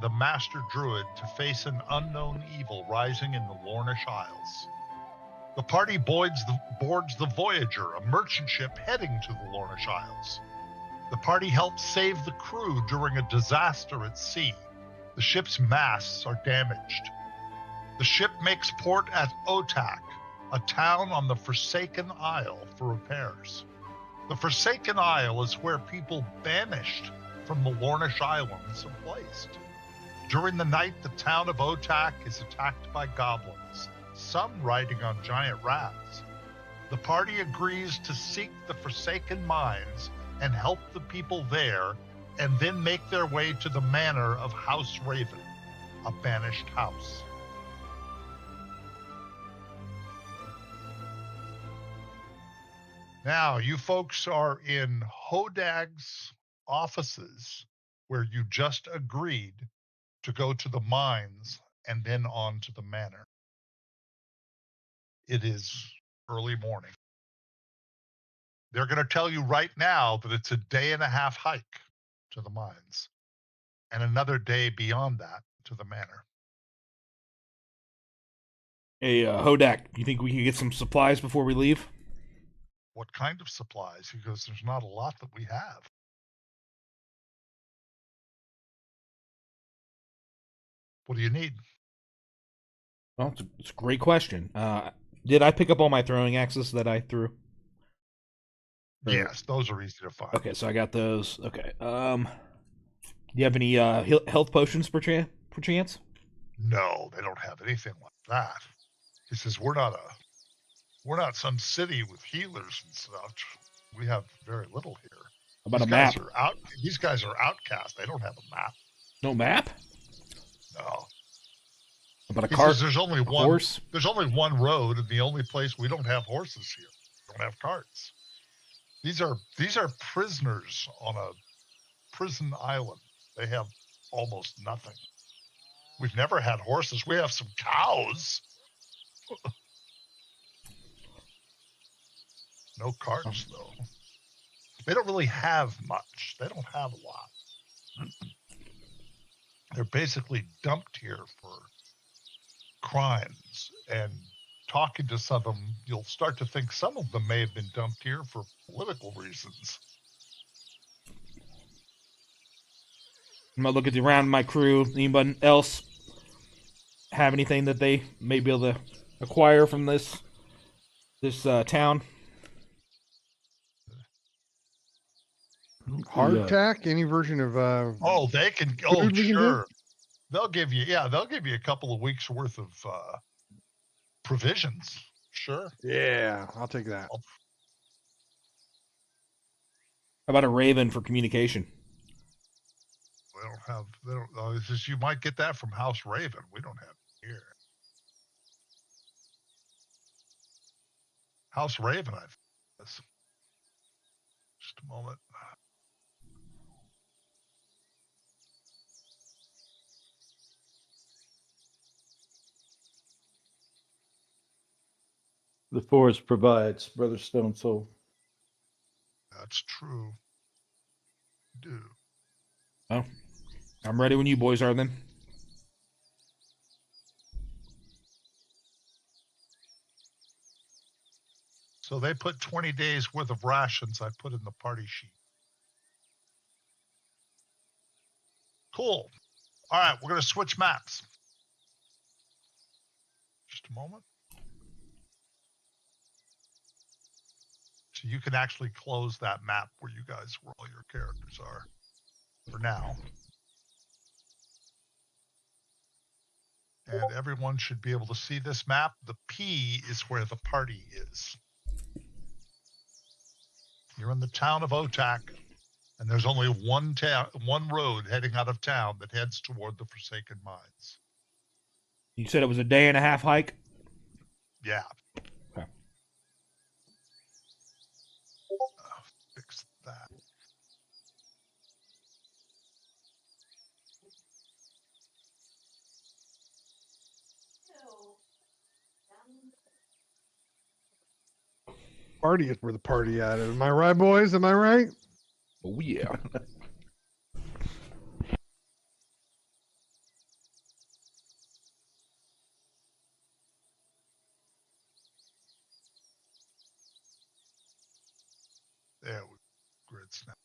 the Master Druid to face an unknown evil rising in the Lornish Isles. The party boards the Voyager, a merchant ship heading to the Lornish Isles. The party helps save the crew during a disaster at sea. The ship's masts are damaged. The ship makes port at Otak, a town on the Forsaken Isle, for repairs. The Forsaken Isle is where people banished from the Lornish Islands are placed. During the night, the town of Otak is attacked by goblins, some riding on giant rats. The party agrees to seek the Forsaken Mines and help the people there, and then make their way to the manor of House Raven, a banished house. Now, you folks are in Hodag's offices, where you just agreed to go to the mines and then on to the manor. It is early morning. They're going to tell you right now that it's a 1.5-day hike to the mines and another day beyond that to the manor. Hey, Hodak, you think we can get some supplies before we leave? What kind of supplies? He goes, there's not a lot that we have. What do you need? Well, it's a great question. Did I pick up all my throwing axes that I threw? Yes, those are easy to find. Okay, so I got those. Okay. Do you have any health potions perchance? No, they don't have anything like that. He says, we're not some city with healers and such. We have very little here. How about a map? These guys are outcasts. They don't have a map. No map? No. How about a He cart? says there's only one horse? There's only one road, and the only place we don't have horses here. We don't have carts. These are prisoners on a prison island. They have almost nothing. We've never had horses. We have some cows. No carts, though. They don't really have much. They don't have a lot. They're basically dumped here for crimes, and talking to some of them, you'll start to think some of them may have been dumped here for political reasons. I'm gonna look at around my crew. Anybody else have anything that they may be able to acquire from this town? Hardtack, any version of Oh, they can. Oh, sure. They'll give you a couple of weeks worth of provisions. Sure. Yeah, I'll take that. How about a raven for communication? They don't. It's just, you might get that from House Raven. We don't have it here. House Raven, I think. Just a moment. The forest provides, Brother Stone Soul. That's true. Do. Oh, I'm ready when you boys are then. So they put 20 days worth of rations I put in the party sheet. Cool. All right, we're going to switch maps. Just a moment. So you can actually close that map where you guys, where all your characters are for now. And everyone should be able to see this map. The P is where the party is. You're in the town of Otak, and there's only one road heading out of town that heads toward the Forsaken Mines. You said it was a 1.5-day hike? Yeah. Okay. Fix that. Party is where the party at. Am I right, boys? Am I right? Oh, yeah. There we grid snap.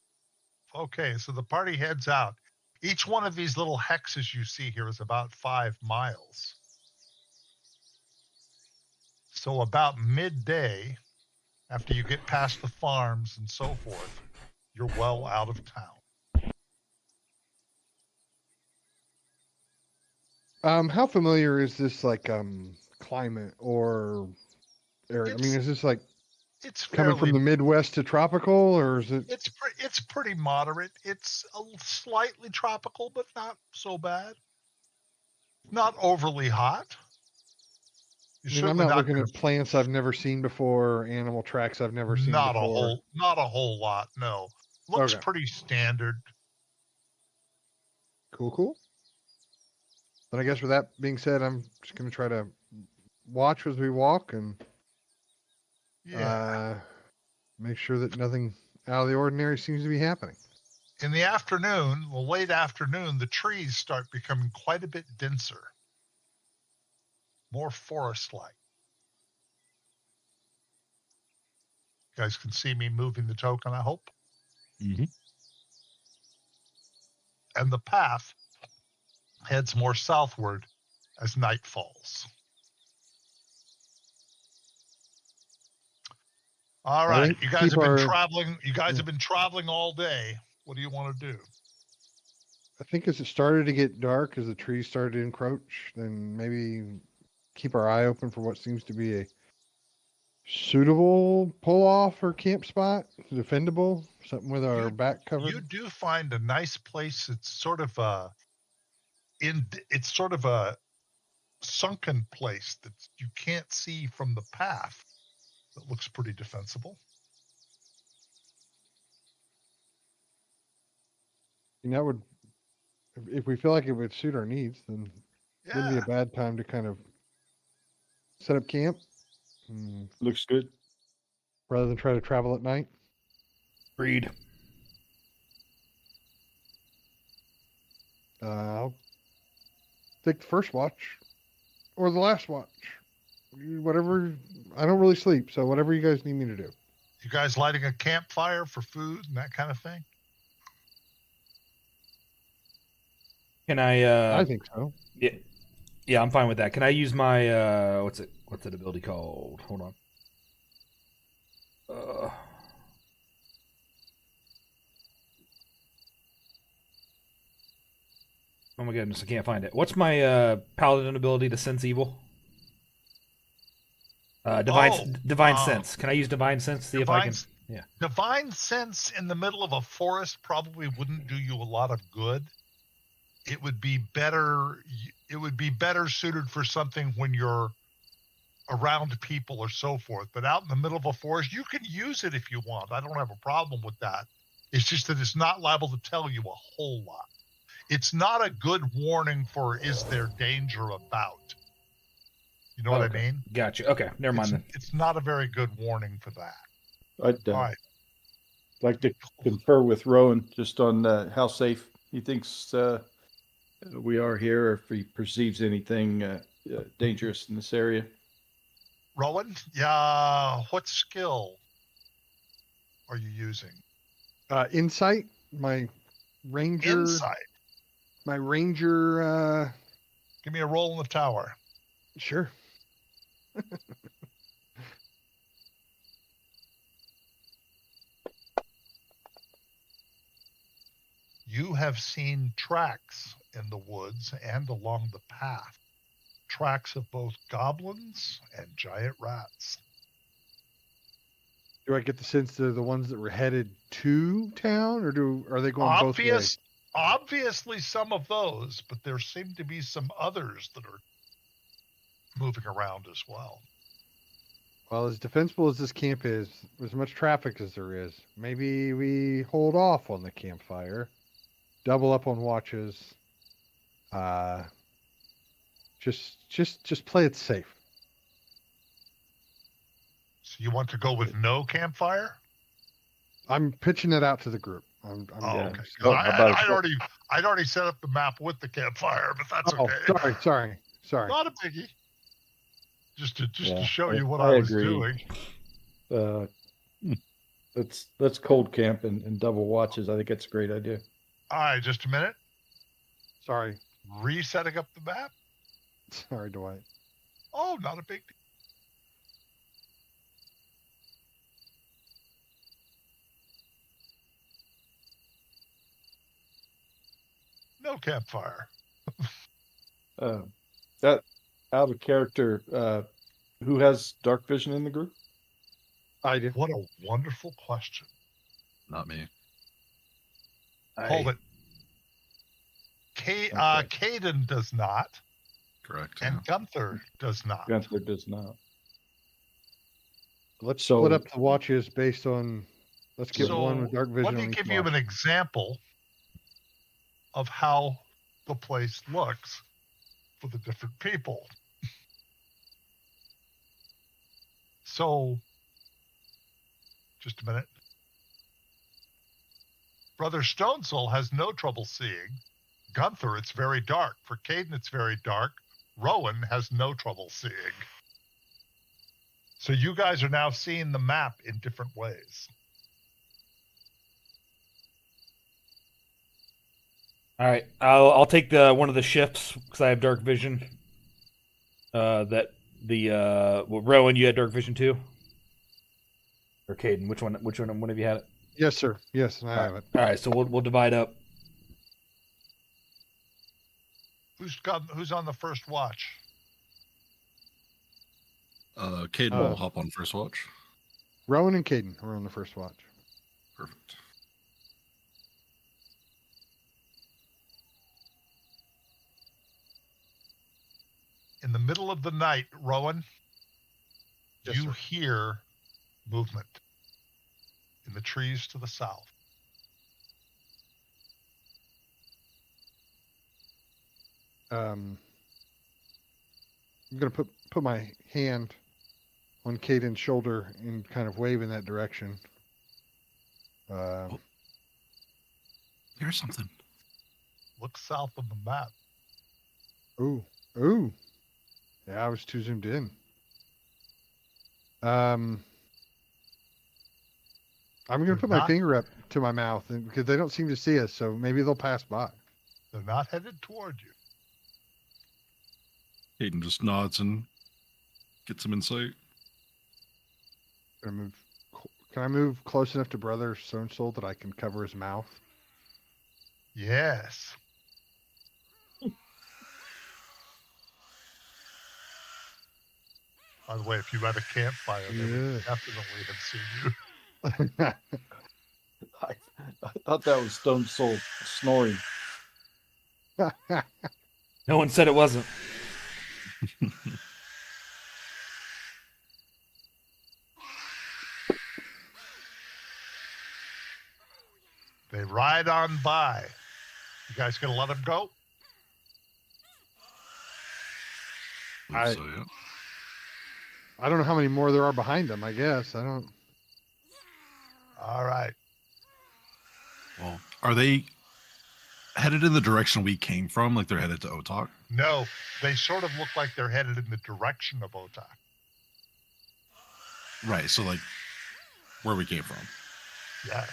Okay, so the party heads out. Each one of these little hexes you see here is about 5 miles. So about midday, after you get past the farms and so forth, you're well out of town. How familiar is this like climate or area? I mean, is this like It's coming from fairly the Midwest to tropical, or is it? it's pretty moderate. It's slightly tropical, but not so bad. Not overly hot. You're I mean, I'm certainly not not looking going at plants I've never seen before, animal tracks I've never seen not before. not a whole lot. No, looks Okay. pretty standard. Cool. Then I guess with that being said, I'm just going to try to watch as we walk and Yeah. make sure that nothing out of the ordinary seems to be happening. In the afternoon, the late afternoon, the trees start becoming quite a bit denser, more forest-like. You guys can see me moving the token, I hope. Mm-hmm. And the path heads more southward as night falls. All right, think you guys keep have been our- traveling. You guys Yeah. have been traveling all day. What do you want to do? I think as it started to get dark, as the trees started to encroach, then maybe keep our eye open for what seems to be a suitable pull off or camp spot, defendable, something with our back covered. You do find a nice place. It's sort of it's sort of a sunken place that you can't see from the path. That looks pretty defensible. And that would, if we feel like it would suit our needs, then it wouldn't be Yeah, a bad time to kind of set up camp Looks good. rather than try to travel at night. Agreed. I'll take the first watch or the last watch. Whatever. I don't really sleep, so whatever you guys need me to do. you guys lighting a campfire for food and that kind of thing. Can I? I think so. Yeah, I'm fine with that. Can I use my what's that ability called? Hold on. Oh my goodness, I can't find it. What's my paladin ability to sense evil? Divine sense. Can I use divine sense to see if I can? Yeah. Divine sense in the middle of a forest probably wouldn't do you a lot of good. It would be better. It would be better suited for something when you're around people or so forth. But out in the middle of a forest, you can use it if you want. I don't have a problem with that. It's just that it's not liable to tell you a whole lot. It's not a good warning for is there danger about. You know what I mean? Gotcha. Okay, never mind then. It's not a very good warning for that. I'd All right. like to confer with Rowan just on how safe he thinks we are here, or if he perceives anything dangerous in this area. Rowan, yeah, what skill are you using? Insight. My ranger. Insight. My ranger. Give me a roll in the tower. Sure. You have seen tracks in the woods and along the path. Tracks of both goblins and giant rats. Do I get the sense they're the ones that were headed to town, or are they going both ways? Obviously some of those, but there seem to be some others that are moving around as well. Well, as defensible as this camp is, as much traffic as there is, maybe we hold off on the campfire, double up on watches. Just play it safe. So you want to go with no campfire? I'm pitching it out to the group. Okay. Oh, I'd already set up the map with the campfire, but that's Oh, okay. sorry. Not a biggie. Just to Yeah, show you what I I was agree. doing. Let's cold camp and double watches. I think that's a great idea. All right, just a minute. Sorry. Resetting up the map. Sorry, Dwight. Oh, not a big deal. No campfire. That out of character. Who has dark vision in the group? I do. What a wonderful question. Not me. Hold it. Okay. Caden does not, Correct. and Gunther does not. Gunther does not. Let's So- split up the watches based on. Let's get one with dark vision. Let me on each give you watch. an example of how the place looks for the different people. So, just a minute. Brother Stonesoul has no trouble seeing. Gunther, it's very dark. For Caden, it's very dark. Rowan has no trouble seeing. So you guys are now seeing the map in different ways. All right, I'll take the one of the shifts because I have dark vision. Rowan, you had dark vision too, or Caden? Which one? One of you had it? Yes, sir. Yes, I have it. All right, so we'll divide up. Who's on the first watch? Caden will hop on first watch. Rowan and Caden are on the first watch. Perfect. In the middle of the night, Rowan, Yes, you sir. hear movement in the trees to the south. I'm gonna put my hand on Caden's shoulder and kind of wave in that direction. Here's something. Look south of the map. Ooh. Yeah, I was too zoomed in. I'm gonna put my Not- finger up to my mouth, and because they don't seem to see us, so maybe they'll pass by. They're not headed toward you. Caden just nods and gets some insight. Gonna move. Can I move close enough to Brother Stonesoul that I can cover his mouth? Yes. By the way, if you had a campfire, they would Yeah. definitely have seen you. I thought that was Stone Soul snoring. No one said it wasn't. They ride on by. You guys gonna let them go? I- So yeah. I don't know how many more there are behind them. I guess I don't. All right. Well, are they headed in the direction we came from? Like they're headed to Otak? No, they sort of look like they're headed in the direction of Otak. Right. So like where we came from. Yes.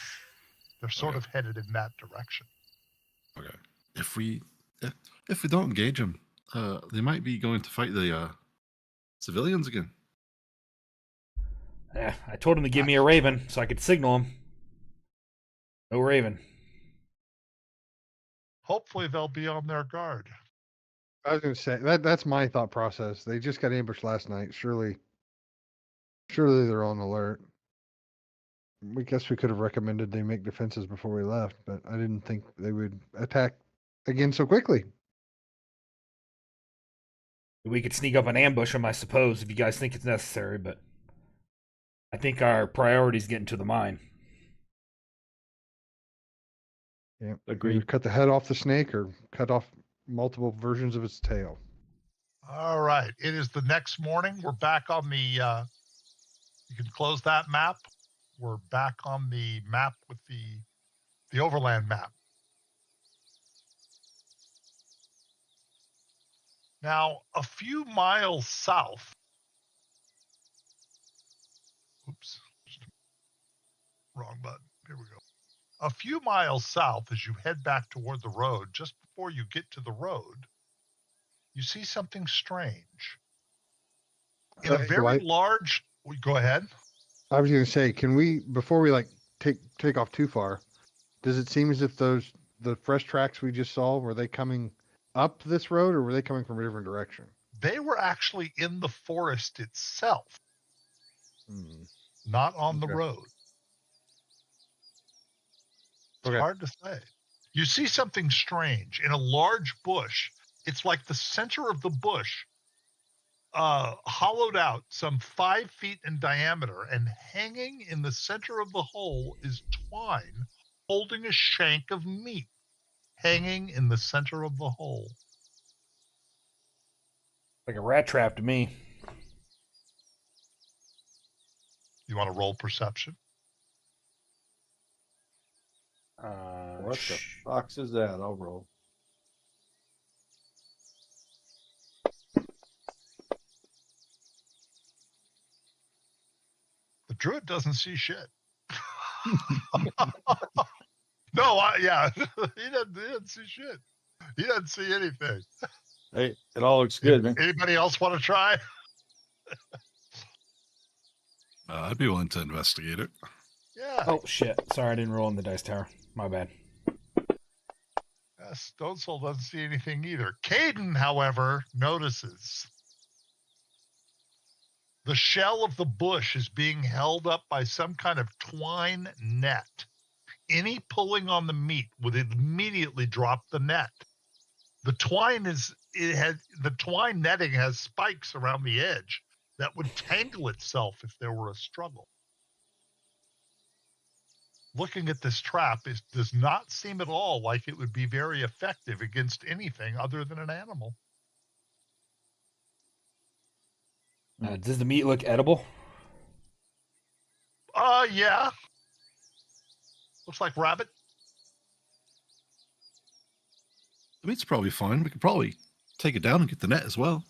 They're sort Okay. of headed in that direction. Okay. If we don't engage them, they might be going to fight the civilians again. Yeah, I told him to give me a raven so I could signal him. No raven. Hopefully they'll be on their guard. I was gonna say that's my thought process. They just got ambushed last night. Surely they're on alert. We guess we could have recommended they make defenses before we left, but I didn't think they would attack again so quickly. We could sneak up and ambush them, I suppose, if you guys think it's necessary, but I think our priority is getting to the mine. Yeah, Agreed. either cut the head off the snake or cut off multiple versions of its tail. All right. It is the next morning. We're back on the, you can close that map. We're back on the map with the overland map. Now, a few miles south. Oops. Wrong button. Here we go. A few miles south, as you head back toward the road, just before you get to the road, you see something strange. In a very large. Go ahead. I was going to say, can we, before we like take off too far, does it seem as if the fresh tracks we just saw, were they coming up this road or were they coming from a different direction? They were actually in the forest itself, not on the road. It's hard to say. You see something strange in a large bush. It's like the center of the bush, hollowed out some 5 feet in diameter, and hanging in the center of the hole is twine holding a shank of meat, hanging in the center of the hole. Like a rat trap to me. You want to roll perception? What the box is that? I'll roll. The druid doesn't see shit. No, yeah, he didn't see shit. He doesn't see anything. Hey, it all looks good, man. Anybody else want to try? I'd be willing to investigate it. Yeah. Oh, shit. Sorry, I didn't roll in the dice tower. My bad. Stone Soul doesn't see anything either. Caden, however, notices the shell of the bush is being held up by some kind of twine net. Any pulling on the meat would immediately drop the net. The twine netting has spikes around the edge that would tangle itself if there were a struggle. Looking at this trap, it does not seem at all like it would be very effective against anything other than an animal. Does the meat look edible? Yeah. Looks like rabbit. The meat's probably fine. We could probably take it down and get the net as well.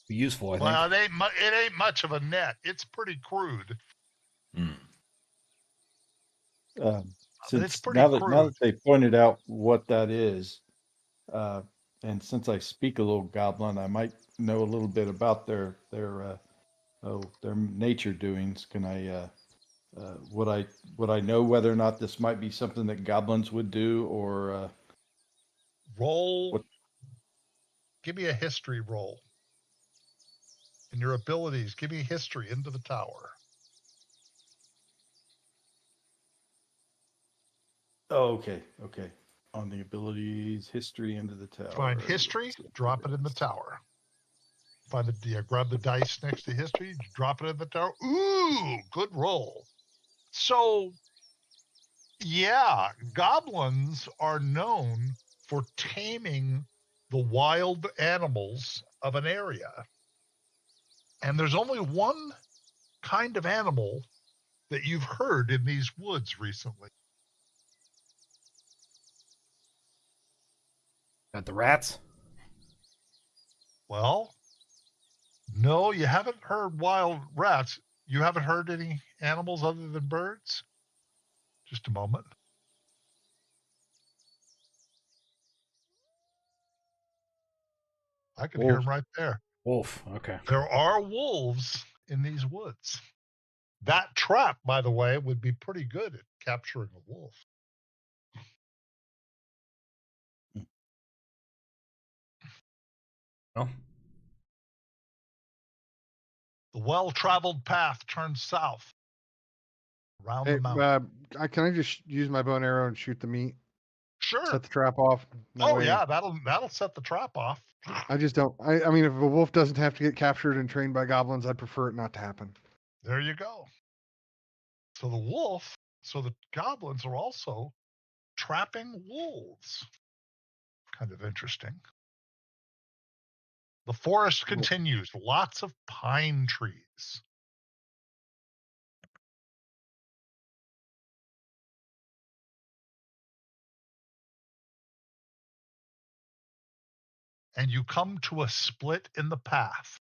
Be useful, I think. Well, it ain't much of a net. It's pretty crude. Since now that they pointed out what that is, and since I speak a little goblin, I might know a little bit about their nature doings. Can I would I know whether or not this might be something that goblins would do, or roll? What? Give me a history roll. And your abilities, give me history into the tower. Oh, okay. On the abilities, history into the tower. Find history, drop it in the tower. Find grab the dice next to history, drop it in the tower. Ooh, good roll. So, yeah, goblins are known for taming the wild animals of an area. And there's only one kind of animal that you've heard in these woods recently. Got the rats? Well, no, you haven't heard wild rats. You haven't heard any animals other than birds? Just a moment. I can hear them right there. Wolf, okay. There are wolves in these woods. That trap, by the way, would be pretty good at capturing a wolf. Oh. The well-traveled path turns south around the mountain. Can I just use my bow and arrow and shoot the meat? Sure. Set the trap off. Yeah, that'll set the trap off. I just don't. I mean, if a wolf doesn't have to get captured and trained by goblins, I'd prefer it not to happen. There you go. So the goblins are also trapping wolves. Kind of interesting. The forest continues. Lots of pine trees. And you come to a split in the path.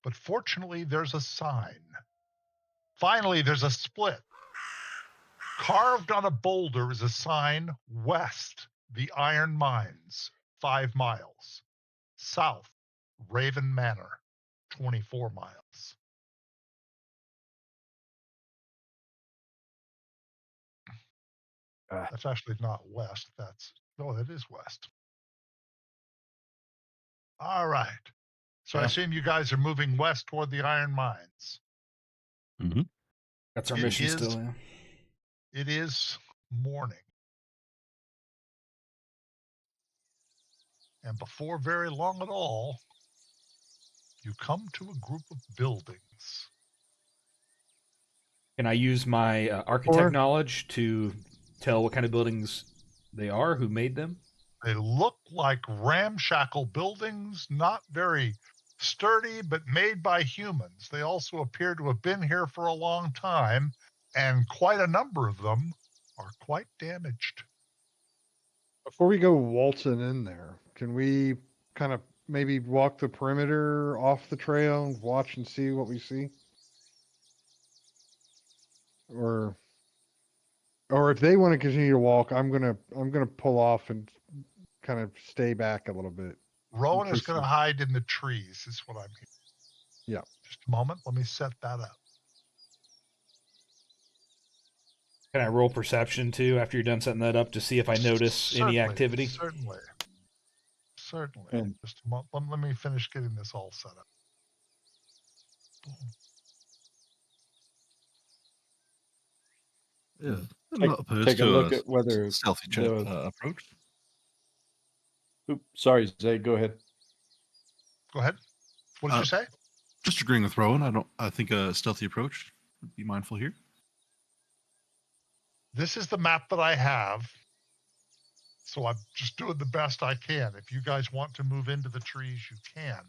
But fortunately, there's a sign. Finally, there's a split. Carved on a boulder is a sign west, the Iron Mines, 5 miles. South, Raven Manor, 24 miles. That's actually not west. It is west. All right. So I Yeah. assume you guys are moving west toward the Iron Mines. That's our It mission is- still. Yeah. It is morning. And before very long at all, you come to a group of buildings. Can I use my architect Or- knowledge to tell what kind of buildings they are, who made them? They look like ramshackle buildings, not very sturdy, but made by humans. They also appear to have been here for a long time, and quite a number of them are quite damaged. Before we go waltzing in there, can we kind of maybe walk the perimeter off the trail and watch and see what we see? Or if they want to continue to walk, I'm gonna pull off and kind of stay back a little bit. Rowan is case going to you- hide in the trees, is what I'm hearing. Yeah. Just a moment. Let me set that up. Can I roll perception too after you're done setting that up to see if I notice any Certainly, activity? Certainly. And- Just a moment. Let me finish getting this all set up. Yeah, I'm not opposed Take a to look at whether stealthy approach. Oops, sorry, Zay, go ahead. Go ahead. What did you say? Just agreeing with Rowan. I think a stealthy approach would be mindful here. This is the map that I have. So I'm just doing the best I can. If you guys want to move into the trees, you can.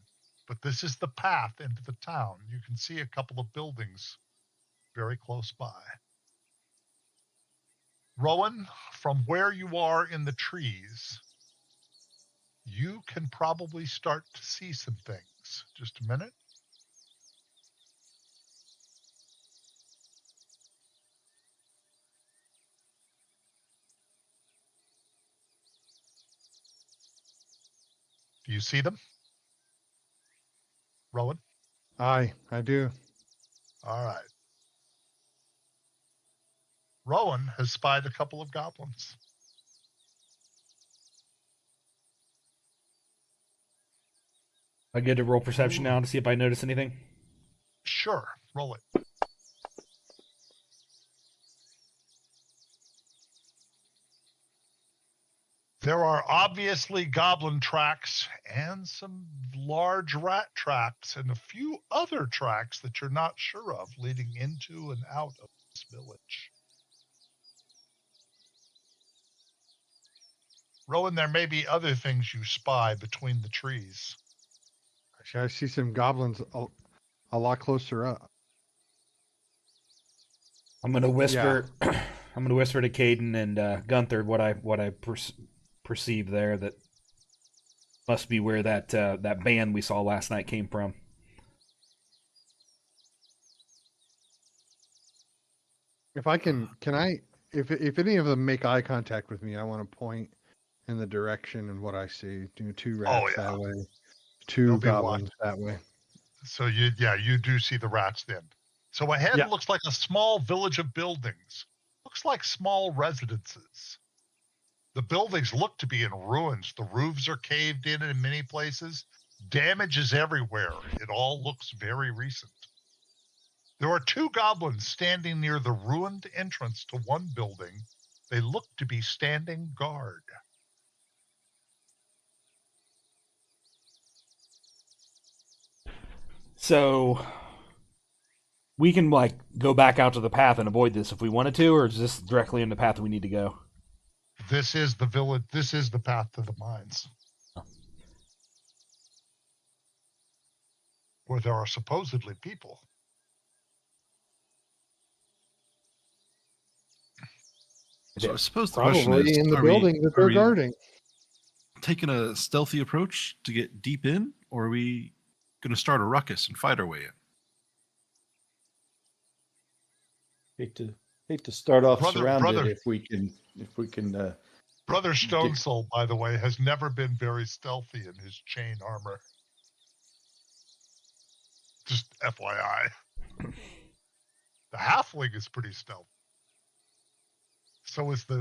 But this is the path into the town. You can see a couple of buildings very close by. Rowan, from where you are in the trees, you can probably start to see some things. Just a minute. Do you see them? Rowan? I do. All right. Rowan has spied a couple of goblins. I get to roll perception now to see if I notice anything. Sure, roll it. There are obviously goblin tracks and some large rat tracks and a few other tracks that you're not sure of leading into and out of this village. Rowan, there may be other things you spy between the trees. Actually, I see some goblins a lot closer up. I'm gonna whisper. I'm gonna whisper to Caden and Gunther what I perceive there. That must be where that band we saw last night came from. If I can I? If any of them make eye contact with me, I want to point in the direction and what I see. Do 2 rats that way, 2 They'll be goblins that way. So you do see the rats then. So ahead Yeah. looks like a small village of buildings. Looks like small residences. The buildings look to be in ruins. The roofs are caved in many places. Damage is everywhere. It all looks very recent. There are 2 goblins standing near the ruined entrance to one building. They look to be standing guard. So we can like go back out to the path and avoid this if we wanted to, or is this directly in the path we need to go? This is the village. This is the path to the mines. Where there are supposedly people. So I suppose the question Probably is, in the are building that are they're we guarding. taking a stealthy approach to get deep in, or are we going to start a ruckus and fight our way in? Hate Hate to start off Brother- surrounded brother- if we can Brother Stone Soul, by the way, has never been very stealthy in his chain armor. Just FYI. The halfling is pretty stealthy. So is the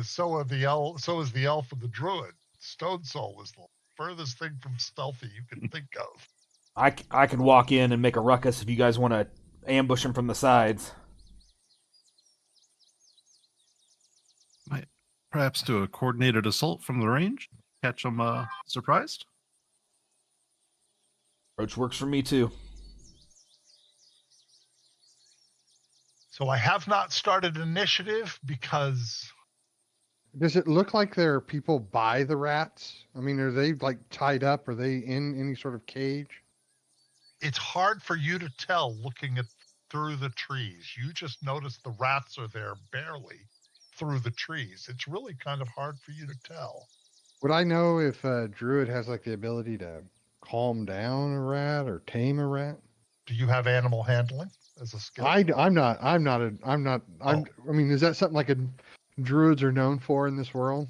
elf and the druid. Stone Soul is the furthest thing from stealthy you can think of. I can walk in and make a ruckus if you guys want to ambush him from the sides. Might perhaps do a coordinated assault from the range. Catch them surprised. Approach works for me too. So I have not started initiative because Does it look like there are people by the rats? I mean, are they like tied up? Are they in any sort of cage? it's hard for you to tell looking through the trees. You just notice the rats are there barely through the trees. It's really kind of hard for you to tell. Would I know if Druid has like the ability to calm down a rat or tame a rat? Do you have animal handling as a skill? I mean, is that something like druids are known for in this world?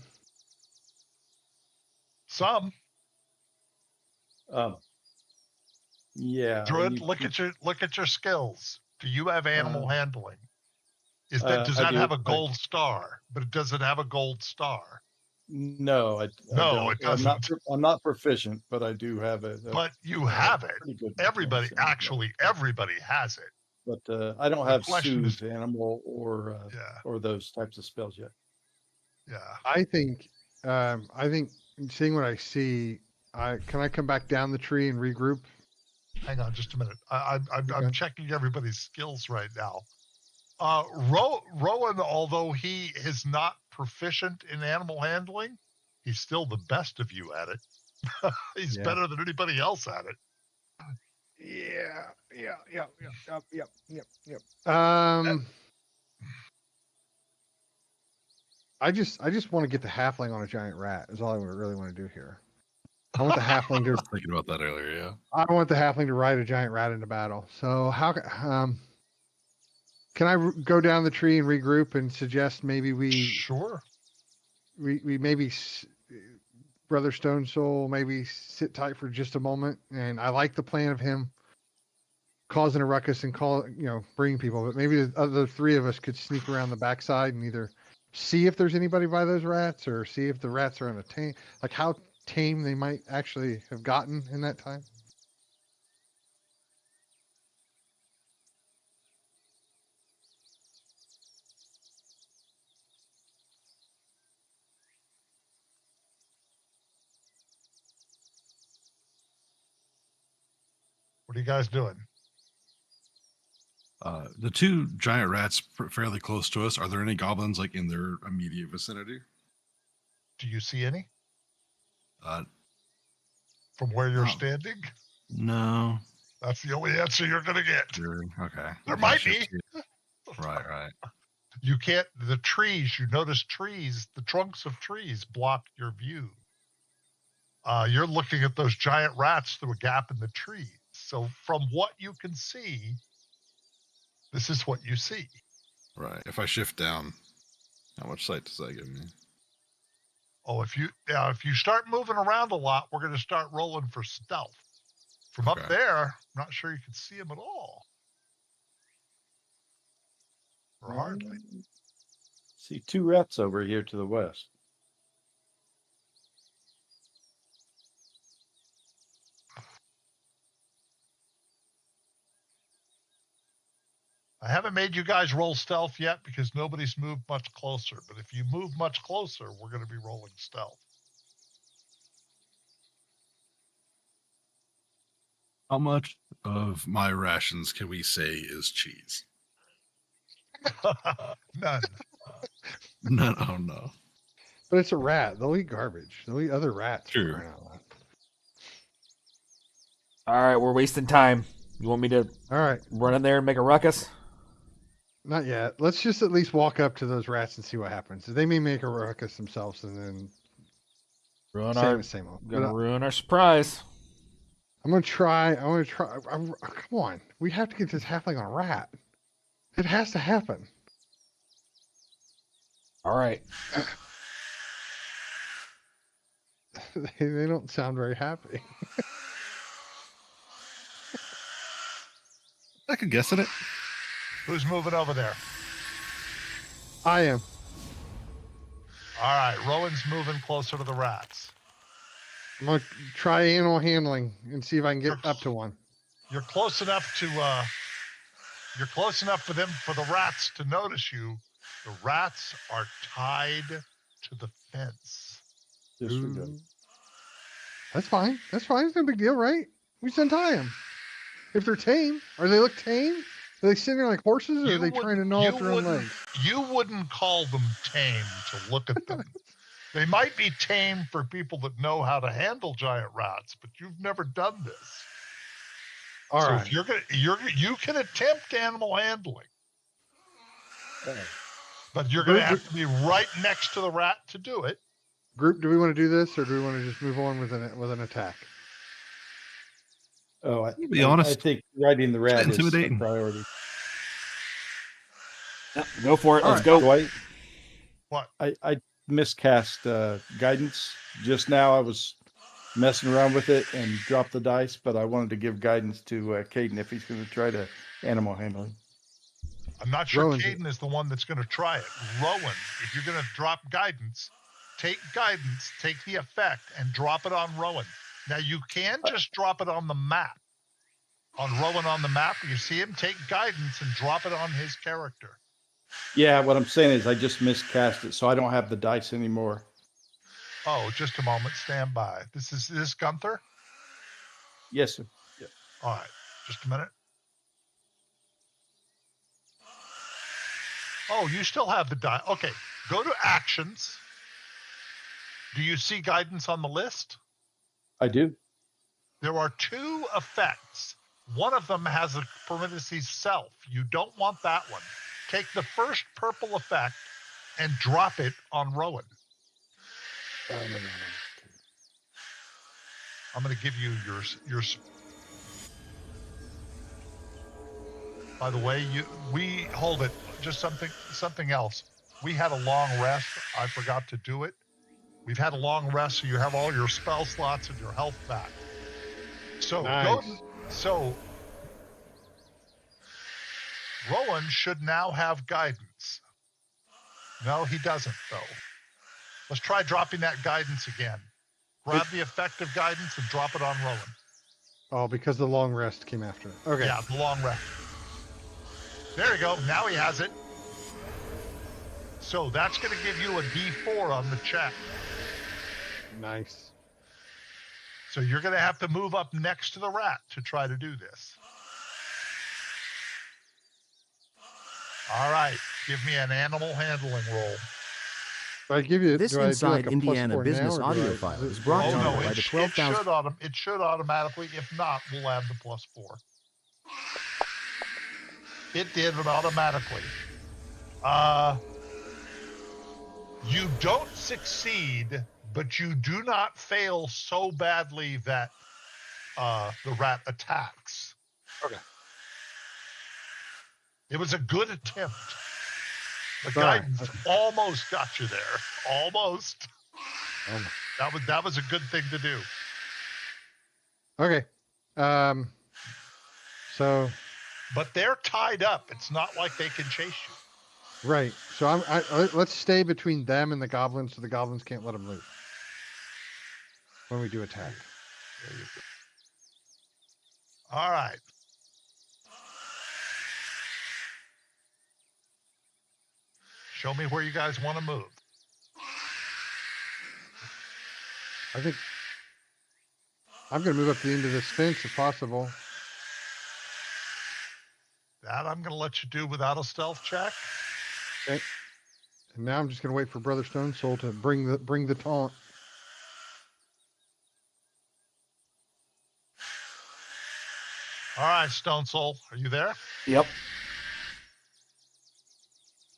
Some Yeah. druid. Look at your skills. Do you have animal handling? Does I that do. have a gold star? But does it have a gold star? No, No, don't. it doesn't. I'm not proficient, but I do have it. But you have it. Pretty good Everybody defense, everybody has it. but I don't have question is- soothe animal or those types of spells yet. Yeah. I think seeing what I see, can I come back down the tree and regroup? Hang on just a minute. I'm Okay. checking everybody's skills right now. Rowan, although he is not proficient in animal handling, he's still the best of you at it. He's Yeah. better than anybody else at it. Yeah. I just want to get the halfling on a giant rat. Is all I really want to do here. I want the halfling I to. was thinking about that earlier. Yeah. I want the halfling to ride a giant rat into battle. So how can I go down the tree and regroup and suggest maybe Sure. we maybe Brother Stone Soul maybe sit tight for just a moment. And I like the plan of him causing a ruckus and bringing people, but maybe the other three of us could sneak around the backside and either see if there's anybody by those rats or see if the rats are in a tame, like how tame they might actually have gotten in that time. What are you guys doing? The two giant rats fairly close to us. Are there any goblins like in their immediate vicinity? Do you see any Uh, from where you're No. standing? no. That's the only answer you're going to get. Sure. Okay. There Okay, might shift be. to- Right. You can't, the trees, you notice trees, the trunks of trees block your view. You're looking at those giant rats through a gap in the trees. So from what you can see, this is what you see. Right. If I shift down, how much sight does that give me? Oh, if you start moving around a lot, we're going to start rolling for stealth. From up Okay. there, I'm not sure you can see them at all. Or hardly. See two rats over here to the west. I haven't made you guys roll stealth yet because nobody's moved much closer. But if you move much closer, we're going to be rolling stealth. How much of my rations can we say is cheese? None. No. Oh no. But it's a rat. They'll eat garbage. They'll eat other rats. for True. crying out loud. All right, we're wasting time. You want me to All right. run in there and make a ruckus? Not yet. Let's just at least walk up to those rats and see what happens. They may make a ruckus themselves and then same old. But, Gonna ruin our surprise. I'm gonna try. Come on. We have to get this halfling on a rat. It has to happen. All right. They don't sound very happy. I could guess at it. Who's moving over there? I am. All right, Rowan's moving closer to the rats. I'm gonna try animal handling and see if I can get up to one. You're close enough to you're close enough for the rats to notice you. The rats are tied to the fence. Disregard. Ooh. That's fine. That's fine. It's no big deal, right? We just untie them. If they're tame, or they look tame, are they sitting there like horses, or are they trying to gnaw off their own legs? You wouldn't call them tame to look at them. They might be tame for people that know how to handle giant rats, but you've never done this. All so right. if you can attempt animal handling, but you're going to have to be right next to the rat to do it. Group, do we want to do this, or do we want to just move on with an attack? Oh, To be honest, I think riding the rat is a intimidating. priority. Yep, go for it. All Let's right. go. What? I miscast guidance just now. I was messing around with it and dropped the dice, but I wanted to give guidance to Caden if he's going to try to animal handling. I'm not sure Rowan's Caden is the one that's going to try it. Rowan, if you're going to drop guidance, take the effect, and drop it on Rowan. Now, you can just drop it on the map. On Rowan on the map, you see him take guidance and drop it on his character. Yeah, what I'm saying is I just miscast it, so I don't have the dice anymore. Oh, just a moment. Stand by. This is Gunther? Yes, sir. Yeah. All right. Just a minute. Oh, you still have the die. Okay. Go to actions. Do you see guidance on the list? I do. There are 2 effects. One of them has a parentheses self. You don't want that one. Take the first purple effect and drop it on Rowan. I'm going to give you yours. By the way, we hold it. Just something else. We had a long rest. I forgot to do it. We've had a long rest, so you have all your spell slots and your health back. So nice. So Rowan should now have guidance. No, he doesn't, though. Let's try dropping that guidance again. Grab the effective guidance and drop it on Rowan. Oh, because the long rest came after it. Okay. Yeah, the long rest. There you go. Now he has it. So that's going to give you a D4 on the check. Nice. So you're going to have to move up next to the rat to try to do this. All right. Give me an animal handling roll. Do I give you This do I do Inside like a Indiana +4 Business now, or do audio I- file is is it- brought Oh, to you no, by the 12,000. it should automatically. If not, we'll add the +4. It did it automatically. You don't succeed, but you do not fail so badly that the rat attacks. Okay. It was a good attempt. The All right. guidance almost got you there. Almost. Oh. That was a good thing to do. Okay. So But they're tied up. It's not like they can chase you. right. So let's stay between them and the goblins, so the goblins can't let them loose when we do attack. There you go. All right. Show me where you guys want to move. I think I'm going to move up to the end of this fence if possible. That I'm going to let you do without a stealth check. Okay. And now I'm just going to wait for Brother Stone Soul to bring the taunt. All right, Stone Soul, are you there? Yep.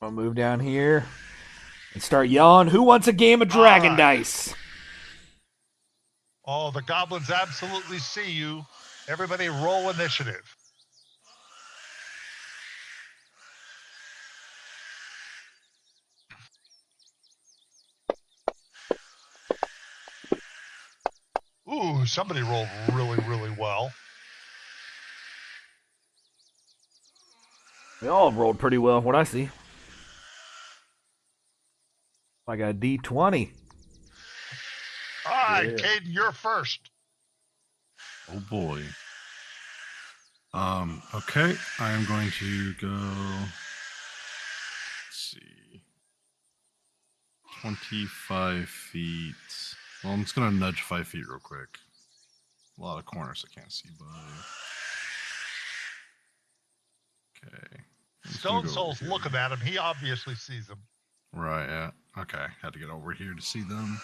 I'll move down here and start yelling, "Who wants a game of Dragon All right. Dice?" Oh, the goblins absolutely see you. Everybody roll initiative. Ooh, somebody rolled really, really well. They all rolled pretty well, what I see. I got a D20. All right, Yeah. Caden, you're first. Oh boy. Okay, I am going to go. Let's see. 25 feet. Well, I'm just gonna nudge 5 feet real quick. A lot of corners I can't see by. Okay. I'm just gonna Stone go Soul's over here. looking at him. He obviously sees him. Right, yeah. Okay, had to get over here to see them.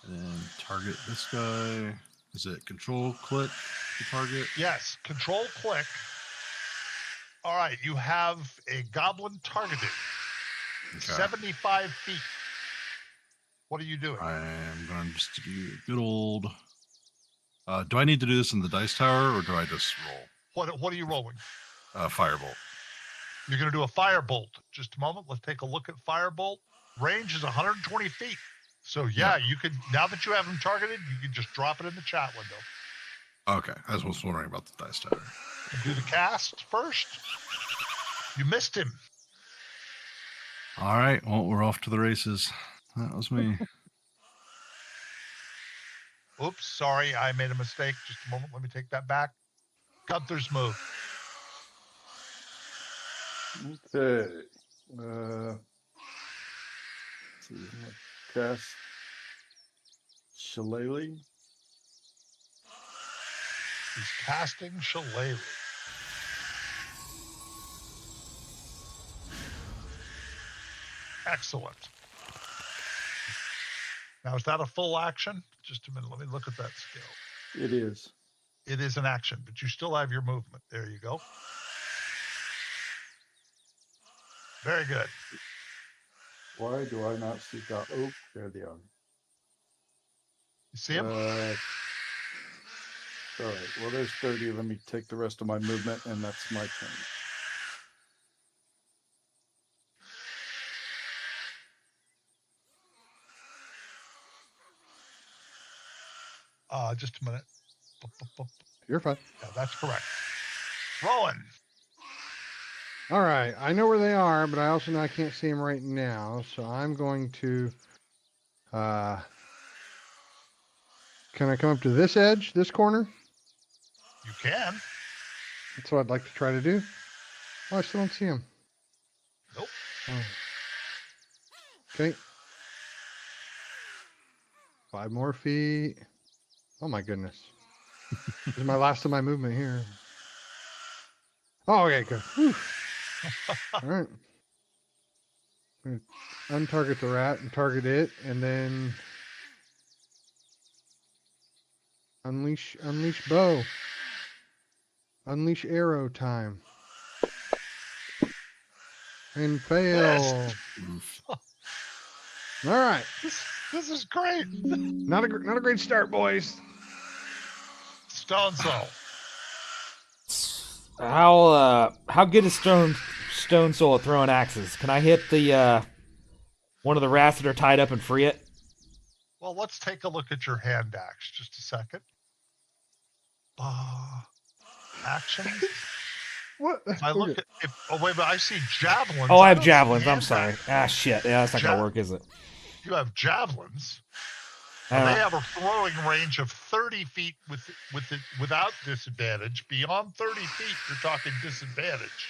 And then target this guy. Is it control click to target? Yes, control click. All right, you have a goblin targeted. Okay. 75 feet. What are you doing? I am going to just do a good old. Do I need to do this in the dice tower or do I just roll? What are you rolling? Firebolt. You're going to do a firebolt. Just a moment. Let's take a look at firebolt. Range is 120 feet. So yeah, you could, now that you have him targeted, you can just drop it in the chat window. Okay, I was wondering about the dice tower. Do the cast first. You missed him. All right, well, we're off to the races. That was me. Oops, sorry, I made a mistake. Just a moment. Let me take that back. Gunther's move. Okay. Let's see. Cast Shillelagh. He's casting Shillelagh. Excellent. Now, is that a full action? Just a minute. Let me look at that skill. It is. It is an action, but you still have your movement. There you go. Very good. Why do I not see that? Oh, there they are. You see him? All right. Well, there's 30. Let me take the rest of my movement, and that's my turn. Just a minute. You're fine. Yeah, that's correct. Rowan. All right. I know where they are, but I also know I can't see them right now. So I'm going to. Can I come up to this edge, this corner? You can. That's what I'd like to try to do. Oh, I still don't see him. Nope. Oh. Okay. 5 more feet. Oh my goodness. This is my last of my movement here. Oh, okay, good. Whew. All right. I'm gonna untarget the rat and target it, and then unleash bow. Unleash arrow time. And fail. Oof. All right. This is great. Not a great start, boys. Stone Soul. How good is Stone Soul at throwing axes? Can I hit the one of the rats that are tied up and free it? Well, let's take a look at your hand axe. Just a second. Actions. What? If I look at wait, but I see javelins. Oh, I have don't see javelins. I'm hand sorry. axe. Ah, shit. Yeah, that's not gonna work, is it? You have javelins. I And don't they know. have a throwing range of 30 feet without disadvantage. Beyond 30 feet, you're talking disadvantage.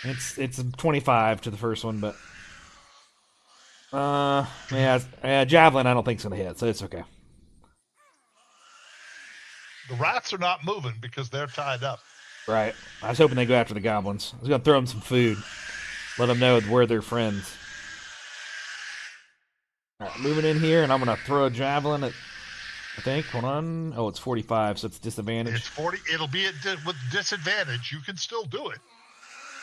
It's 25 to the first one, but yeah, javelin I don't think's gonna hit, so it's okay. The rats are not moving because they're tied up. Right. I was hoping they go after the goblins. I was gonna throw them some food, let them know where they're friends. All right, moving in here, and I'm gonna throw a javelin at. I think. Hold on. Oh, it's 45, so it's disadvantage. It's 40. It'll be with disadvantage. You can still do it.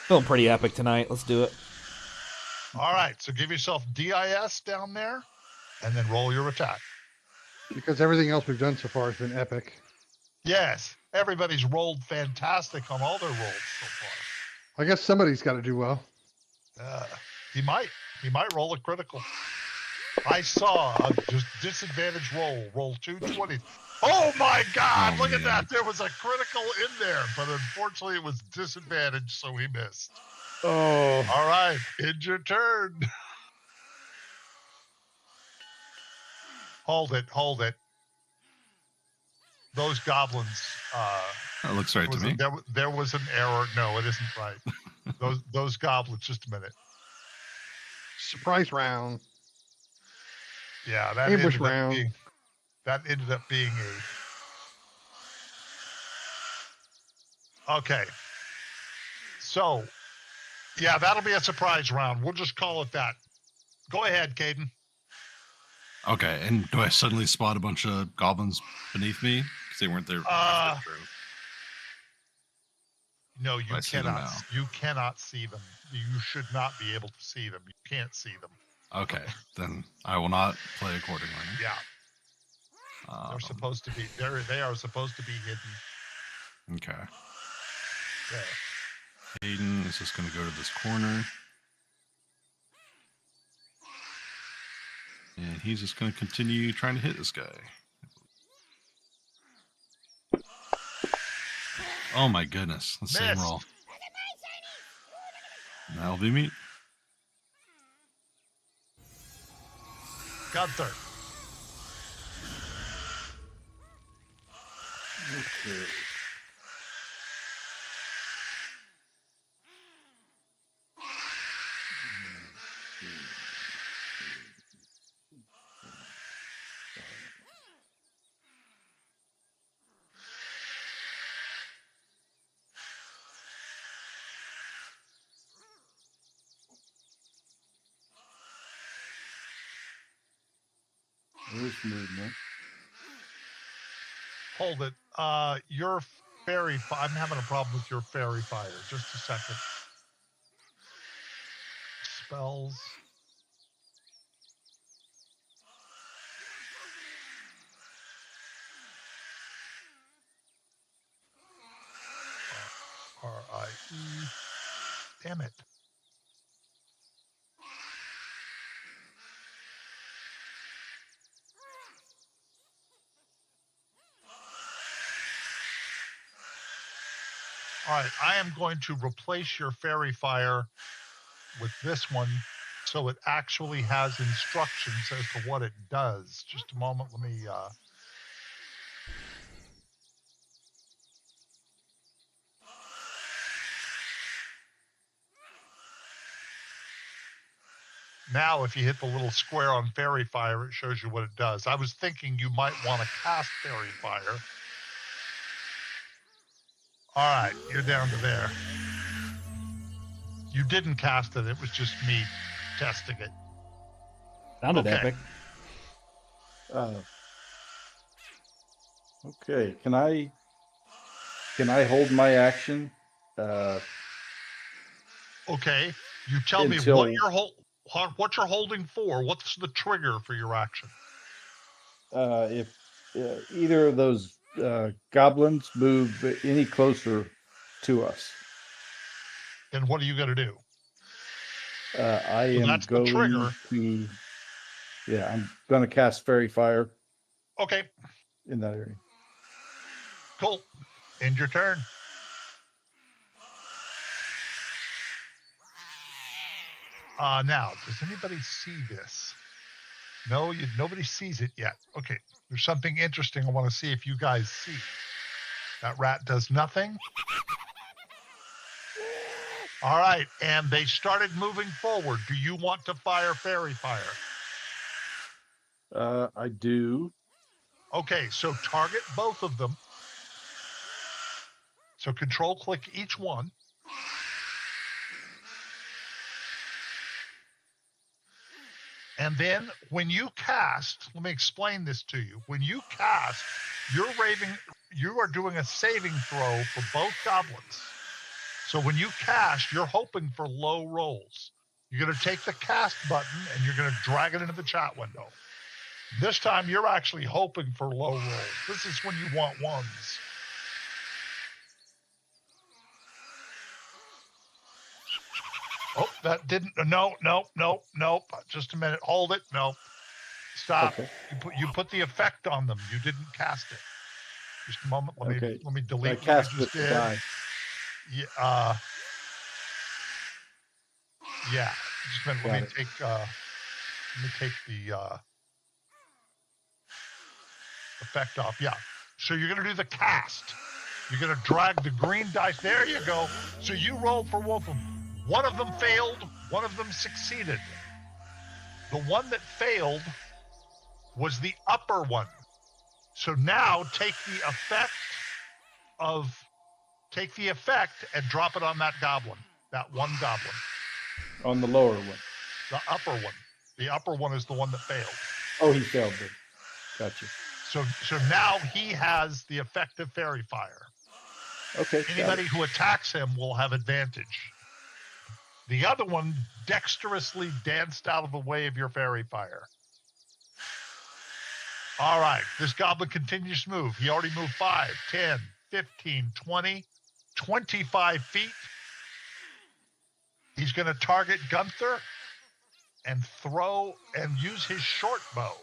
Feeling pretty epic tonight. Let's do it. All right. So give yourself DIS down there, and then roll your attack. Because everything else we've done so far has been epic. Yes, everybody's rolled fantastic on all their rolls so far. I guess somebody's got to do well. He might roll a critical. I saw a disadvantage roll. Roll 220. Oh my God! Oh, Look at man. that. There was a critical in there, but unfortunately it was disadvantage, so he missed. Oh, All right, end your turn. Hold it. Those goblins. That looks right to me. There was an error. No, it isn't right. Those goblins. Just a minute. Surprise round. Yeah, that Ambush round. ended up being a. Okay. So, yeah, that'll be a surprise round. We'll just call it that. Go ahead, Caden. Okay, and do I suddenly spot a bunch of goblins beneath me? Because they weren't there. No, you I see them cannot. now. You cannot see them. You should not be able to see them. You can't see them. Okay, then I will not play accordingly. Yeah, they're supposed to be. They are supposed to be hidden. Okay. There. Hayden is just going to go to this corner. And he's just going to continue trying to hit this guy. Oh my goodness. The same Missed. roll. That'll be me. Gunther. okay. There's movement. Hold it. Your fairy. I'm having a problem with your fairy fire. Just a second. Spells. R-I-E. Damn it. All right, I am going to replace your fairy fire with this one so it actually has instructions as to what it does. Just a moment, let me now if you hit the little square on fairy fire, it shows you what it does. I was thinking you might want to cast fairy fire. All right, you're down to there. You didn't cast it, it was just me testing it. Sounded Okay. epic. Okay, can I hold my action? Okay, you tell me Until- what you're holding for. What's the trigger for your action? If either of those goblins move any closer to us, Then what are you going to do? I So am that's the going trigger. to. Yeah, I'm going to cast Fairy Fire Okay, in that area. cool. End your turn. Now, does anybody see this? No, nobody sees it yet. Okay, there's something interesting I want to see if you guys see. That rat does nothing. All right, and they started moving forward. Do you want to fire fairy fire? I do. Okay, so target both of them. So control click each one. And then when you cast, let me explain this to you. When you cast, you are doing a saving throw for both goblins. So when you cast, you're hoping for low rolls. You're going to take the cast button and you're going to drag it into the chat window. This time you're actually hoping for low rolls. This is when you want ones. Oh, that didn't. No. Just a minute. Hold it. No. Stop. Okay. You put the effect on them. You didn't cast it. Just a moment. Let Okay. me delete I what cast you with just the did. die. Yeah. Just a minute. Got Let it. me take the effect off. Yeah. So you're gonna do the cast. You're gonna drag the green dice. There you go. So you roll for both of them. One of them failed. One of them succeeded. The one that failed was the upper one. So now take the effect and drop it on that goblin. That one goblin. On the lower one. The upper one. The upper one is the one that failed. Oh, he failed it. Gotcha. So now he has the effect of fairy fire. Okay. got Anybody it. who attacks him will have advantage. The other one dexterously danced out of the way of your fairy fire. All right, this goblin continues to move. He already moved 5, 10, 15, 20, 25 feet. He's going to target Gunther and throw and use his short bow.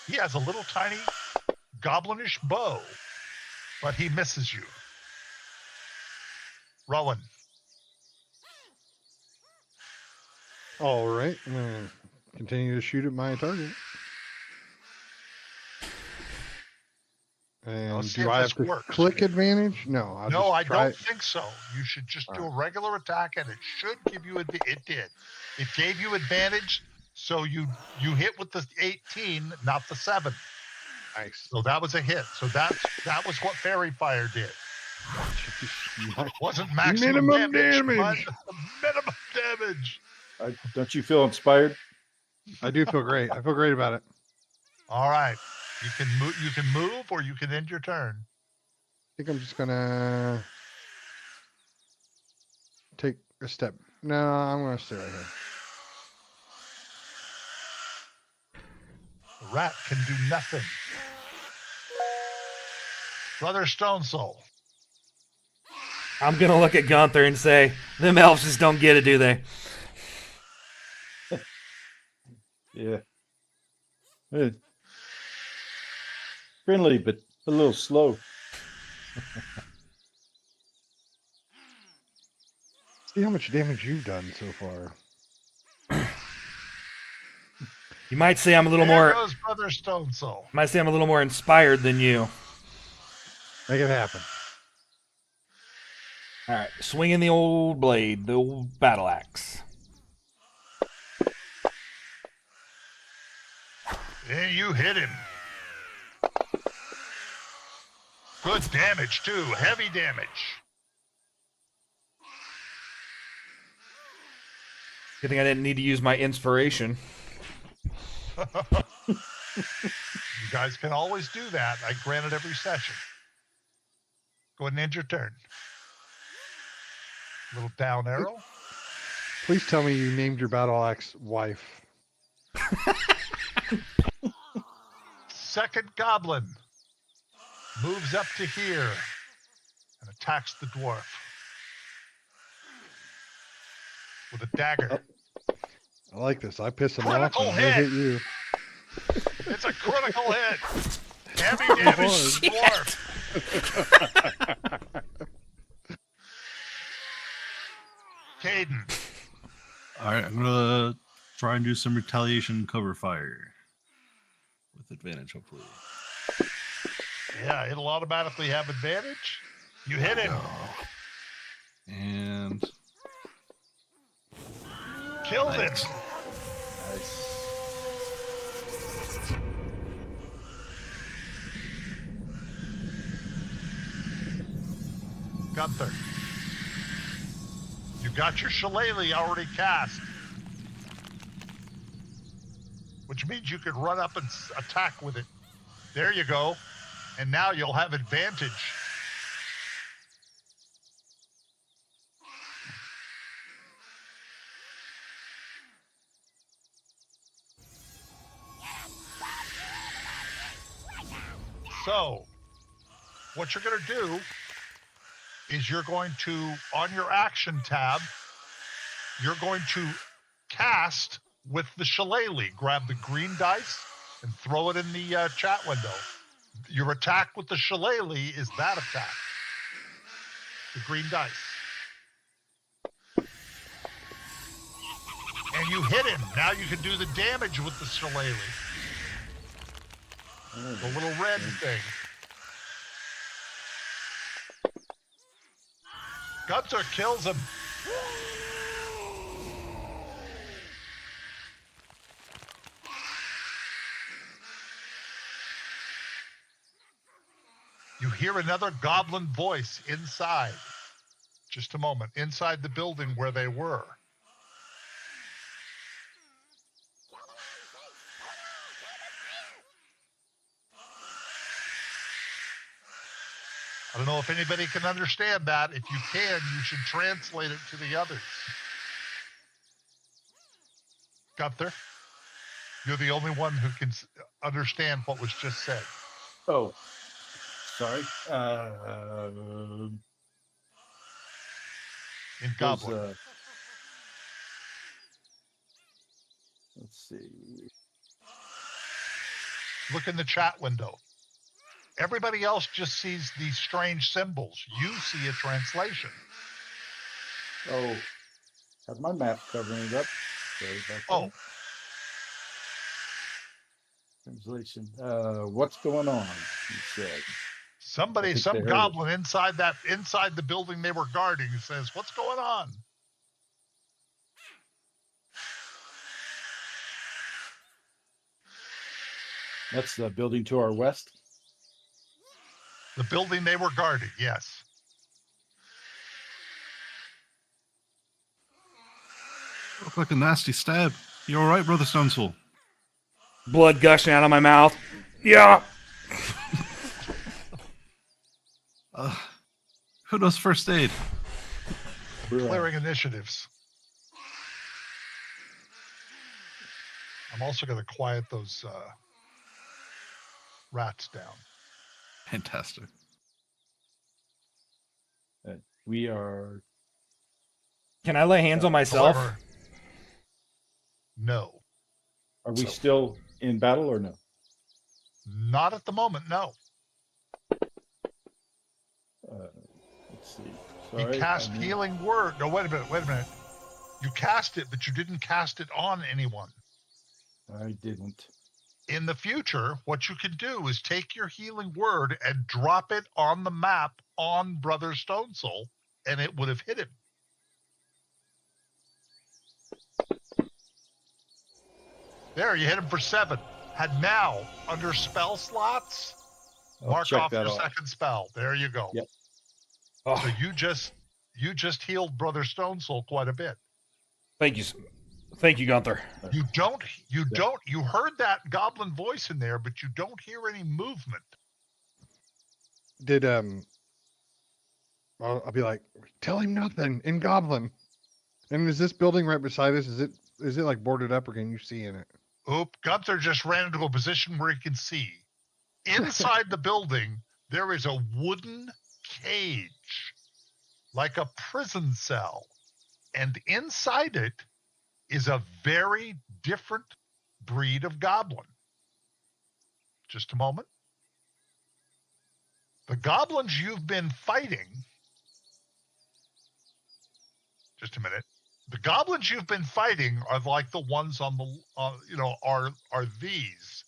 He has a little tiny goblinish bow, but he misses you. Rowan. All right. I'm gonna continue to shoot at my target. And Let's see do if I this have to works. click advantage? No. I'll No, just I try don't think so. You should just do a regular attack, and it should give you it did. It gave you advantage, so you hit with the 18, not the 7. Nice. So that was a hit. So that was what fairy fire did. Wasn't maximum Minimum damage, damage. but minimum damage. Don't you feel inspired? I do feel great. I feel great about it. All right, you can move. You can move, or you can end your turn. I think I'm just gonna take a step. No, I'm gonna stay right here. The rat can do nothing. Brother Stone Soul. I'm gonna look at Gunther and say, them elves just don't get it, do they? Yeah. Friendly, but a little slow. See how much damage you've done so far. You might say I'm a little There more. goes Brother Stone Soul. Might say I'm a little more inspired than you. Make it happen. All right, swinging the old blade, the old battle axe. And you hit him. Good damage, too. Heavy damage. Good thing I didn't need to use my inspiration. You guys can always do that. I grant it every session. Go ahead and end your turn. Little down arrow. Please tell me you named your battle axe wife. Second goblin moves up to here and attacks the dwarf with a dagger. I like this. I piss him Critical off and they hit. hit you. It's a critical hit. Heavy damage to the dwarf. Caden. All right, I'm gonna try and do some retaliation cover fire with advantage, hopefully. Yeah, it'll automatically have advantage. You hit him. And Killed him. Nice. Gunther. You got your shillelagh already cast. Which means you could run up and attack with it. There you go. And now you'll have advantage. So, what you're going to do is you're going to, on your action tab, you're going to cast with the shillelagh. Grab the green dice and throw it in the chat window. Your attack with the shillelagh is that attack. The green dice. And you hit him. Now you can do the damage with the shillelagh. The little red thing. Gunther kills him. You hear another goblin voice inside. Just a moment. Inside the building where they were. I don't know if anybody can understand that. If you can, you should translate it to the others. Gunther, you're the only one who can understand what was just said. Oh, sorry. In Goblin. Let's see. Look in the chat window. Everybody else just sees these strange symbols. You see a translation. Oh, have my map covering it up. Sorry about Oh. that. Translation. What's going on? He said. Some goblin inside the building they were guarding says, "What's going on?" That's the building to our west. The building they were guarding, yes. Look like a nasty stab. You all right, Brother Stonesoul? Blood gushing out of my mouth. Yeah. Who does first aid? Clearing initiatives. I'm also going to quiet those rats down. Fantastic. We are. Can I lay hands on myself? However, no. Are we still in battle or no? Not at the moment, no. Let's see. Sorry, you cast healing word. No, wait a minute. You cast it, but you didn't cast it on anyone. I didn't. In the future, what you can do is take your healing word and drop it on the map on Brother Stonesoul, and it would have hit him. There, you hit him for 7. Had now, under spell slots, mark off your second spell. There you go. Yep. Oh, So you just healed Brother Stonesoul quite a bit. thank you, Gunther. You heard that goblin voice in there, but you don't hear any movement. Did I'll be like, tell him nothing in Goblin. And is this building right beside us? Is it like boarded up, or can you see in it? Oop, Gunther just ran into a position where he can see. Inside the building, there is a wooden cage, like a prison cell. And inside it is a very different breed of goblin. Just a moment. The goblins you've been fighting, just a minute. The goblins you've been fighting are like the ones on the, are these.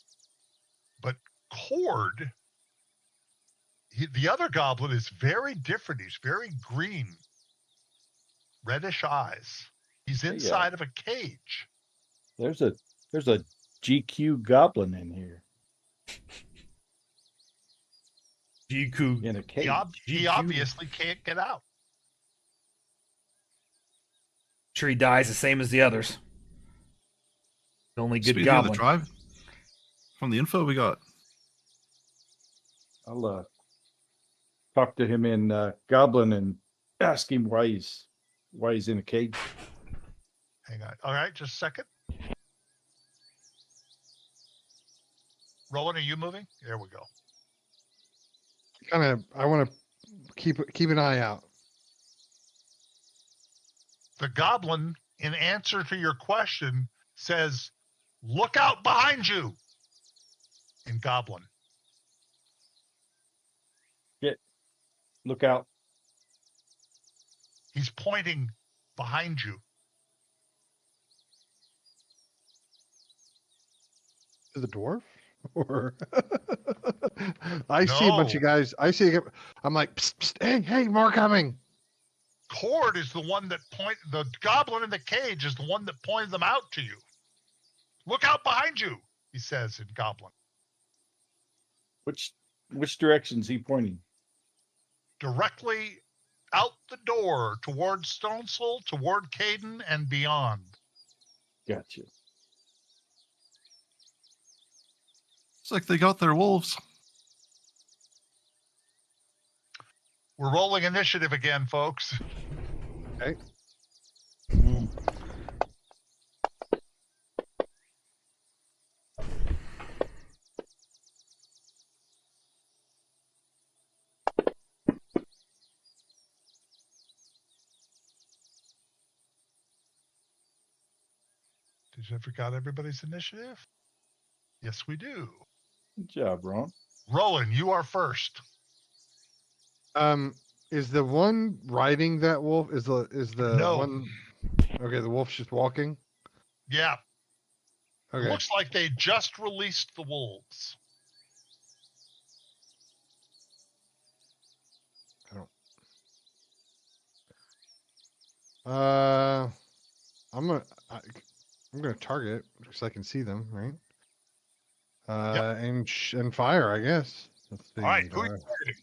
But Cord, the other goblin is very different. He's very green, reddish eyes. He's inside of a cage. There's a GQ goblin in here. GQ in a cage. He obviously can't get out. Sure, he dies the same as the others. The only good Speaking goblin. of the tribe, from the info we got. I'll talk to him in Goblin and ask him why he's in a cage. Hang on. All right, just a second. Rowan, are you moving? There we go. I want to keep an eye out. The goblin, in answer to your question, says, "Look out behind you." in Goblin. Look out. He's pointing behind you. To the dwarf? Or I see a bunch of No. guys. I'm like, psst, psst, hey, more coming. Cord is the one that the goblin in the cage is the one that pointed them out to you. Look out behind you, he says in Goblin. Which direction's he pointing? Directly out the door toward Stone Soul, toward Caden, and beyond. Gotcha. It's like they got their wolves. We're rolling initiative again, folks. Okay. Did you forgot everybody's initiative? Yes, we do. Good job, Ron. Roland, you are first. Is the one riding that wolf? Is the No. one? Okay, the wolf's just walking. Yeah. Okay. Looks like they just released the wolves. I'm gonna target because I can see them, right? Yep. And fire, I guess. Let's see. All right, who are you targeting?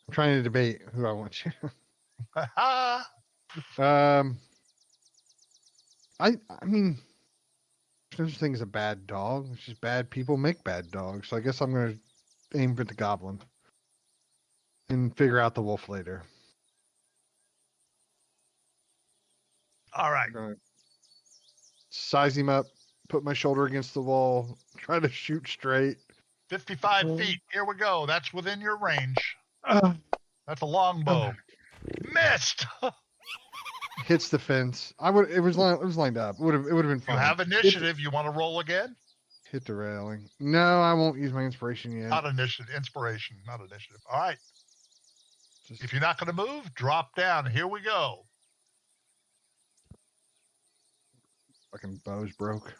I'm trying to debate who I want to. Ha I mean, there's such thing as a bad dog. It's just bad people make bad dogs. So I guess I'm gonna aim for the goblin and figure out the wolf later. All right. I'm gonna size him up, put my shoulder against the wall, try to shoot straight. 55 feet. Here we go. That's within your range. Uh, That's a longbow. Missed. hits the fence. It was lined up. It would have been You fine. have initiative. You want to roll again? Hit the railing. No, I won't use my inspiration yet. Not initiative. Inspiration, not initiative. All right. Just- If you're not going to move, drop down. Here we go. Fucking bow's broke.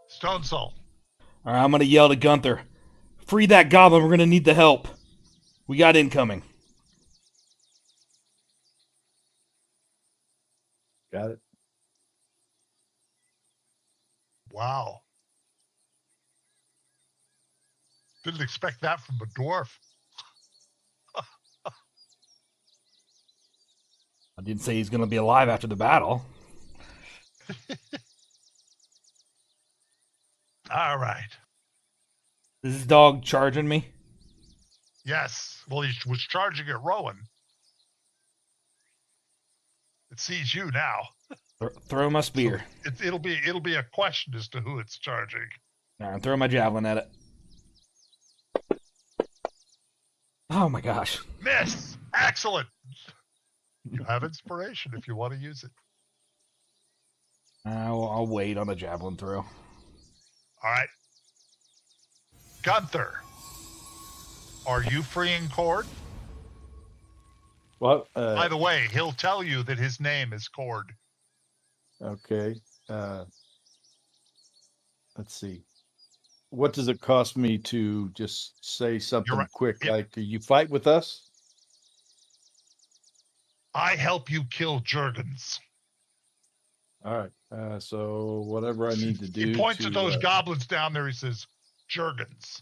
Stone Soul. All right, I'm gonna yell to Gunther, "Free that goblin! We're gonna need the help. We got incoming." Got it. Wow. Didn't expect that from a dwarf. I didn't say he's gonna be alive after the battle. All right. Is this dog charging me? Yes. Well, he was charging at Rowan. It sees you now. Throw my spear. It'll be a question as to who it's charging. All right, throw my javelin at it. Oh my gosh. Miss. Excellent. You have inspiration if you want to use it. I'll wait on the javelin throw. All right. Gunther, are you freeing Cord? Well, By the way, he'll tell you that his name is Cord. okay. Let's see. What does it cost me to just say something right. quick? Yep. Like, you fight with us? I help you kill Jurgens. All right. So whatever I need to do. He points to, at those goblins down there. He says, Jurgens.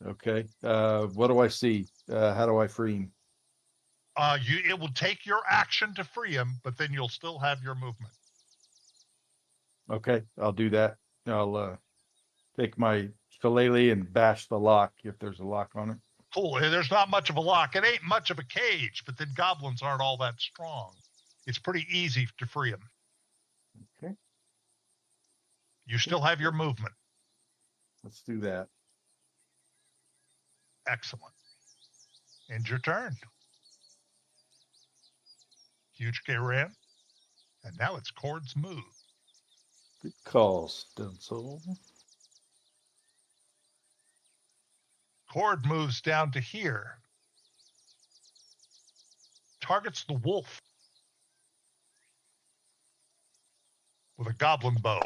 Okay. What do I see? How do I free him? It will take your action to free him, but then you'll still have your movement. Okay, I'll do that. I'll take my shillelagh and bash the lock if there's a lock on it. Cool. There's not much of a lock. It ain't much of a cage, but then goblins aren't all that strong. It's pretty easy to free him. Okay. You still have your movement. Let's do that. Excellent. End your turn. Huge K ran. And now it's Cord's move. Good call, Stencil. Cord moves down to here. Targets the wolf with a goblin bow.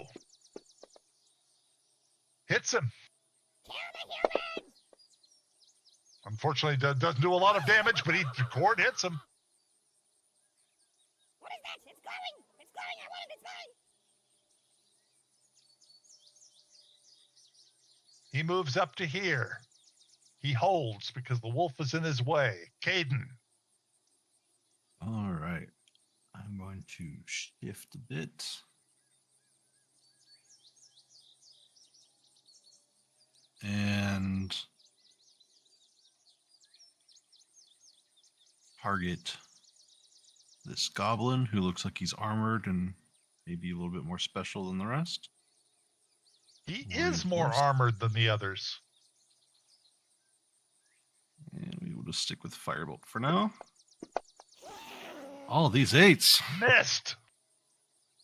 Hits him. Unfortunately, doesn't do a lot of damage, but Cord hits him. What is that? It's glowing! It's glowing! I want it! It's glowing! He moves up to here. He holds because the wolf is in his way. Caden. All right. I'm going to shift a bit. And target this goblin who looks like he's armored and maybe a little bit more special than the rest. He is more armored than the others. And we will just stick with Firebolt for now. All these 8s. Missed.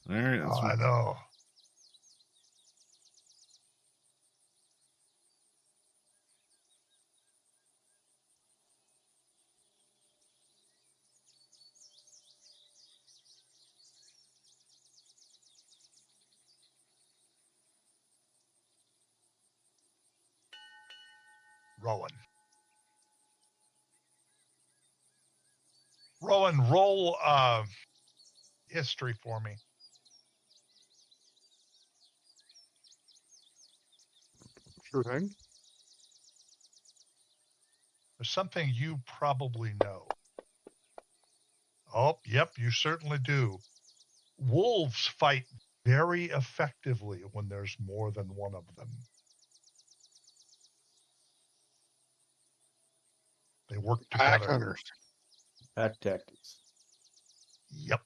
There, that's I know. Rowan. Rowan, roll history for me. Sure thing. There's something you probably know. Oh, yep, you certainly do. Wolves fight very effectively when there's more than one of them. They work Pack together. hunters. Pack tactics. Yep.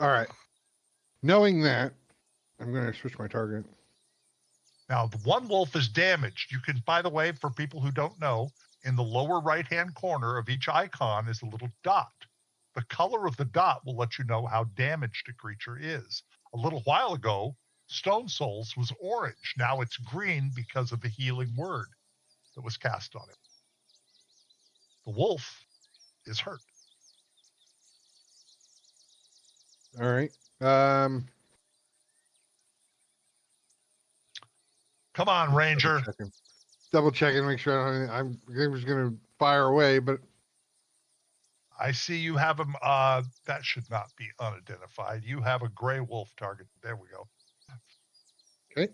All right. Knowing that, I'm going to switch my target. Now, the one wolf is damaged. You can, by the way, for people who don't know, in the lower right-hand corner of each icon is a little dot. The color of the dot will let you know how damaged a creature is. A little while ago, Stone Souls was orange. Now it's green because of the healing word that was cast on it. The wolf is hurt. All right. Come on, Ranger. Double checking, make sure I don't have anything. I'm just going to fire away, but I see you have him. That should not be unidentified. You have a gray wolf target. There we go. okay.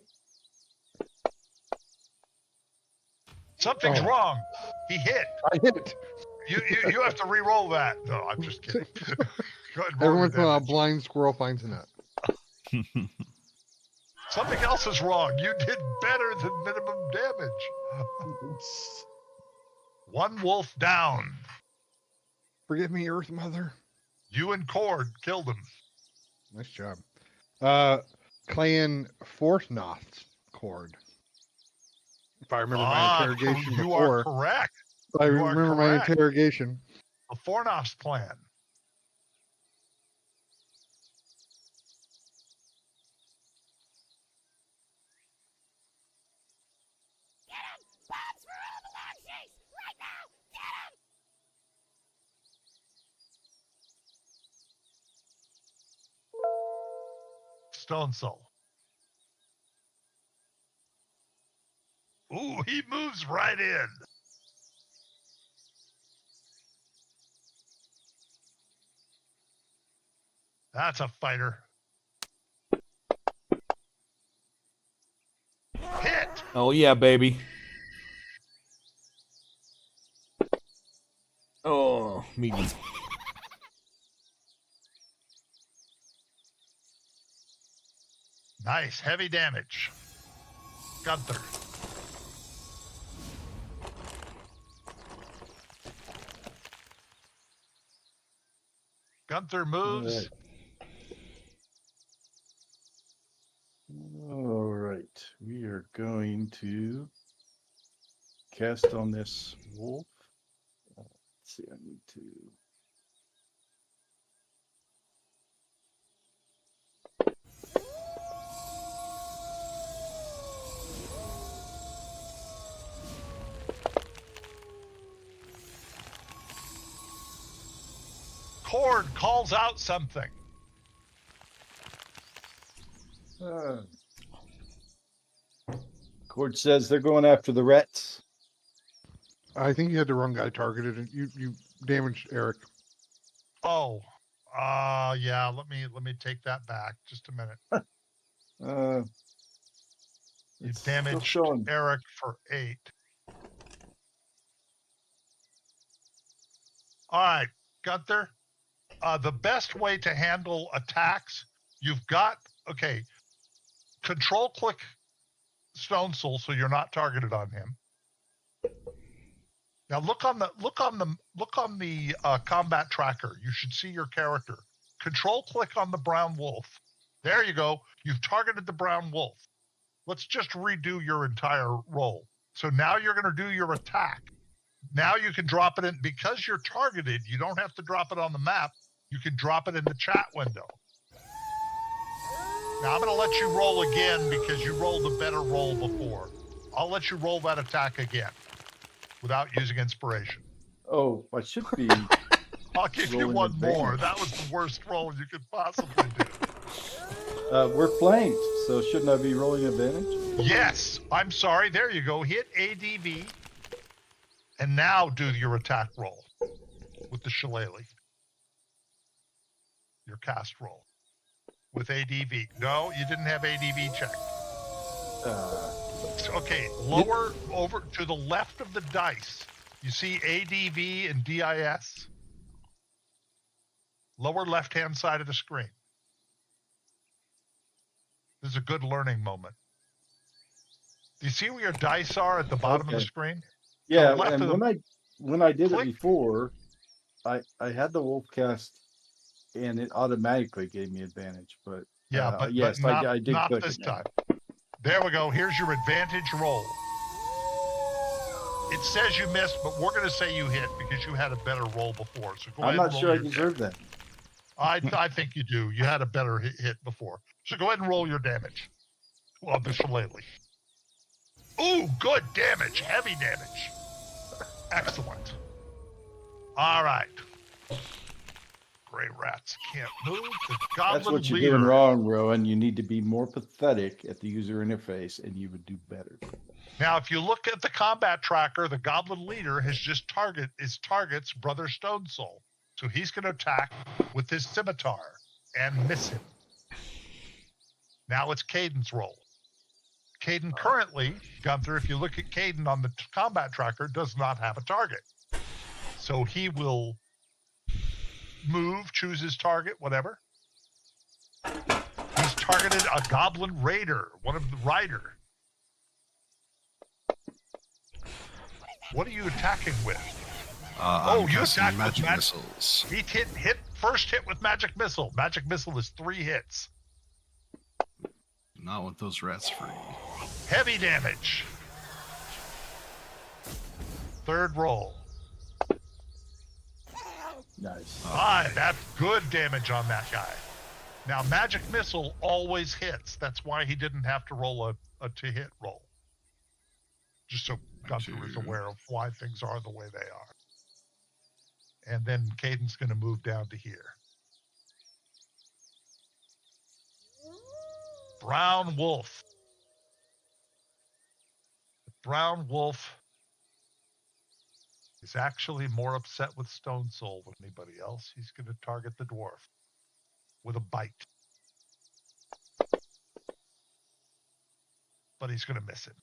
Something's wrong. He hit. I hit it. You have to re-roll that. No, I'm just kidding. Go ahead and roll Every once in a while, a damage. blind squirrel finds a nut. Something else is wrong. You did better than minimum damage. One wolf down. Forgive me, Earth Mother. You and Cord killed him. Nice job. Clan Forthnoth Cord. If I remember my interrogation you before. are correct. If I you are remember my correct. interrogation. The Fornoff's plan. Get him! Bombs for all the long chase! Right now! Get him! Stone Soul. Ooh, he moves right in. That's a fighter. Hit. Oh yeah, baby. Oh, medium. Nice, heavy damage. Gunther. Gunther moves. Right. going to cast on this wolf. Let's see, I need to. Cord calls out something. Cord says they're going after the rats. I think you had the wrong guy targeted, and you damaged Eric. Oh, yeah. Let me take that back. Just a minute. You It's still damaged showing. Eric for 8. All right, Gunther. The best way to handle attacks, you've got control click Stone Soul so you're not targeted on him. Now look on the combat tracker. You should see your character. Control click on the brown wolf. There you go. You've targeted the brown wolf. Let's just redo your entire roll. So now you're going to do your attack. Now you can drop it in. Because you're targeted, you don't have to drop it on the map. You can drop it in the chat window. Now I'm going to let you roll again because you rolled a better roll before. I'll let you roll that attack again without using inspiration. Oh, I should be. I'll give you rolling one advantage. more. That was the worst roll you could possibly do. We're flanked, so shouldn't I be rolling advantage? Yes, I'm sorry. There you go. Hit ADV. And now do your attack roll with the shillelagh. Your cast roll with ADV. No, you didn't have ADV checked. Okay, lower over to the left of the dice. You see ADV and DIS? Lower left-hand side of the screen. This is a good learning moment. Do you see where your dice are at the bottom of the screen? Yeah, left and of when I did click. it before, I had the wolf cast, and it automatically gave me advantage. But Yeah, but yes, not, I did not click this it now. time. There we go. Here's your advantage roll. It says you missed, but we're going to say you hit because you had a better roll before. So go I'm ahead not and roll sure I your deserve damage. that. I think you do. You had a better hit before. So go ahead and roll your damage. Well, the shillelagh. Ooh, good damage. Heavy damage. Excellent. All right. Gray rats can't move. The goblin That's what you're leader. doing wrong, Rowan. You need to be more pathetic at the user interface, and you would do better. Now, if you look at the combat tracker, the goblin leader has just targets Brother Stone Soul. So he's going to attack with his scimitar and miss him. Now it's Caden's roll. Caden currently, Gunther, if you look at Caden on the combat tracker, does not have a target. So he will move, choose his target, whatever. He's targeted a goblin raider, one of the rider. What are you attacking with? I'm you casting attacked magic with missiles. He hit first hit with magic missile. Magic missile is 3 hits. Not with those rats free. Heavy damage. Third roll. Nice. 5. That's good damage on that guy. Now magic missile always hits. That's why he didn't have to roll a to hit roll. Just so Gunther is aware of why things are the way they are. And then Caden's going to move down to here. Brown wolf. The brown wolf is actually more upset with Stone Soul than anybody else. He's going to target the dwarf with a bite. But he's going to miss him.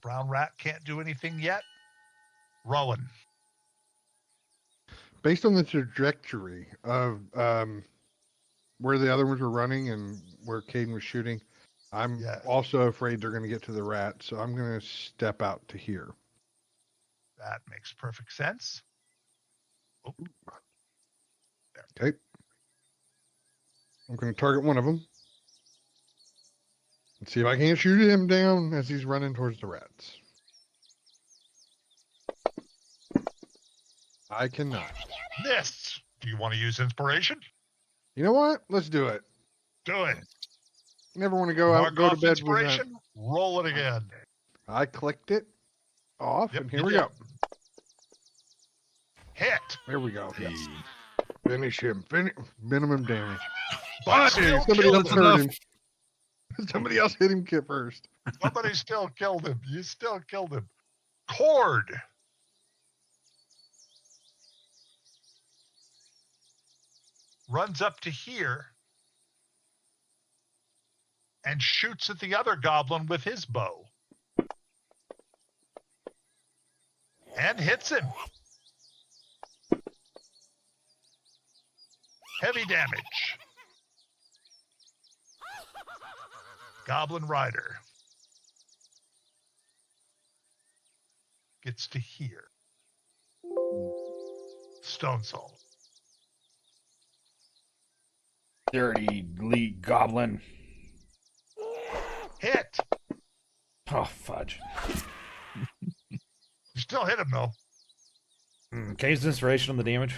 Brown rat can't do anything yet. Rowan. Based on the trajectory of where the other ones were running and where Caden was shooting, I'm also afraid they're going to get to the rat, so I'm going to step out to here. That makes perfect sense. Oh. Okay. I'm going to target one of them. Let's see if I can't shoot him down as he's running towards the rats. I cannot. This. Do you want to use inspiration? You know what? Let's do it. Do it. Never want to go Mark out, go to off bed with that. inspiration. Roll it again. I clicked it off, Yep, and here you we did. go. Hit. There we go. Hey. Finish him. Minimum damage. But Somebody still else killed him. hurt him. Somebody else hit him first. Somebody still killed him. You still killed him. Cord. Runs up to here and shoots at the other goblin with his bow. And hits him. Heavy damage. Goblin Rider gets to here. Stone Soul. Dirty league goblin. Hit. Oh, fudge. You still hit him though. Can I use inspiration on the damage?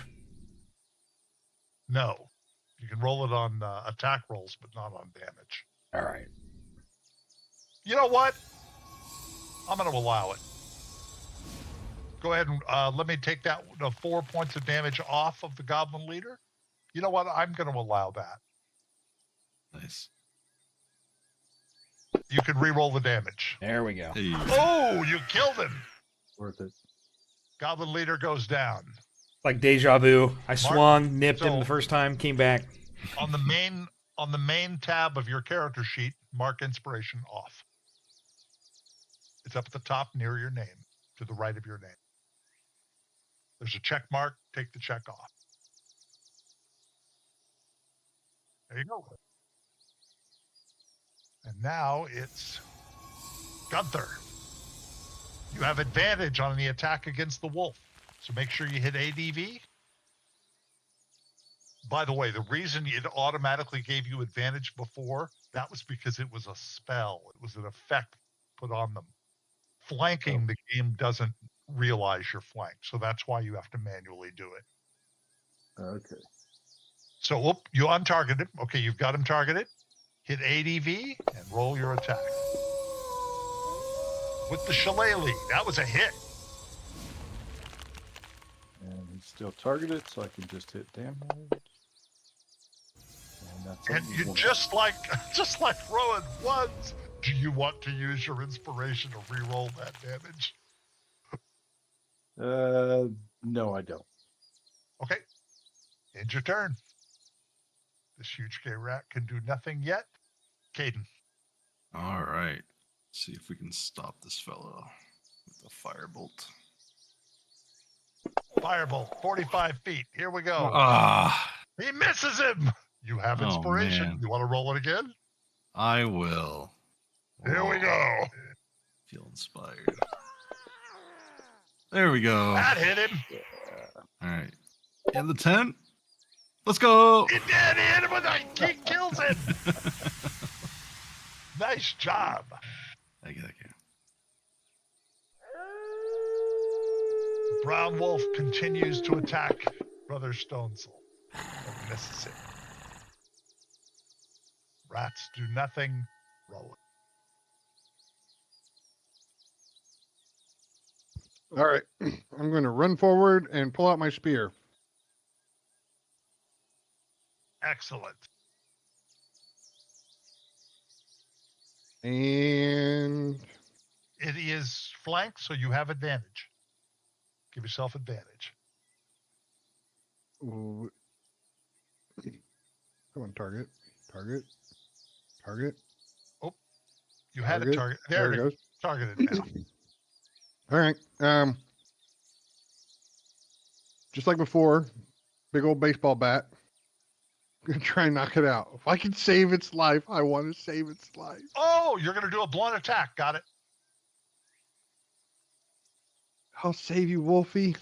No. You can roll it on attack rolls, but not on damage. All right. You know what? I'm going to allow it. Go ahead and let me take that 4 points of damage off of the goblin leader. You know what? I'm going to allow that. Nice. You can re-roll the damage. There we go. Hey. Oh, you killed him. Worth it. Goblin leader goes down. Like deja vu. I swung, nipped him so- the first time, came back. On the main tab of your character sheet, mark inspiration off. It's up at the top near your name, to the right of your name. There's a check mark. Take the check off. There you go. And now it's Gunther. You have advantage on the attack against the wolf, so make sure you hit ADV. By the way, the reason it automatically gave you advantage before, that was because it was a spell. It was an effect put on them. Flanking, the game doesn't realize your flank, so that's why you have to manually do it. Okay. So you untargeted him. Okay, you've got him targeted. Hit ADV and roll your attack. With the shillelagh, that was a hit. And he's still targeted, so I can just hit damage. And that's And only you one. just like Rowan was. Do you want to use your inspiration to re-roll that damage? No, I don't. Okay. End your turn. This huge gay rat can do nothing yet. Caden. All right. See if we can stop this fellow with a firebolt. Firebolt, 45 feet. Here we go. Ah, He misses him. You have Oh, inspiration. man. You want to roll it again? I will. Here we go. Feel inspired. There we go. That hit him. All right. In the tent. Let's go. He did. He hit him with a. He kills him. Nice job. Thank you. The brown wolf continues to attack Brother Stonesoul. But misses him. Rats do nothing. Roll it. All right. I'm going to run forward and pull out my spear. Excellent. And It is flanked, so you have advantage. Give yourself advantage. ooh, come on, target. You had a target. There it it is. goes. Targeted now. All right. Just like before, big old baseball bat. Gonna try and knock it out. If I can save its life, I want to save its life. Oh, you're going to do a blunt attack. Got it. I'll save you, Wolfie.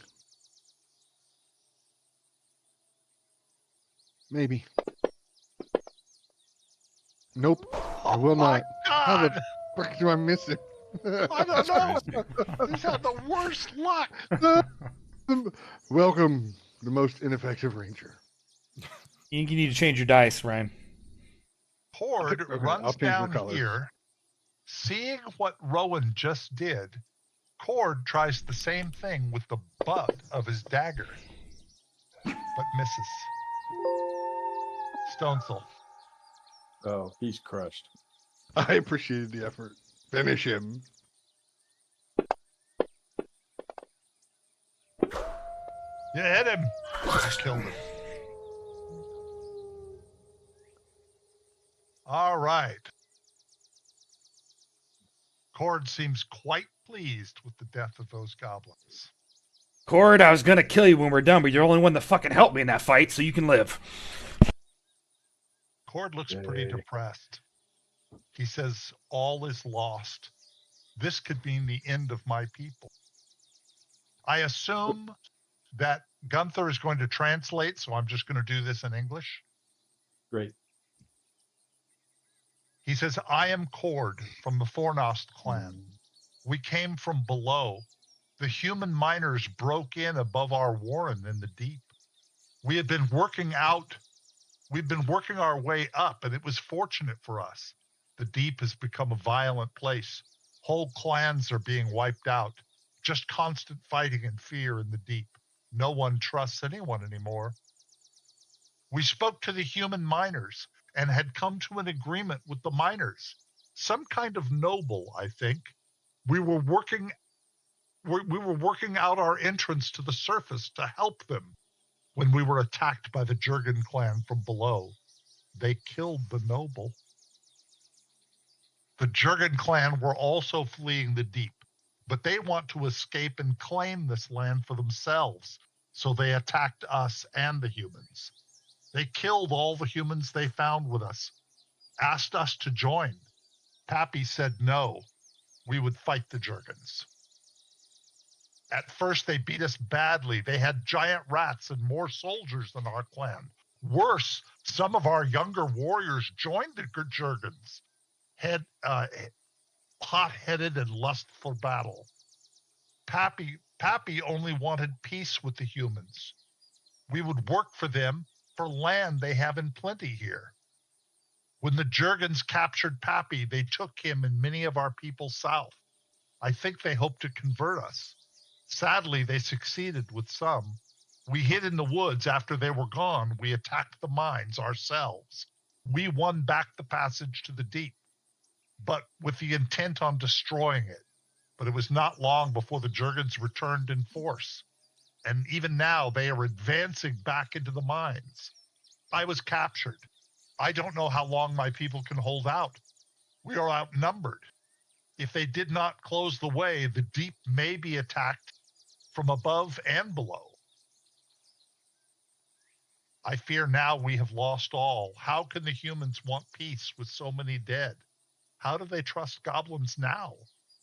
Maybe. Nope, I will Oh my not. How the God! frick do I miss it? I don't know. He's had the worst luck. Welcome, the most ineffective ranger. You need to change your dice, Ryan. Cord Okay, I'll runs change my down colors. here, seeing what Rowan just did. Cord tries the same thing with the butt of his dagger, but misses. Stonesil. Oh, he's crushed. I appreciated the effort. Finish him. You hit him. You killed him. All right. Cord seems quite pleased with the death of those goblins. Cord, I was gonna kill you when we're done, but you're the only one that fucking helped me in that fight, so you can live. Cord looks pretty Yay. depressed. He says, all is lost. This could mean the end of my people. I assume that Gunther is going to translate, so I'm just going to do this in English. Great. He says, I am Cord from the Fornost clan. We came from below. The human miners broke in above our warren in the deep. We've been working our way up, and it was fortunate for us. The deep has become a violent place. Whole clans are being wiped out. Just constant fighting and fear in the deep. No one trusts anyone anymore. We spoke to the human miners and had come to an agreement with the miners. Some kind of noble, I think. We were working out our entrance to the surface to help them when we were attacked by the Jurgen clan from below. They killed the noble. The Jurgen clan were also fleeing the deep, but they want to escape and claim this land for themselves, so they attacked us and the humans. They killed all the humans they found with us, asked us to join. Pappy said no, we would fight the Jurgens. At first, they beat us badly. They had giant rats and more soldiers than our clan. Worse, some of our younger warriors joined the Jurgens, hot-headed and lustful battle. Pappy only wanted peace with the humans. We would work for them for land they have in plenty here. When the Jurgens captured Pappy, they took him and many of our people south. I think they hoped to convert us. Sadly, they succeeded with some. We hid in the woods. After they were gone, we attacked the mines ourselves. We won back the passage to the deep, but with the intent on destroying it. But it was not long before the Jurgens returned in force. And even now, they are advancing back into the mines. I was captured. I don't know how long my people can hold out. We are outnumbered. If they did not close the way, the deep may be attacked from above and below. I fear now we have lost all. How can the humans want peace with so many dead? How do they trust goblins now?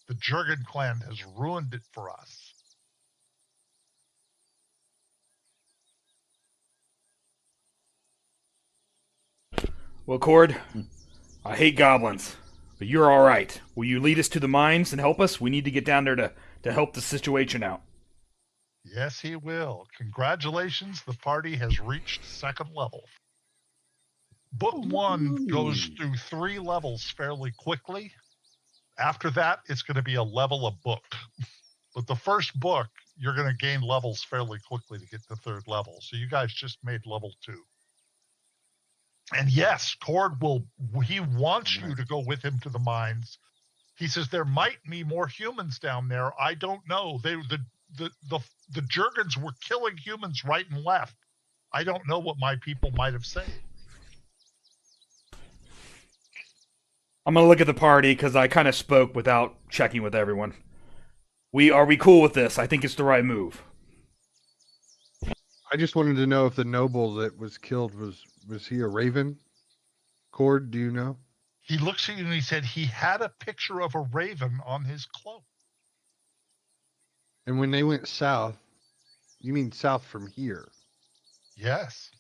The Jurgen clan has ruined it for us. Well, Cord, I hate goblins, but you're all right. Will you lead us to the mines and help us? We need to get down there to help the situation out. Yes, he will. Congratulations, the party has reached second level. Book 1 goes through 3 levels fairly quickly. After that, it's going to be a level a book. But the first book, you're going to gain levels fairly quickly to get to 3rd level. So you guys just made level 2. And yes, Cord he wants you to go with him to the mines. He says there might be more humans down there. I don't know. The Jurgens were killing humans right and left. I don't know what my people might have said. I'm gonna look at the party because I kind of spoke without checking with everyone. Are we cool with this? I think it's the right move. I just wanted to know if the noble that was killed was he a raven? Cord, do you know? He looks at you and he said he had a picture of a raven on his cloak. And when they went south, you mean south from here? Yes.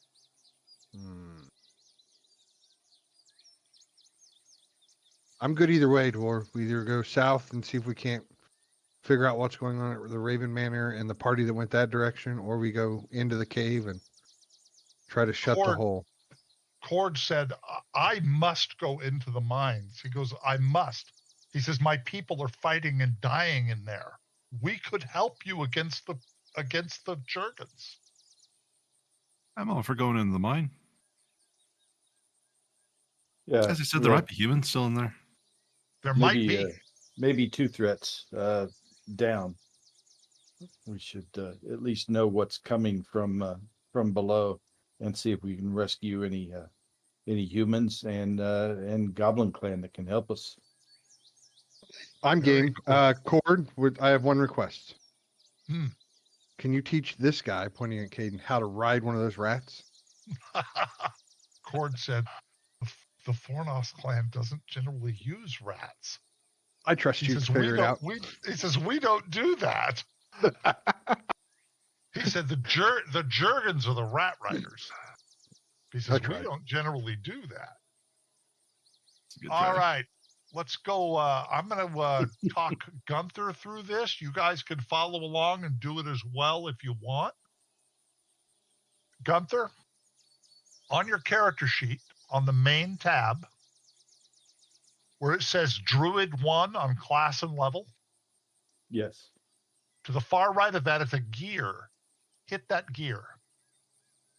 I'm good either way, Dwarf. We either go south and see if we can't figure out what's going on at the Raven Manor and the party that went that direction, or we go into the cave and try to shut the Cord- hole. Cord said, I must go into the mines. He goes, I must. He says, my people are fighting and dying in there. We could help you against the Jurgens. I'm all for going into the mine. Yeah. As I said, there might be humans still in there. There maybe, might be. Maybe 2 threats down. We should at least know what's coming from below, and see if we can rescue any humans and Goblin Clan that can help us. I'm Very game. Cord, I have one request. Hmm. Can you teach this guy, pointing at Caden, how to ride one of those rats? Cord said, the Fornos clan doesn't generally use rats. I trust He you to says, figure it out. He says, we don't do that. He said, the Jurgens are the rat riders. He says, That's we right. don't generally do that. It's a good All try. right. Let's go. I'm going to talk Gunther through this. You guys can follow along and do it as well if you want. Gunther, on your character sheet, on the main tab, where it says Druid 1 on class and level, Yes. to the far right of that is a gear. Hit that gear.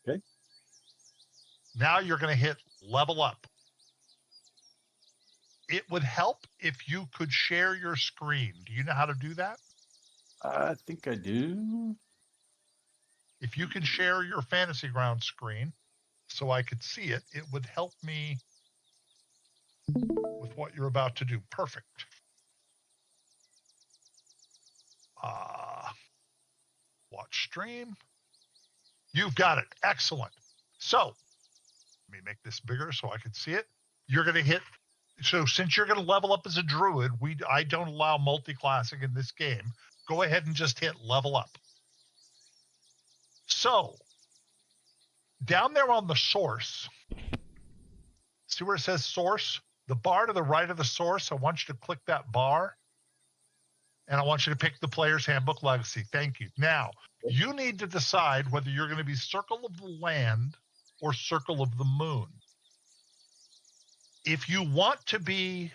Okay. Now you're going to hit level up. It would help if you could share your screen. Do you know how to do that? I think I do. If you can share your Fantasy Ground screen so I could see it, it would help me with what you're about to do. Perfect. Watch stream. You've got it. Excellent. So let me make this bigger so I can see it. You're going to hit. So since you're going to level up as a druid, I don't allow multi-classing in this game. Go ahead and just hit level up. So down there on the source, see where it says source? The bar to the right of the source, I want you to click that bar. And I want you to pick the Player's Handbook Legacy. Thank you. Now, you need to decide whether you're going to be Circle of the Land or Circle of the Moon. If you want to be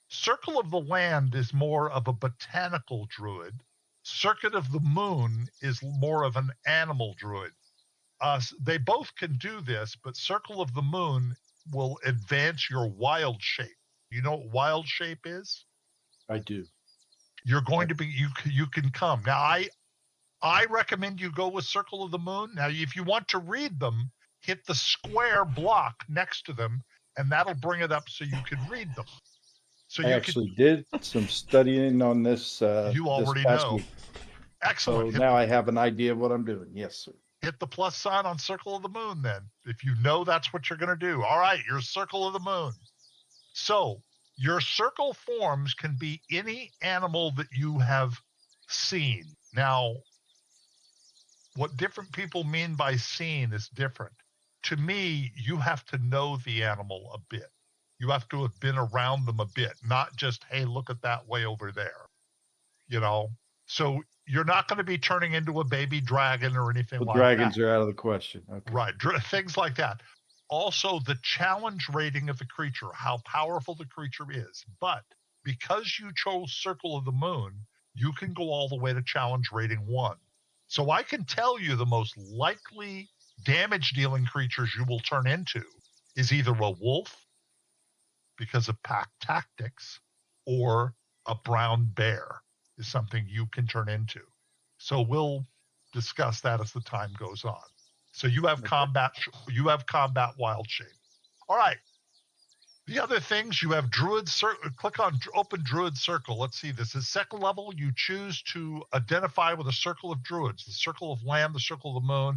Circle of the Land is more of a botanical druid. Circuit of the Moon is more of an animal druid. They both can do this, but Circle of the Moon will advance your wild shape. You know what wild shape is? I do. You're going to be, you can come. Now, I recommend you go with Circle of the Moon. Now, if you want to read them, hit the square block next to them, and that'll bring it up so you can read them. So I actually did some studying on this. You already this past know. week. Excellent. So now I have an idea of what I'm doing. Yes, sir. Hit the plus sign on Circle of the Moon then, if you know that's what you're going to do. All right, you're Circle of the Moon. So your circle forms can be any animal that you have seen. Now, what different people mean by seen is different. To me, you have to know the animal a bit. You have to have been around them a bit, not just, hey, look at that way over there. You know? So you're not going to be turning into a baby dragon or anything The like dragons that. are out of the question. Okay. Right. Things like that. Also, the challenge rating of the creature, how powerful the creature is. But because you chose Circle of the Moon, you can go all the way to challenge rating 1. So I can tell you the most likely damage dealing creatures you will turn into is either a wolf because of pack tactics, or a brown bear is something you can turn into. So we'll discuss that as the time goes on. So you have combat wild shape. All right. The other things, you have Druid Circle. Click on Open Druid Circle. Let's see. This is second level. You choose to identify with a circle of druids, the Circle of Land, the Circle of the Moon.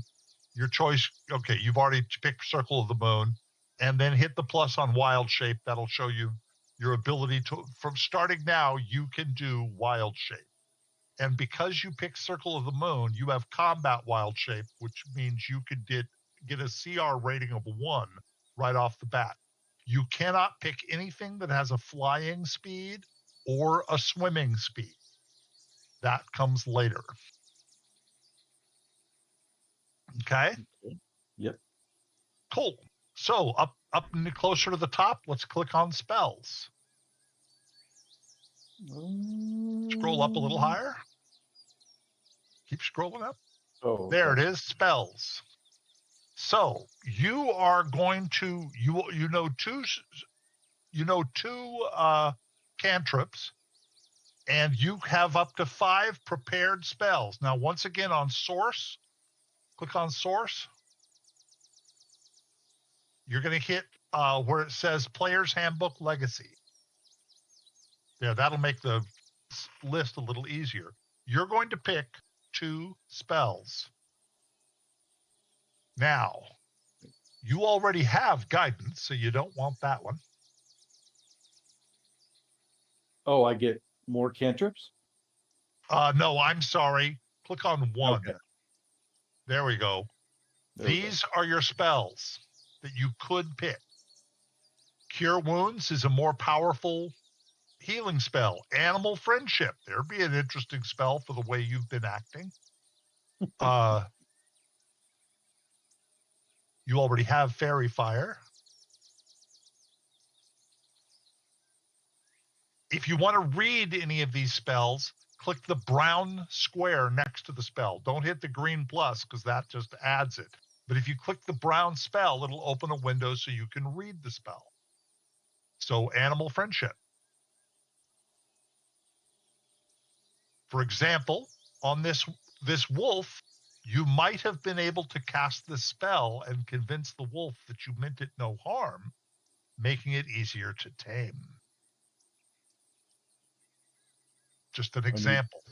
Your choice. Okay, you've already picked Circle of the Moon. And then hit the plus on wild shape. That'll show you your ability to, from starting now, you can do wild shape. And because you pick Circle of the Moon, you have combat wild shape, which means you can get a CR rating of 1 right off the bat. You cannot pick anything that has a flying speed or a swimming speed. That comes later. Okay? Yep. Cool. So up and closer to the top, let's click on spells. Scroll up a little higher. Keep scrolling up. Oh, There okay. it is, spells. So you are going to you know two cantrips, and you have up to 5 prepared spells. Now, once again, on source, click on source. You're going to hit where it says Player's Handbook Legacy. Yeah, that'll make the list a little easier. You're going to pick 2 spells. Now, you already have guidance, so you don't want that one. Oh, I get more cantrips? No, I'm sorry. Click on 1. Okay. There we go. There we go. These are your spells that you could pick. Cure Wounds is a more powerful healing spell. Animal Friendship. There'd be an interesting spell for the way you've been acting. You already have Fairy Fire. If you want to read any of these spells, click the brown square next to the spell. Don't hit the green plus because that just adds it. But if you click the brown spell, it'll open a window so you can read the spell. So Animal Friendship. For example, on this wolf, you might have been able to cast this spell and convince the wolf that you meant it no harm, making it easier to tame. Just an example.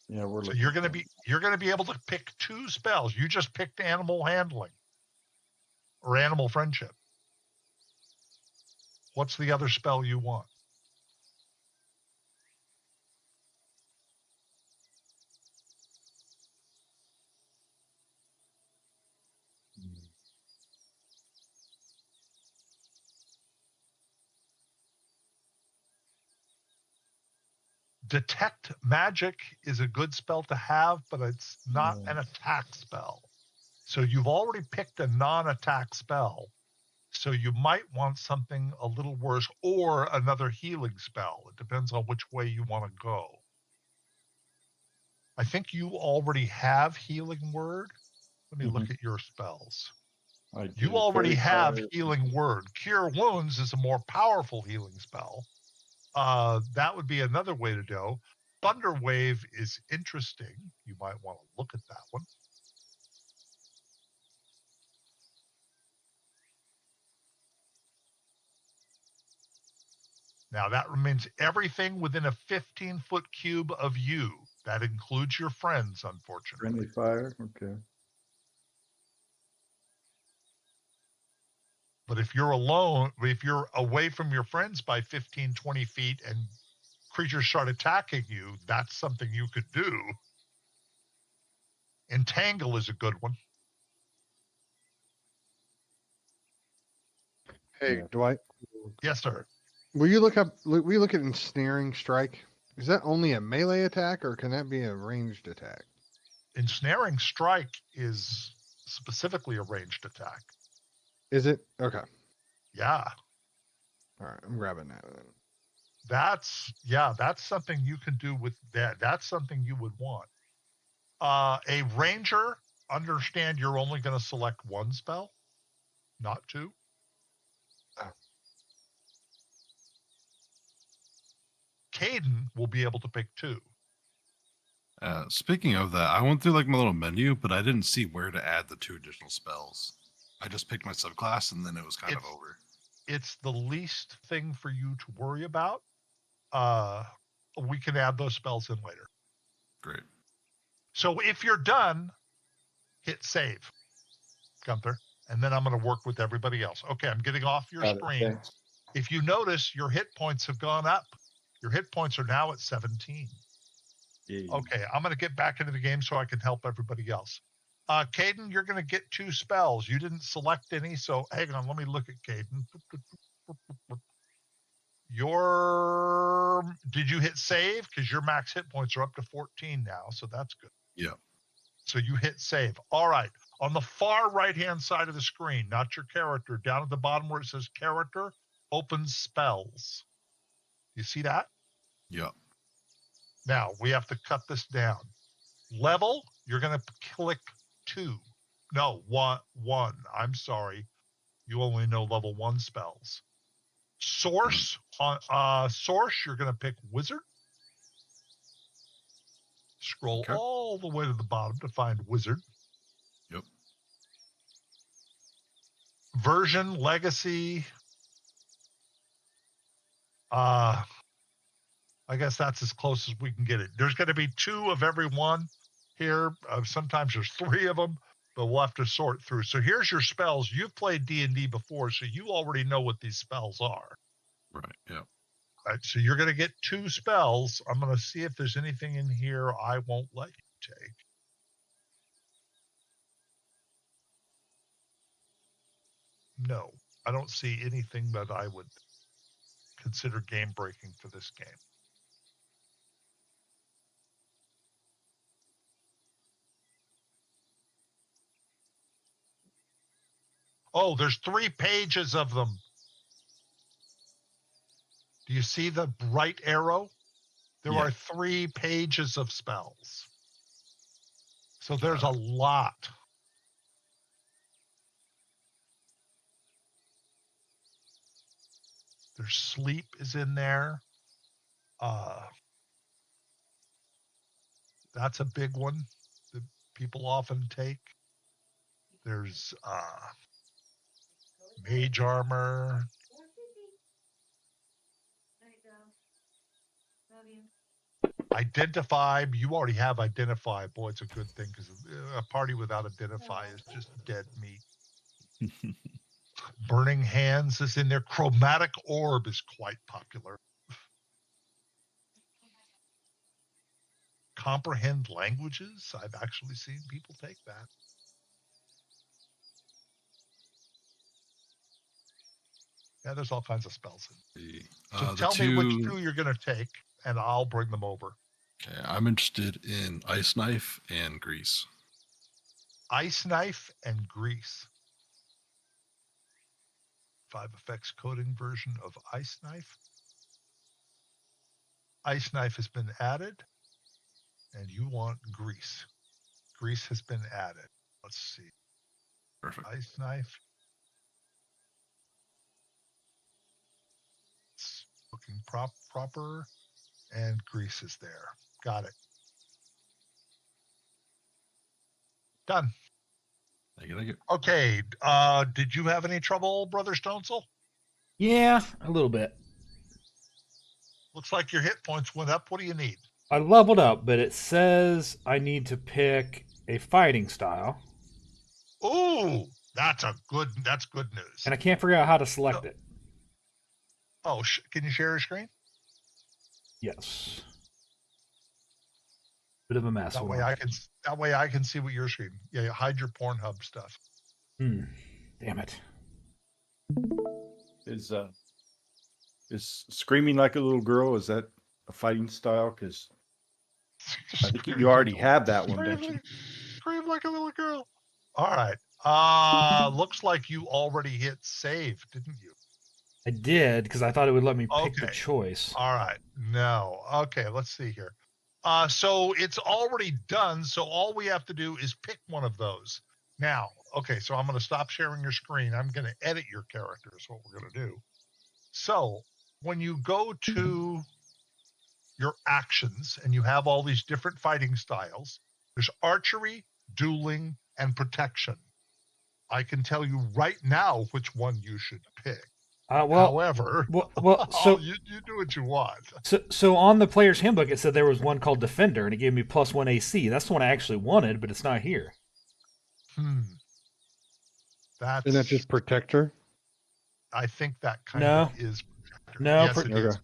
Yeah, we're So looking. you're going to be able to pick 2 spells. You just picked Animal Handling or Animal Friendship. What's the other spell you want? Detect Magic is a good spell to have, but it's not an attack spell. So you've already picked a non-attack spell. So you might want something a little worse or another healing spell. It depends on which way you want to go. I think you already have Healing Word. Let me look at your spells. You already have Healing Word. Cure Wounds is a more powerful healing spell. That would be another way to go. Thunder Wave is interesting. You might want to look at that one. Now that means everything within a 15-foot cube of you. That includes your friends, unfortunately. Friendly fire. Okay. But if you're alone, if you're away from your friends by 15, 20 feet and creatures start attacking you, that's something you could do. Entangle is a good one. Hey, Yeah. Dwight, Yes, sir. will you look at Ensnaring Strike? Is that only a melee attack, or can that be a ranged attack? Ensnaring Strike is specifically a ranged attack. Is it? Okay. Yeah. All right, I'm grabbing that then. That's something you can do with that. That's something you would want. A ranger, understand you're only going to select 1 spell, not 2. Oh. Caden will be able to pick 2. Speaking of that, I went through like my little menu, but I didn't see where to add the 2 additional spells. I just picked my subclass and then it was kind of over. It's the least thing for you to worry about. We can add those spells in later. Great. So if you're done, hit save, Gunther, and then I'm going to work with everybody else. Okay, I'm getting off your screen. Thanks. If you notice, your hit points have gone up. Your hit points are now at 17. Okay, I'm going to get back into the game so I can help everybody else. Caden, you're going to get 2 spells. You didn't select any, so hang on. Let me look at Caden. Did you hit save? Because your max hit points are up to 14 now, so that's good. Yeah. So you hit save. All right. On the far right-hand side of the screen, not your character, down at the bottom where it says character, open spells. You see that? Yeah. Now, we have to cut this down. Level, you're going to click 2. No, 1. I'm sorry. You only know level 1 spells. Source, source, you're going to pick wizard. Scroll Okay. all the way to the bottom to find wizard. Yep. Version, legacy. I guess that's as close as we can get it. There's going to be 2 of every one here. Sometimes there's 3 of them, but we'll have to sort through. So here's your spells. You've played D&D before, so you already know what these spells are. Right. Yeah. Right, so you're going to get 2 spells. I'm going to see if there's anything in here I won't let you take. No, I don't see anything that I would consider game breaking for this game. Oh, there's 3 pages of them. Do you see the right arrow? There Yeah. are 3 pages of spells. So there's a lot. There's sleep is in there. That's a big one that people often take. There's mage armor. Identify. You already have identify. Boy, it's a good thing because a party without identify is just dead meat. Burning hands is in there. Chromatic orb is quite popular. Comprehend languages. I've actually seen people take that. Yeah, there's all kinds of spells in. So tell me which 2 you're going to take, and I'll bring them over. Okay, I'm interested in ice knife and grease. Ice knife and grease. 5 effects coding version of ice knife. Ice knife has been added, and you want grease. Grease has been added. Let's see. Perfect. Ice knife. It's looking proper, and grease is there. Got it. Done. Thank you. Okay. Did you have any trouble, Brother Stonesoul? Yeah, a little bit. Looks like your hit points went up. What do you need? I leveled up, but it says I need to pick a fighting style. Ooh, that's good news. And I can't figure out how to select it. Oh, can you share your screen? Yes. Bit of a mess. That way I can see what your screen. Yeah, you hide your Pornhub stuff. Damn it. Is screaming like a little girl, is that a fighting style? Because I think you already have that one, don't you? Scream like a little girl. All right. Looks like you already hit save, didn't you? I did, because I thought it would let me pick the Okay. choice. All right. No. Okay, let's see here. So it's already done, so all we have to do is pick one of those. Now, okay, so I'm going to stop sharing your screen. I'm going to edit your character is what we're going to do. So when you go to your actions and you have all these different fighting styles, there's archery, dueling, and protection. I can tell you right now which one you should pick. However, so you do what you want. So on the player's handbook, it said there was one called Defender, and it gave me +1 AC. That's the one I actually wanted, but it's not here. Isn't that just Protector? I think that kind of is Protector. No, yes, it is.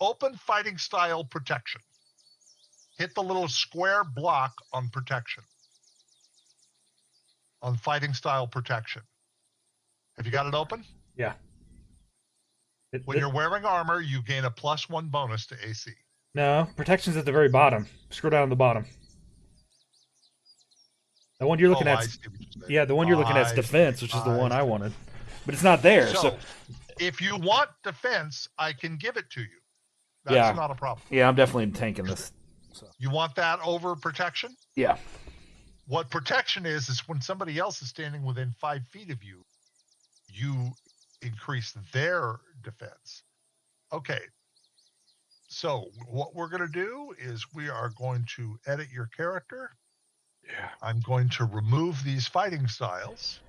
Open fighting style protection. hit the little square block on protection. On fighting style protection. Have you got it open? Yeah. When you're wearing armor, you gain a +1 bonus to AC. No, protection's at the very bottom. Scroll down to the bottom. The one you're looking I at. see what you're saying. Yeah, the one you're looking at is I defense, see, which is the one I see. wanted. But it's not there. So, if you want defense, I can give it to you. That's Yeah. not a problem. yeah, I'm definitely tanking this. You want that over protection? Yeah. What protection is when somebody else is standing within 5 feet of you, you increase their defense. Okay. So what we're going to do is we are going to edit your character. Yeah. I'm going to remove these fighting styles.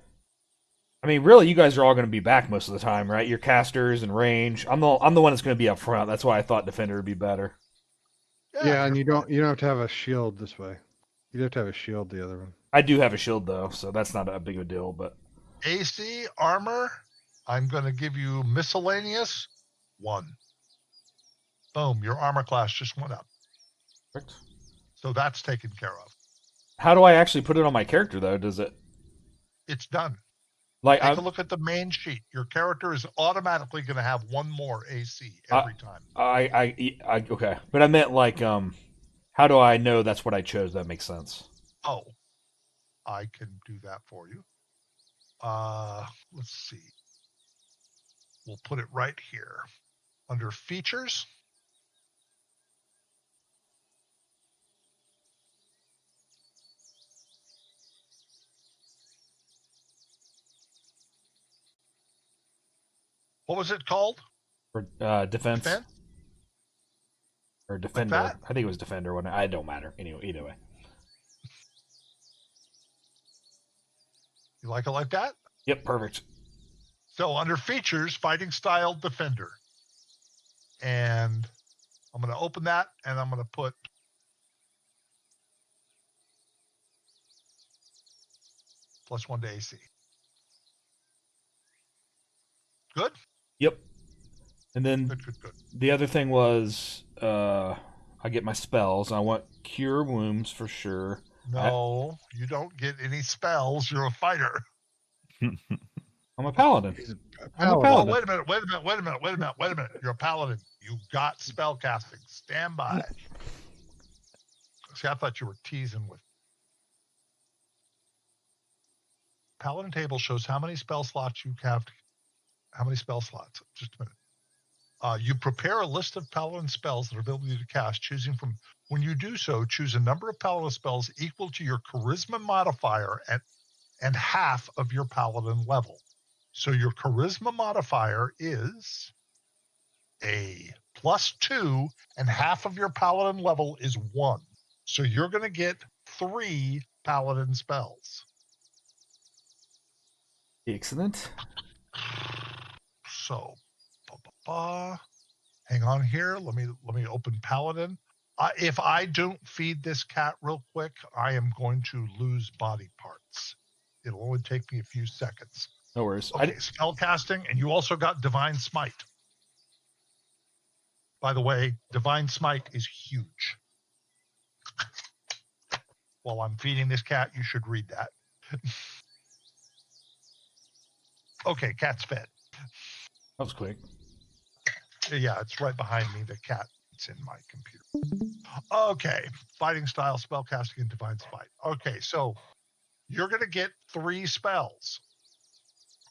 I mean, really, you guys are all going to be back most of the time, right? Your casters and range. I'm the one that's going to be up front. That's why I thought defender would be better. Yeah, and you don't have to have a shield this way. You have to have a shield the other one. I do have a shield though, so that's not a big of a deal. But AC, armor, I'm going to give you miscellaneous 1. Boom, your armor class just went up. Perfect. So that's taken care of. How do I actually put it on my character though? Does it It's done. like Take a look at the main sheet. Your character is automatically going to have 1 more AC every time. I okay, but I meant like how do I know that's what I chose? That makes sense. Oh, I can do that for you. Let's see. We'll put it right here under features. What was it called? For defense Defense? or defender. that? I think it was defender. Wasn't it? I don't matter. Anyway, either way. You like it like that? Yep, perfect. So under features, fighting style defender. And I'm going to open that and I'm going to put +1 to AC. Good? Yep. And then Good. the other thing was I get my spells. I want cure wounds for sure. No, you don't get any spells. You're a fighter. I'm a paladin. I'm a Oh, paladin. wait a minute. You're a paladin. You got spell casting. Stand by. See, I thought you were teasing with. Paladin table shows how many spell slots you have. How many spell slots? Just a minute. You prepare a list of paladin spells that are available to cast, choosing from. When you do so, choose a number of paladin spells equal to your charisma modifier and half of your paladin level. So your charisma modifier is a +2, and half of your paladin level is 1. So you're going to get 3 paladin spells. Excellent. So, hang on here. Let me open paladin. If I don't feed this cat real quick, I am going to lose body parts. It'll only take me a few seconds. No worries. Okay, spell casting, and you also got divine smite. By the way, divine smite is huge. While I'm feeding this cat, you should read that. Okay, cat's fed. That was quick. Yeah, it's right behind me. The cat, it's in my computer. Okay, fighting style, spell casting, and divine smite. Okay, so you're going to get 3 spells.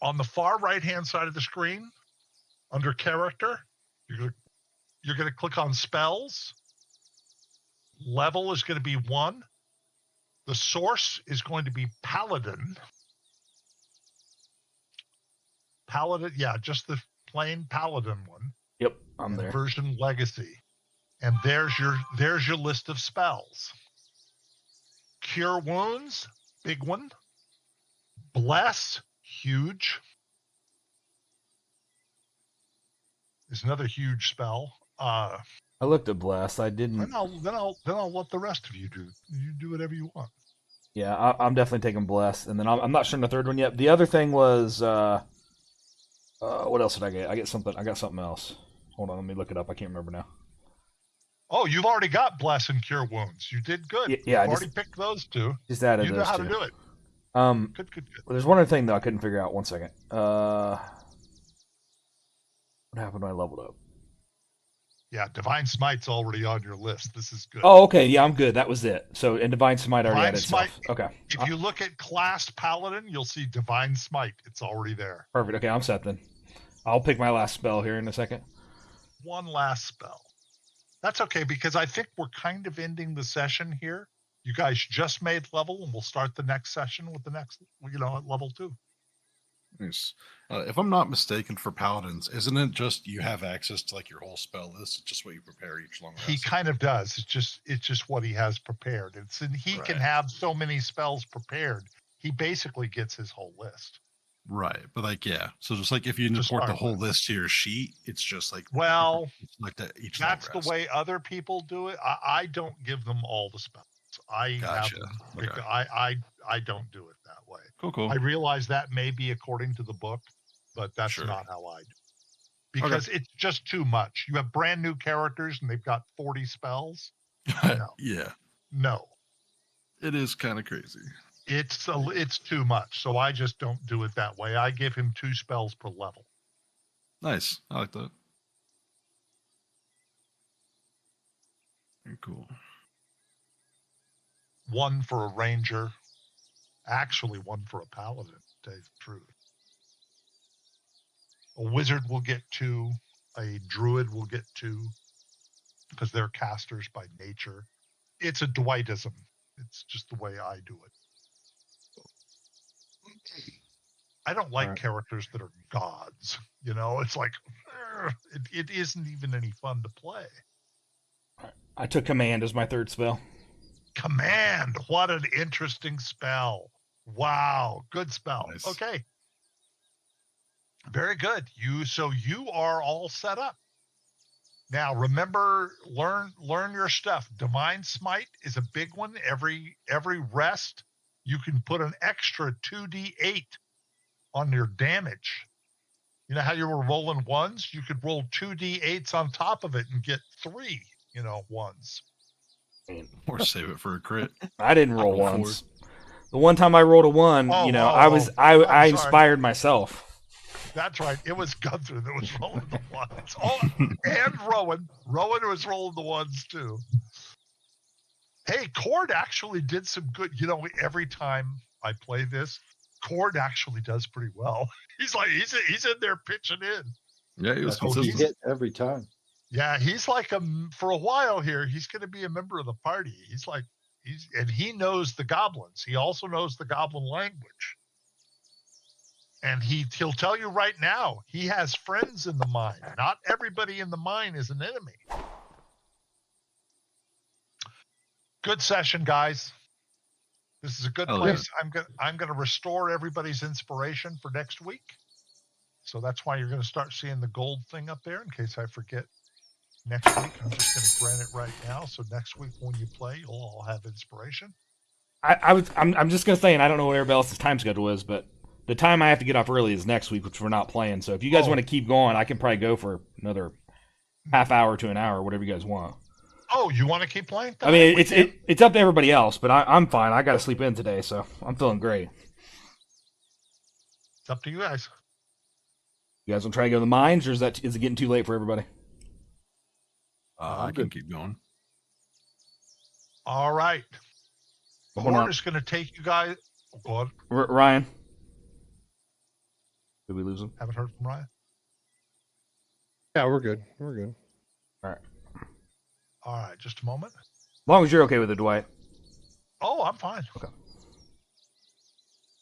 On the far right-hand side of the screen, under character, you're going to click on spells. Level is going to be 1. The source is going to be paladin. Paladin, yeah, just the plain paladin one. Yep, I'm there. Version legacy. And there's your list of spells. Cure wounds, big one. Bless, huge. Is another huge spell. I looked at bless. I didn't. Then I'll let the rest of you do. You do whatever you want. Yeah, I'm definitely taking bless, and then I'm not sure on the third one yet. The other thing was what else did I get? I got something else. Hold on, let me look it up. I can't remember now. Oh, you've already got bless and cure wounds. You did good. Yeah, You've already picked those two. just added You know those how two. to do it. Good. Good. Well, there's one other thing though I couldn't figure out. One second. What happened when I leveled up? Yeah, Divine Smite's already on your list. This is good. Oh, okay. Yeah, I'm good. That was it. So, and Divine Smite already Divine added Smite. stuff. Okay. If you look at classed Paladin, you'll see Divine Smite. It's already there. Perfect. Okay, I'm set then. I'll pick my last spell here in a second. One last spell. That's okay, because I think we're kind of ending the session here. You guys just made level, and we'll start the next session with the next, at level 2. Nice. If I'm not mistaken, for paladins, isn't it just you have access to like your whole spell list? It's just what you prepare each long rest. He kind of does. It's just what he has prepared. He can have so many spells prepared. He basically gets his whole list. Right, but like so just like if you import the whole list to your sheet, it's just like like that each. That's the way other people do it. I don't give them all the spells. I gotcha. Have them. Okay. I don't do it that way. Cool. I realize that may be according to the book, but that's not how I do it. Because it's just too much. You have brand new characters and they've got 40 spells. No. Yeah. No. It is kind of crazy. It's too much. So I just don't do it that way. I give him 2 spells per level. Nice. I like that. Very cool. 1 for a ranger. Actually, 1 for a paladin, to tell you the truth. A wizard will get 2. A druid will get 2. Because they're casters by nature. It's a Dwightism. It's just the way I do it. I don't like characters that are gods. It's like, it isn't even any fun to play. I took Command as my 3rd spell. Command. What an interesting spell. Wow. Good spell. Nice. Okay. Very good. You are all set up. Now remember, learn your stuff. Divine Smite is a big one. Every rest, you can put an extra 2d8 on your damage. You know how you were rolling 1s? You could roll 2d8s on top of it and get 3, 1s. Or save it for a crit. I didn't roll 1s. The one time I rolled a 1, I inspired myself. That's right. It was Gunther that was rolling the 1s. And Rowan. Rowan was rolling the 1s too. Hey, Cord actually did some good. Every time I play this, Cord actually does pretty well. He's in there pitching in. Yeah, he was hit every time. Yeah, he's like for a while here. He's going to be a member of the party. And he knows the goblins. He also knows the goblin language. And he'll tell you right now, he has friends in the mine. Not everybody in the mine is an enemy. Good session, guys. This is a good place. Yeah. I'm gonna restore everybody's inspiration for next week. So that's why you're gonna start seeing the gold thing up there in case I forget next week. I'm just gonna grant it right now. So next week when you play, you'll all have inspiration. I'm just gonna say, and I don't know what everybody else's time schedule is, but the time I have to get off early is next week, which we're not playing. So if you guys want to keep going, I can probably go for another half hour to an hour, whatever you guys want. Oh, you want to keep playing? I mean, it's up to everybody else, but I'm fine. I got to sleep in today, so I'm feeling great. It's up to you guys. You guys want to try to go to the mines, or is it getting too late for everybody? I can keep going. All right. Cord is going to take you guys. Oh, God. Ryan. Did we lose him? Haven't heard from Ryan. Yeah, we're good. We're good. All right. Just a moment. As long as you're okay with it, Dwight. Oh, I'm fine. Okay.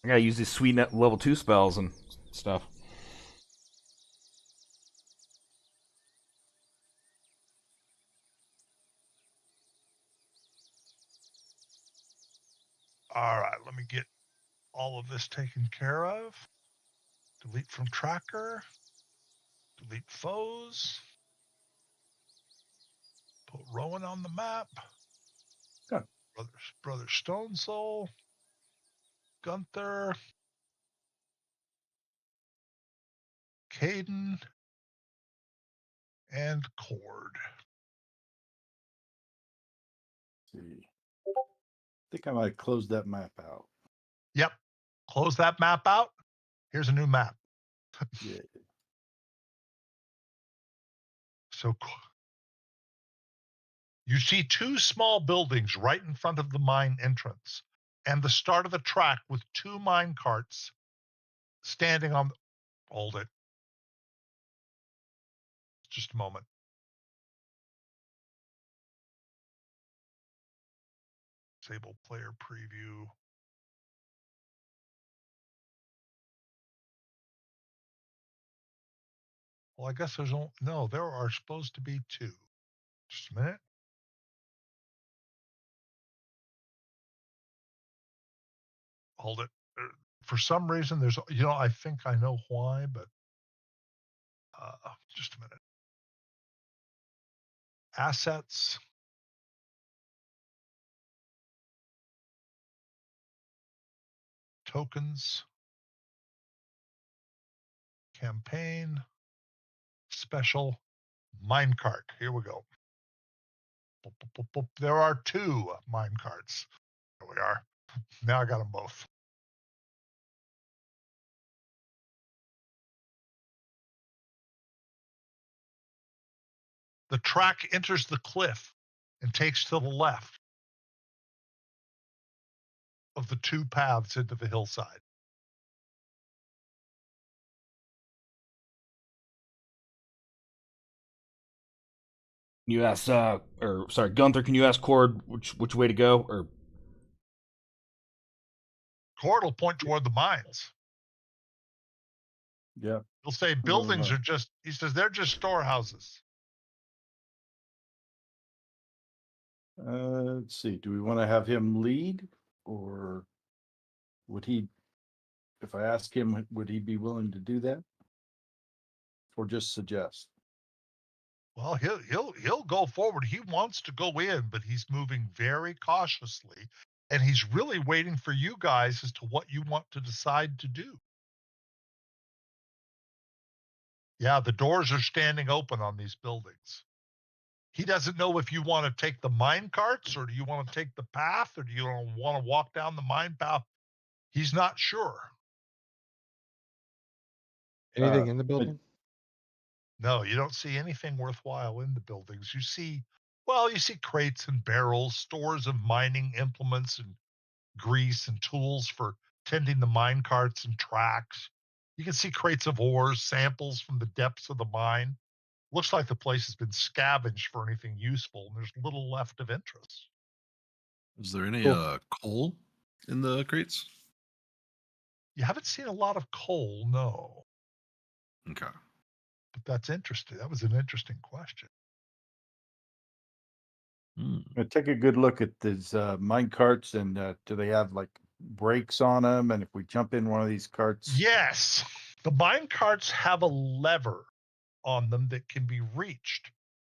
I gotta use these sweet level 2 spells and stuff. All right. Let me get all of this taken care of. Delete from tracker. Delete foes. Put Rowan on the map. Okay. Brother Stone Soul. Gunther. Caden. And Cord. see. I think I might close that map out. Yep. Close that map out. Here's a new map. Yeah. So you see two small buildings right in front of the mine entrance and the start of the track with two mine carts standing on. Hold it. Just a moment. Disable player preview. Well, I guess there's only, no, there are supposed to be two. Just a minute. Hold it. For some reason, there's, I think I know why, but just a minute. Assets. Tokens. Campaign. Special. Minecart. Here we go. Boop, boop, boop, boop. There are two minecarts. There we are. Now I got them both. The track enters the cliff and takes to the left of the two paths into the hillside. You ask, Gunther, can you ask Cord which way to go? Or Cord will point toward the mines. Yeah. He'll say buildings are just, he says they're just storehouses. Let's see. Do we want to have him lead, or would he? If I ask him, would he be willing to do that, or just suggest? Well, he'll go forward. He wants to go in, but he's moving very cautiously, and he's really waiting for you guys as to what you want to decide to do. Yeah, the doors are standing open on these buildings. He doesn't know if you want to take the mine carts, or do you want to take the path, or do you want to walk down the mine path? He's not sure. Anything in the building? No, you don't see anything worthwhile in the buildings. You see crates and barrels, stores of mining implements and grease and tools for tending the mine carts and tracks. You can see crates of ores, samples from the depths of the mine. Looks like the place has been scavenged for anything useful, and there's little left of interest. Is there any Cool. coal in the crates? You haven't seen a lot of coal, no. Okay. But that's interesting. That was an interesting question. Take a good look at these mine carts, and do they have like brakes on them? And if we jump in one of these carts, Yes, the mine carts have a lever on them that can be reached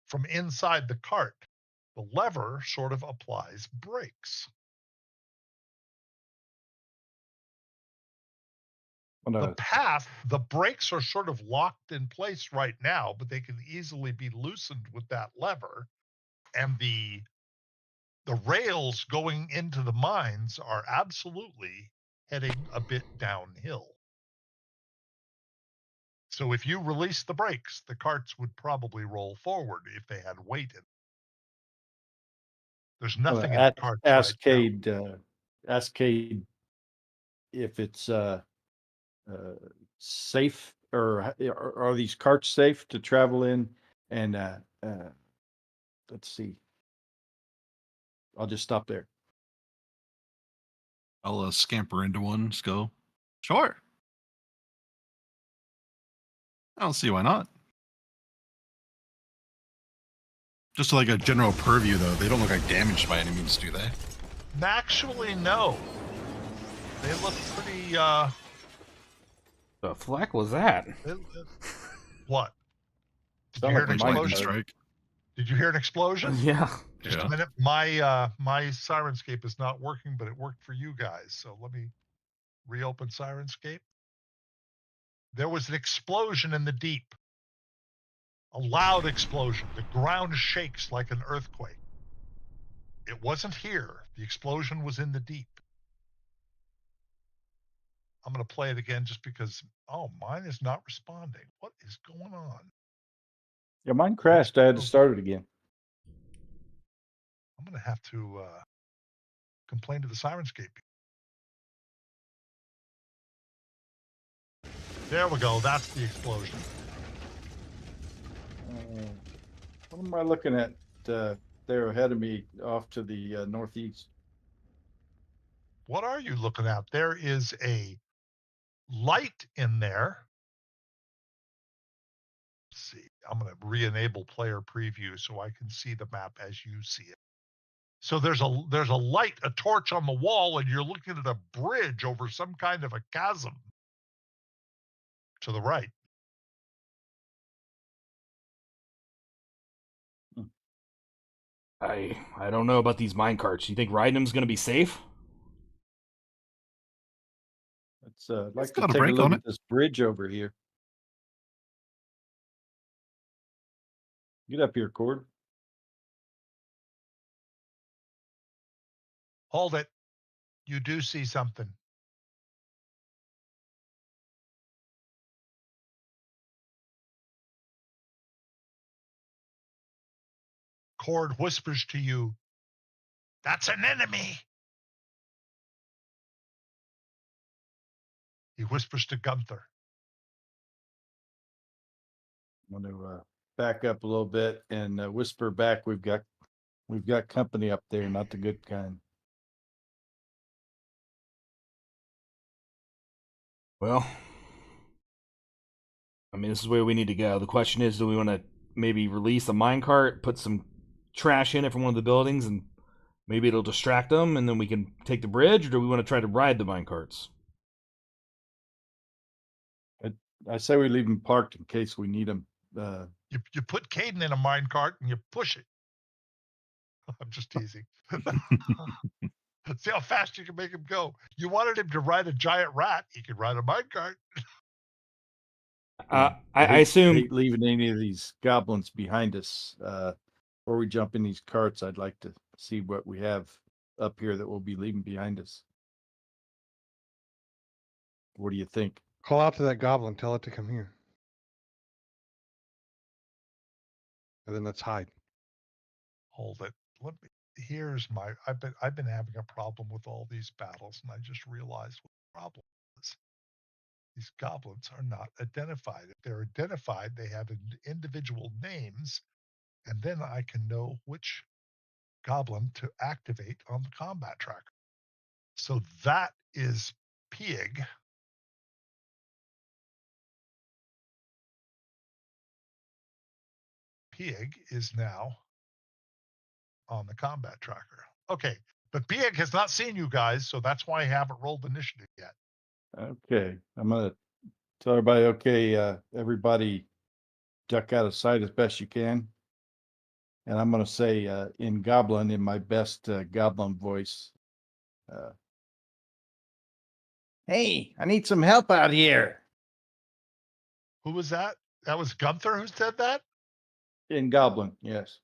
from inside the cart. The lever sort of applies brakes. The brakes are sort of locked in place right now, but they can easily be loosened with that lever. And the rails going into the mines are absolutely heading a bit downhill. So if you release the brakes, the carts would probably roll forward if they had weight in them. There's nothing in the carts ask right now. Cade, ask Cade if it's safe, or are these carts safe to travel in? And let's see. I'll just stop there. I'll scamper into one. Just go. Sure. I don't see why not. Just like a general purview, though, they don't look like damaged by any means, do they? Actually, no. They look pretty. the fleck was that? What? Did you Sound hear like an a lightning explosion? Strike. Did you hear an explosion? Yeah. Just Yeah. a minute. My Sirenscape is not working, but it worked for you guys. So let me reopen Sirenscape. There was an explosion in the deep. A loud explosion. The ground shakes like an earthquake. It wasn't here. The explosion was in the deep. I'm going to play it again just because, mine is not responding. What is going on? Yeah, mine crashed. I had to start it again. I'm going to have to complain to the Sirenscape. There we go. That's the explosion. What am I looking at there ahead of me off to the northeast? What are you looking at? There is a light in there. Let's see. I'm going to re-enable player preview so I can see the map as you see it. So there's a light, a torch on the wall, and you're looking at a bridge over some kind of a chasm to the right. I don't know about these mine carts. You think riding them's going to be safe? Let's like It's to got a take a brake look on at this bridge over here. Get up here, Cord. Hold it. You do see something. Cord whispers to you, "That's an enemy." He whispers to Gunther. I'm going to back up a little bit and whisper back. We've got company up there, not the good kind. Well, I mean, this is where we need to go. The question is, do we want to maybe release a minecart, put some trash in it from one of the buildings, and maybe it'll distract them, and then we can take the bridge, or do we want to try to ride the minecarts? I say we leave them parked in case we need them. You put Caden in a minecart and you push it. I'm just teasing. See how fast you can make him go. You wanted him to ride a giant rat. He could ride a minecart. I assume hate leaving any of these goblins behind us. Before we jump in these carts, I'd like to see what we have up here that we'll be leaving behind us. What do you think? Call out to that goblin. Tell it to come here. And then let's hide. Hold it. Here's my. I've been having a problem with all these battles, and I just realized what the problem is. These goblins are not identified. If they're identified, they have individual names, and then I can know which goblin to activate on the combat tracker. So that is Pig. Pig is now on the combat tracker. Okay, but Pig has not seen you guys, so that's why I haven't rolled initiative yet. Okay, I'm gonna tell everybody. Okay, everybody, duck out of sight as best you can. And I'm gonna say in Goblin, in my best Goblin voice. Hey, I need some help out here. Who was that? That was Gunther who said that? In Goblin, yes.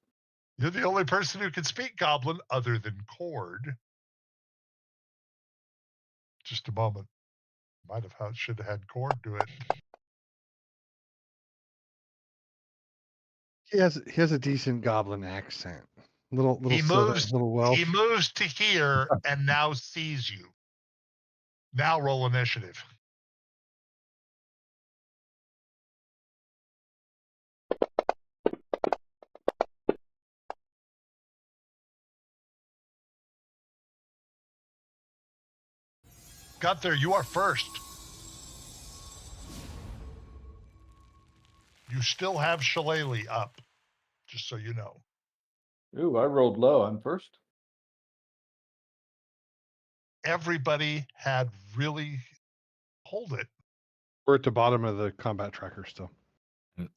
You're the only person who can speak Goblin other than Cord. Just a moment. Should have had Cord do it. He has a decent goblin accent. Little He southern, moves. little Welsh. He moves to here and now sees you. Now roll initiative. Gunther, you are first. You still have Shillelagh up, just so you know. Ooh, I rolled low. I'm first. Everybody had really hold it. We're at the bottom of the combat tracker still.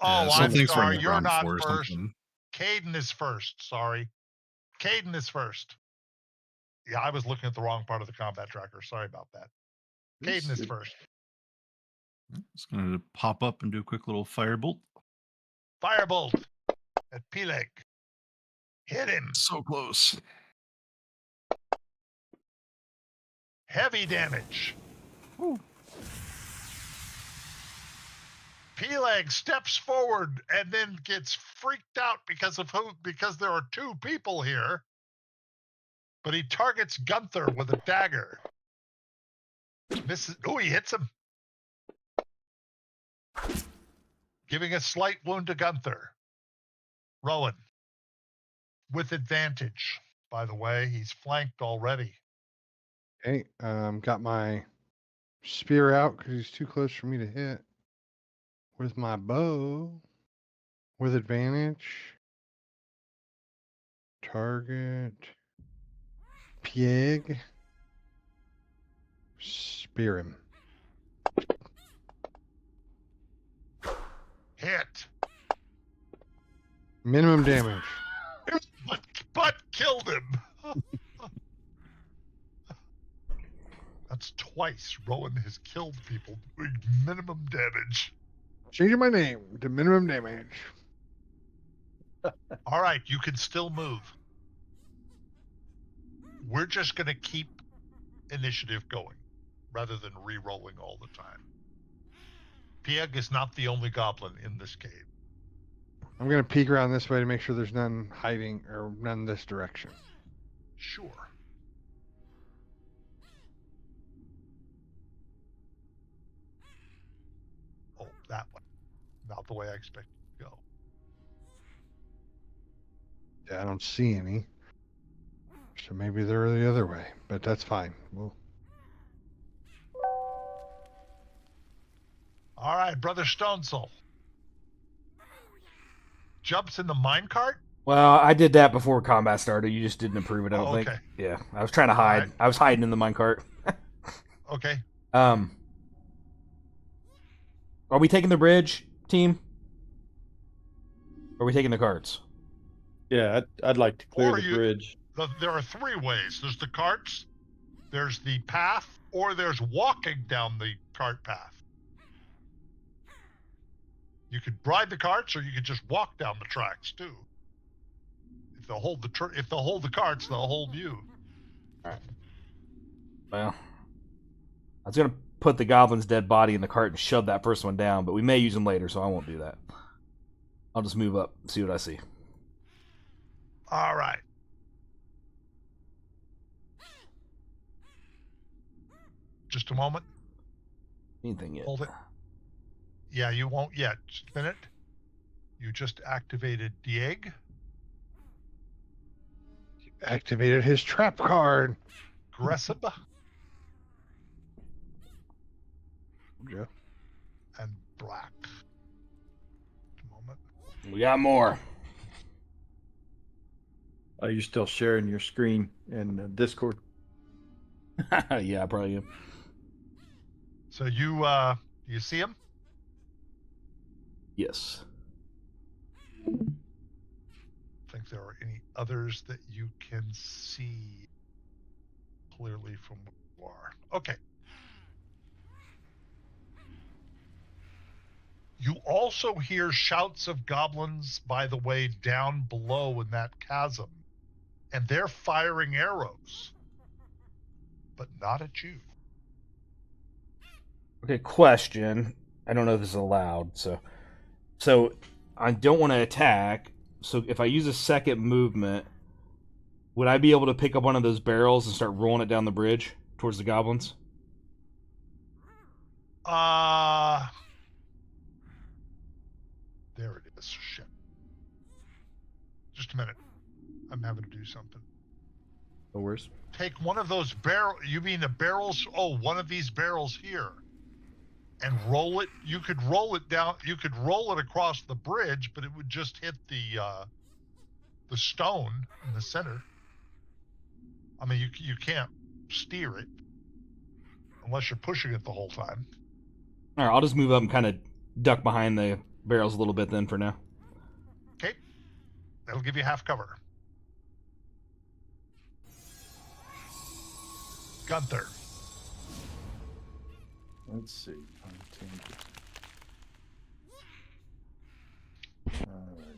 I'm something's sorry. running You're around not for or first. something. Caden is first. Sorry. Caden is first. Yeah, I was looking at the wrong part of the combat tracker. Sorry about that. Caden is first. It's going to pop up and do a quick little firebolt. Firebolt at Peleg. Hit him. So close. Heavy damage. Peleg steps forward and then gets freaked out because there are two people here. But he targets Gunther with a dagger. Misses. Oh, he hits him. Giving a slight wound to Gunther. Rowan. With advantage, by the way. He's flanked already. Okay, got my spear out because he's too close for me to hit. With my bow. With advantage. Target. Pig. Spear him. Hit. Minimum damage. But killed him. That's twice Rowan has killed people doing minimum damage. Changing my name to minimum damage. All right, you can still move. We're just going to keep initiative going rather than re-rolling all the time. Pieg is not the only goblin in this cave. I'm going to peek around this way to make sure there's none hiding or none this direction. Sure. Oh, that one. Not the way I expected to go. Yeah, I don't see any. So maybe they're the other way, but that's fine. Well, All right, Brother Stonesoul. Jumps in the minecart? Well, I did that before combat started. You just didn't approve it, I don't Oh, think. okay. Yeah, I was trying to hide. Alright. I was hiding in the minecart. Okay. Are we taking the bridge, team? Or are we taking the carts? Yeah, I'd like to clear Or the bridge. There are three ways. There's the carts, there's the path, or there's walking down the cart path. You could ride the carts, or you could just walk down the tracks too. If they'll hold the carts, they'll hold you. Well, I was gonna put the goblin's dead body in the cart and shove that first one down, but we may use him later, so I won't do that. I'll just move up, see what I see. All right. Just a moment. Anything yet? Hold it. Yeah, you won't yet. Just a minute. You just activated Dieg. activated his trap card. Aggressive. Yeah. And black. Just a moment. We got more. Are you still sharing your screen in Discord? Yeah, I probably am. So you see him? Yes. Think there are any others that you can see clearly from where you are. Okay. You also hear shouts of goblins, by the way, down below in that chasm. And they're firing arrows. But not at you. Okay, question. I don't know if this is allowed, so I don't want to attack. So if I use a second movement, would I be able to pick up one of those barrels and start rolling it down the bridge towards the goblins? There it is. Shit. Just a minute. I'm having to do something. No worries. Take one of those you mean the barrels? Oh, one of these barrels here. And roll it. You could roll it down. You could roll it across the bridge, but it would just hit the stone in the center. I mean, you can't steer it unless you're pushing it the whole time. All right, I'll just move up and kind of duck behind the barrels a little bit then for now. Okay. That'll give you half cover. Gunther. Let's see. All right.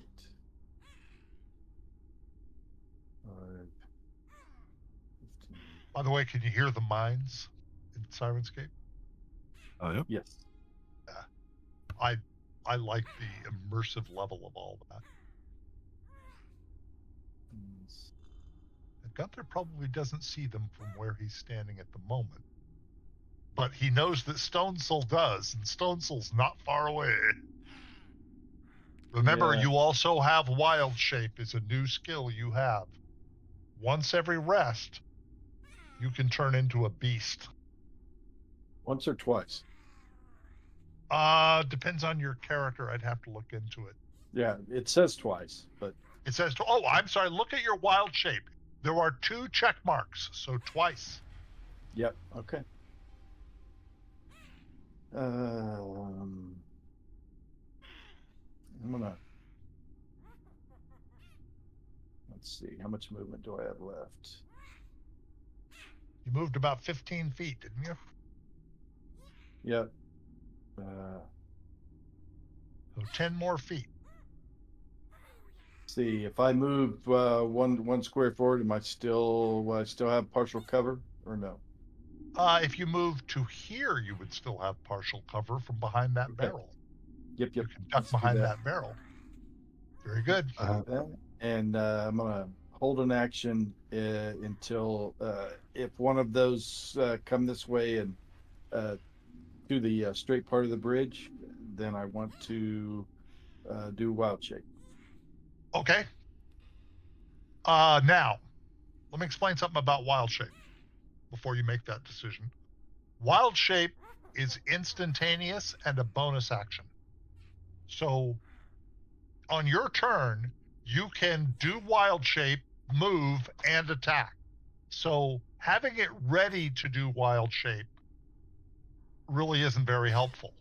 5, 15, By the way, can you hear the mines in Sirenscape? Oh, yep. Yes. I like the immersive level of all that. Gunther probably doesn't see them from where he's standing at the moment. But he knows that Stone Soul does, and Stone Soul's not far away. Remember, Yeah. you also have Wild Shape is a new skill you have. Once every rest, you can turn into a beast. Once or twice. Depends on your character. I'd have to look into it. Yeah, it says twice, but It says, oh, I'm sorry, look at your Wild Shape. There are 2 check marks, so twice. yep. Okay. I'm gonna. Let's see. How much movement do I have left? You moved about 15 feet, didn't you? Yep. So 10 more feet. See if I move one square forward, will I still have partial cover or no? If you move to here, you would still have partial cover from behind that Okay. barrel. Yep. You can duck Let's do behind that barrel. Very good. And I'm gonna hold an action until if one of those come this way and to the straight part of the bridge, then I want to do Wild Shape. Okay. Now, let me explain something about Wild Shape before you make that decision. Wild Shape is instantaneous and a bonus action. So on your turn, you can do Wild Shape, move, and attack. So having it ready to do Wild Shape really isn't very helpful.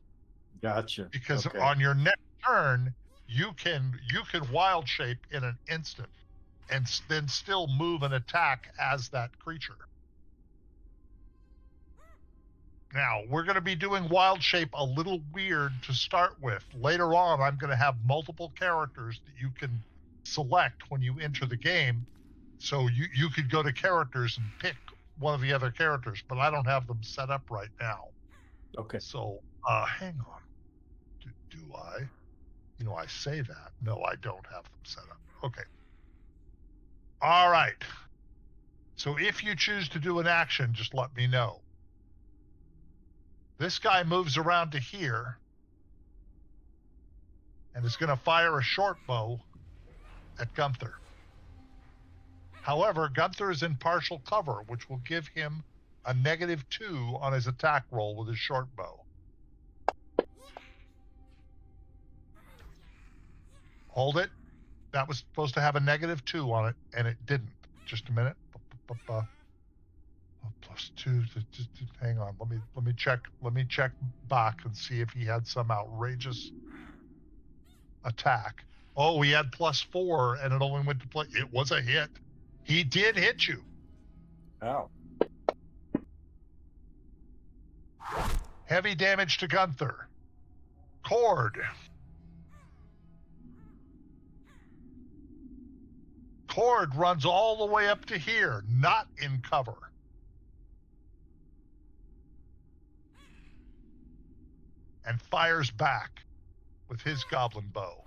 Gotcha. Because okay. on your next turn, you can Wild Shape in an instant and then still move and attack as that creature. Now, we're going to be doing Wild Shape a little weird to start with. Later on, I'm going to have multiple characters that you can select when you enter the game. So you could go to characters and pick one of the other characters, but I don't have them set up right now. Okay. So, hang on. Do I? I say that. No, I don't have them set up. Okay. All right. So if you choose to do an action, just let me know. This guy moves around to here and is going to fire a short bow at Gunther. However, Gunther is in partial cover, which will give him a -2 on his attack roll with his short bow. Hold it. That was supposed to have a -2 on it, and it didn't. Just a minute. +2. Hang on. Let me check. Let me check back and see if he had some outrageous attack. Oh, he had +4, and it only went to play. It was a hit. He did hit you. Ow. Heavy damage to Gunther. Cord. Cord runs all the way up to here, not in cover. And fires back with his goblin bow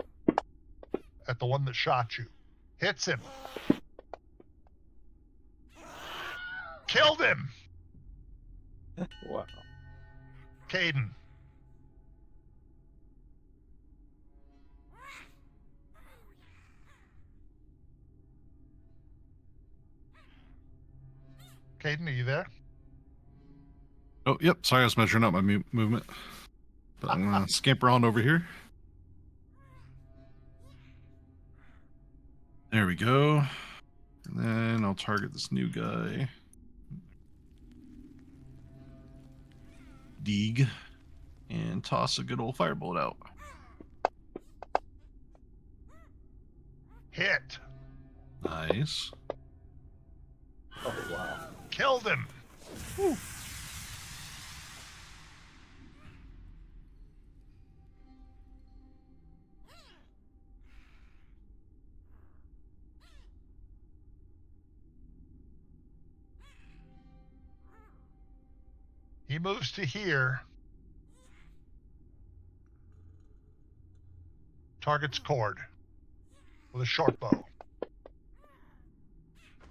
at the one that shot you. Hits him. Killed him. Wow. Caden. Caden, are you there? Oh, yep. Sorry, I was measuring out my movement. But I'm going to scamper on over here. There we go. And then I'll target this new guy. Deeg. And toss a good old firebolt out. Hit. Nice. Oh, wow. Killed him. Whew. He moves to here. Targets cord with a short bow.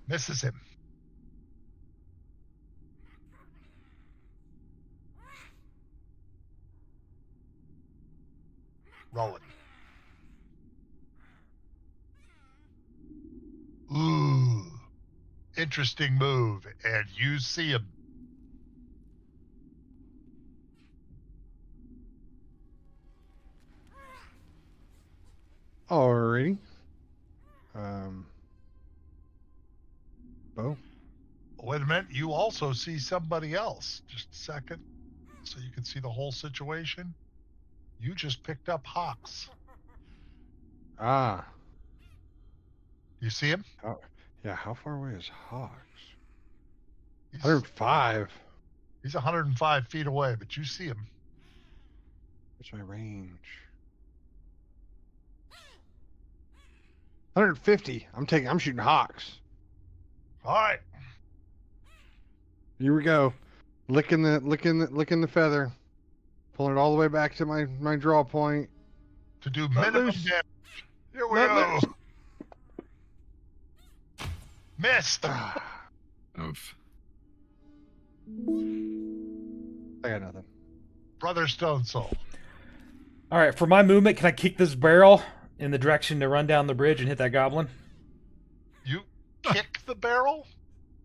Misses him. Rolling. Ooh. Interesting move. And you see him. Alrighty. Bo. Wait a minute. You also see somebody else. Just a second. So you can see the whole situation. You just picked up Hawks. Ah. You see him? Yeah, how far away is Hawks? He's 105. 105 feet away, but you see him. What's my range? 150. I'm shooting Hawks. All right. Here we go. Licking the feather. Pulling it all the way back to my draw point. To do Let minimum loose. damage. Here we Let go. loose. Missed. Oof. I got nothing. Brother Stone Soul. All right, for my movement, can I kick this barrel in the direction to run down the bridge and hit that goblin? You kick the barrel?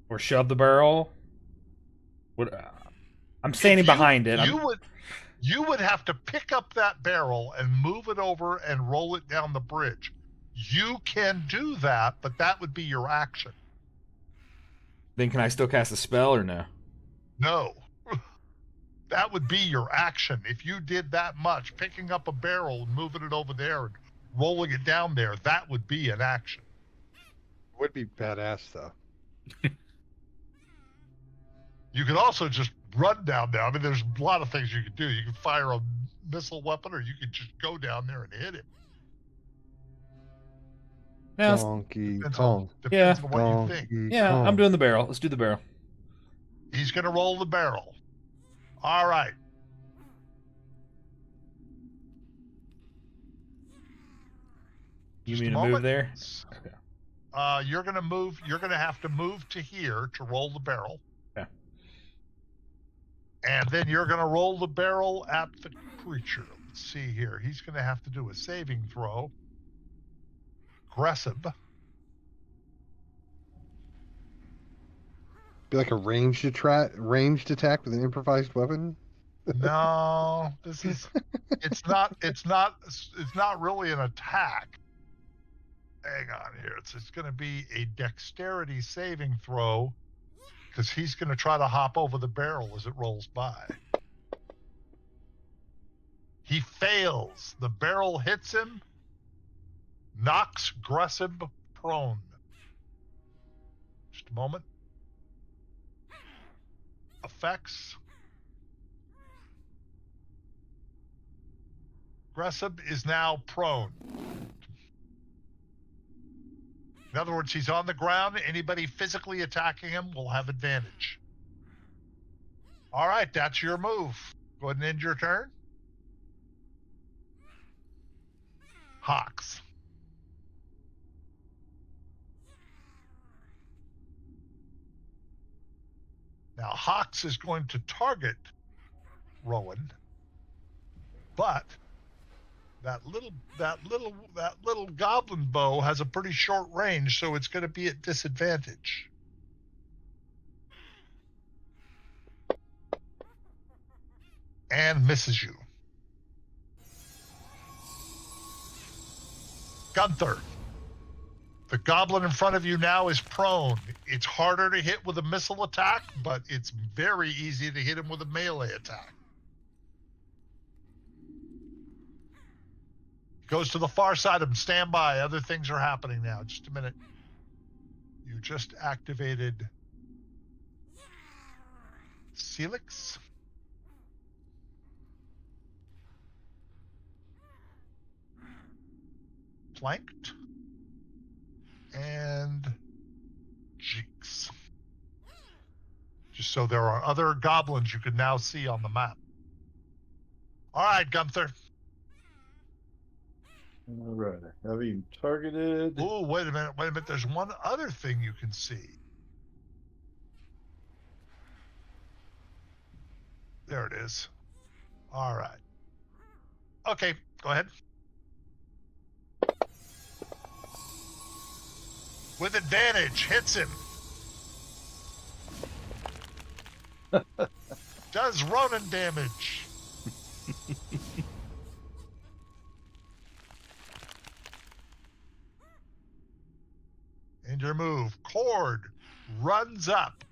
Or shove the barrel? What? I'm standing If you- behind it. You would have to pick up that barrel and move it over and roll it down the bridge. You can do that, but that would be your action. Then can I still cast a spell or no? No. That would be your action. If you did that much, picking up a barrel and moving it over there and rolling it down there, that would be an action. Would be badass though. You could also just run down there. I mean, there's a lot of things you could do. You can fire a missile weapon, or you could just go down there and hit him. Yeah, Donkey Depends Kong. Depends on what you think. Donkey yeah, Kong. I'm doing the barrel. Let's do the barrel. He's going to roll the barrel. All right. You Just mean a to move moment. there? Okay. You're going to move. You're going to have to move to here to roll the barrel. Okay. And then you're going to roll the barrel at the creature. Let's see here. He's going to have to do a saving throw. Aggressive. Be like a ranged attack with an improvised weapon. No, this is. It's not really an attack. Hang on here. It's going to be a dexterity saving throw, because he's going to try to hop over the barrel as it rolls by. He fails. The barrel hits him, knocks Aggressive prone. Just a moment. Effects. Aggressive is now prone. In other words, he's on the ground. Anybody physically attacking him will have advantage. All right, that's your move. Go ahead and end your turn. Hawks. Now, Hawks is going to target Rowan, but that little goblin bow has a pretty short range, so it's going to be at disadvantage. And misses you. Gunther. The goblin in front of you now is prone. It's harder to hit with a missile attack, but it's very easy to hit him with a melee attack. Goes to the far side of him. Stand by. Other things are happening now. Just a minute. You just activated Celix. Planked. And Jinx. Just so there are other goblins you can now see on the map. All right, Gunther. All right. Have him targeted. Oh, wait a minute. There's one other thing you can see. There it is. All right. Okay, go ahead. With advantage, hits him. Does Ronan damage. And your move. Cord runs up.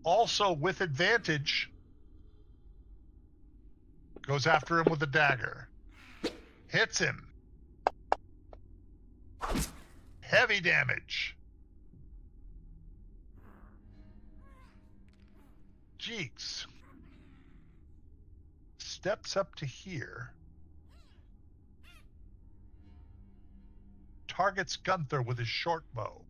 Also with advantage. Goes after him with a dagger. Hits him. Heavy damage. Jeeks. Steps up to here. Targets Gunther with his short bow.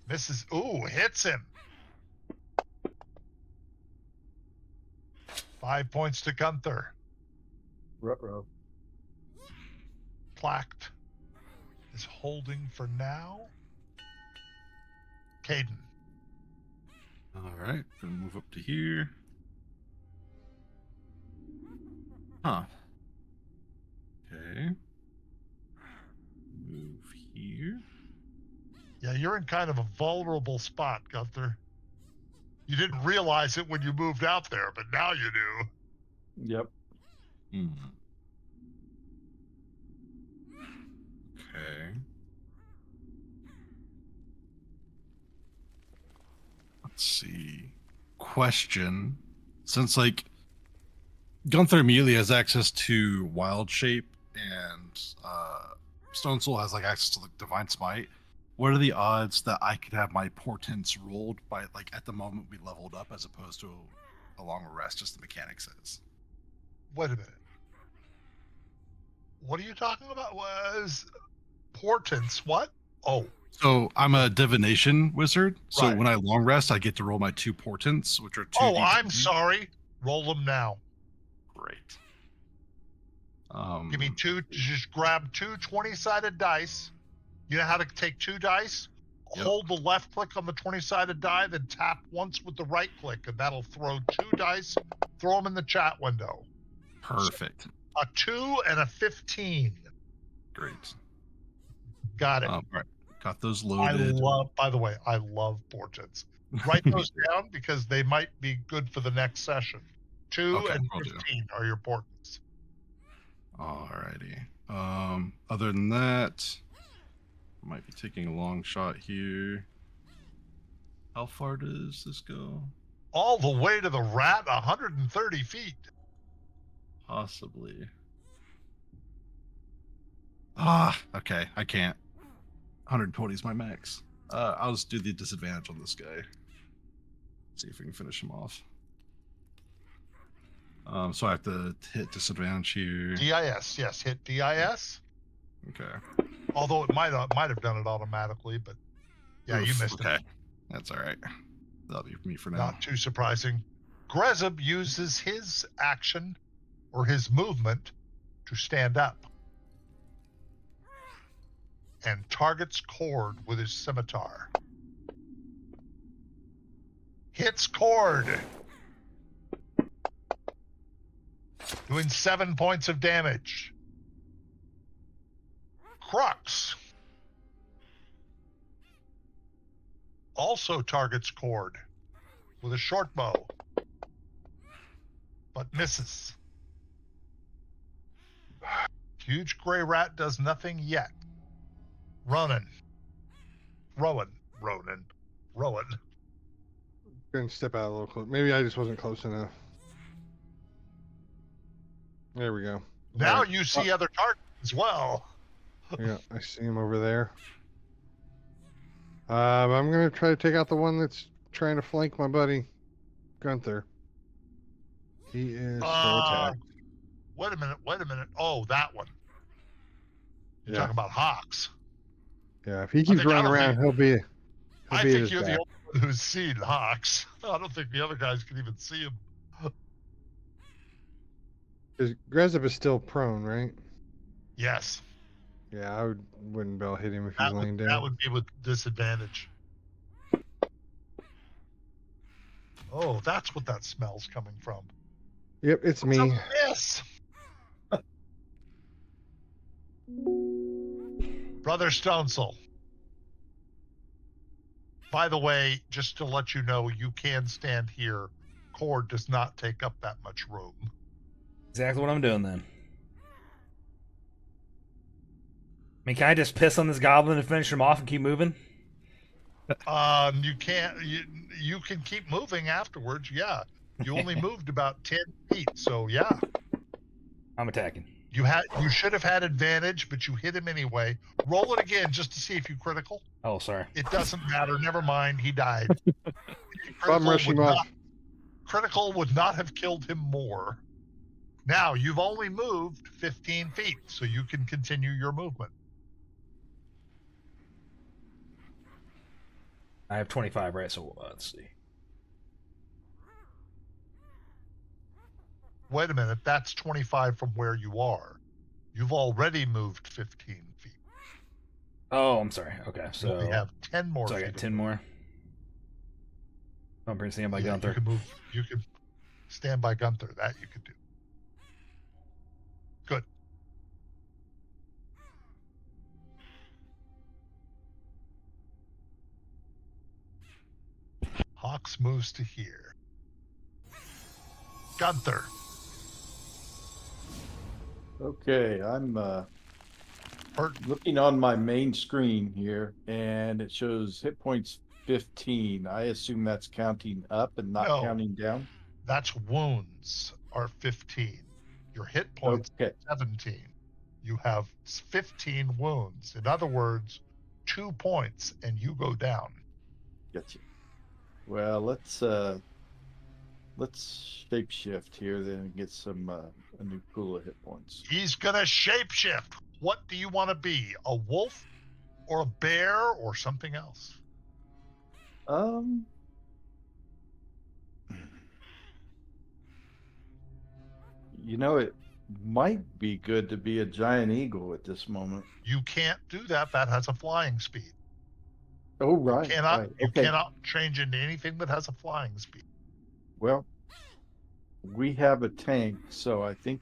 Misses. Ooh, hits him. 5 points to Gunther. Ruh-roh. Placked is holding for now. Caden. All right, gonna move up to here. Huh. Okay. Move here. Yeah, you're in kind of a vulnerable spot, Gunther. You didn't realize it when you moved out there, but now you do. Yep. Hmm. Okay. Let's see. Question. Since, like, Gunther immediately has access to Wild Shape and Stone Soul has, like, access to, like, Divine Smite, what are the odds that I could have my portents rolled by, like, at the moment we leveled up as opposed to a longer rest, just the mechanic says? Wait a minute. What are you talking about? Was portents? What? Oh, So I'm a divination wizard. So Right. when I long rest, I get to roll my 2 portents, which are 2. oh, I'm sorry. Roll them now. Great. Give me two. Just grab two 20-sided dice. You know how to take 2 dice? Yep. Hold the left click on the 20-sided die, then tap once with the right click, and that'll throw 2 dice. Throw them in the chat window. Perfect. A 2 and a 15. Great. Got it. All right. Got those I loaded. love, by the way, I love portents. Write those down because they might be good for the next session. 2 Okay, and will do. 15 are your portents. Alrighty. Other than that, might be taking a long shot here. How far does this go? All the way to the rat, 130 feet. Possibly. Okay. I can't. 120 is my max. I'll just do the disadvantage on this guy. See if we can finish him off. So I have to hit disadvantage here. DIS, yes, hit DIS. Okay. Although it might have done it automatically, but yeah, you Oof, missed okay. it. That's all right. That'll be me for now. Not too surprising. Grezub uses his action or his movement to stand up and targets Cord with his scimitar. Hits Cord, doing 7 points of damage. Crux also targets Cord with a short bow, but misses. Huge gray rat does nothing yet. Ronan. Gonna step out a little close. Maybe I just wasn't close enough. There we go. Now Alright. you see other targets as well. Yeah, I see him over there. I'm gonna try to take out the one that's trying to flank my buddy Gunther. He is full attack. Wait a minute. Oh, that one. You're Yeah. talking about Hawks. Yeah, if he keeps think- I running don't around, think- he'll be I at think his you're back. the only one who's seen Hawks. I don't think the other guys can even see him. Because Grezub is still prone, right? Yes, Yeah, wouldn't be able to hit him if he's that laying would, down. that would be with disadvantage. Oh, that's what that smell's coming from. Yep, it's It's me. a miss. Brother Stonesoul. By the way, just to let you know, you can stand here. Cord does not take up that much room. Exactly what I'm doing then. I mean, can I just piss on this goblin and finish him off and keep moving? You can't. You can keep moving afterwards. Yeah, you only moved about 10 feet, so yeah. I'm attacking. You should have had advantage, but you hit him anyway. Roll it again just to see if you critical. Oh, sorry. It doesn't matter. Never mind. He died. Bum rush him off. Critical would not have killed him more. Now you've only moved 15 feet, so you can continue your movement. I have 25, right? So let's see. Wait a minute. That's 25 from where you are. You've already moved 15 feet. Oh, I'm sorry. Okay, You so only have 10 more I feet. got of 10 more. I'm pretty stand by Yeah, Gunther. You can move. You can stand by Gunther. That you can do. Good. Hawks moves to here. Gunther. Okay, I'm looking on my main screen here, and it shows hit points 15. I assume that's counting up and not No. counting down. That's wounds are 15. Your hit points Okay. 17. You have 15 wounds. In other words, 2 points and you go down. Gotcha. Well, let's shapeshift here then and get some a new pool of hit points. He's gonna shapeshift. What do you want to be? A wolf or a bear or something else? You know, it might be good to be a giant eagle at this moment. You can't do that. That has a flying speed. Oh, right. You cannot right. you Okay. cannot change into anything that has a flying speed. Well, we have a tank, so I think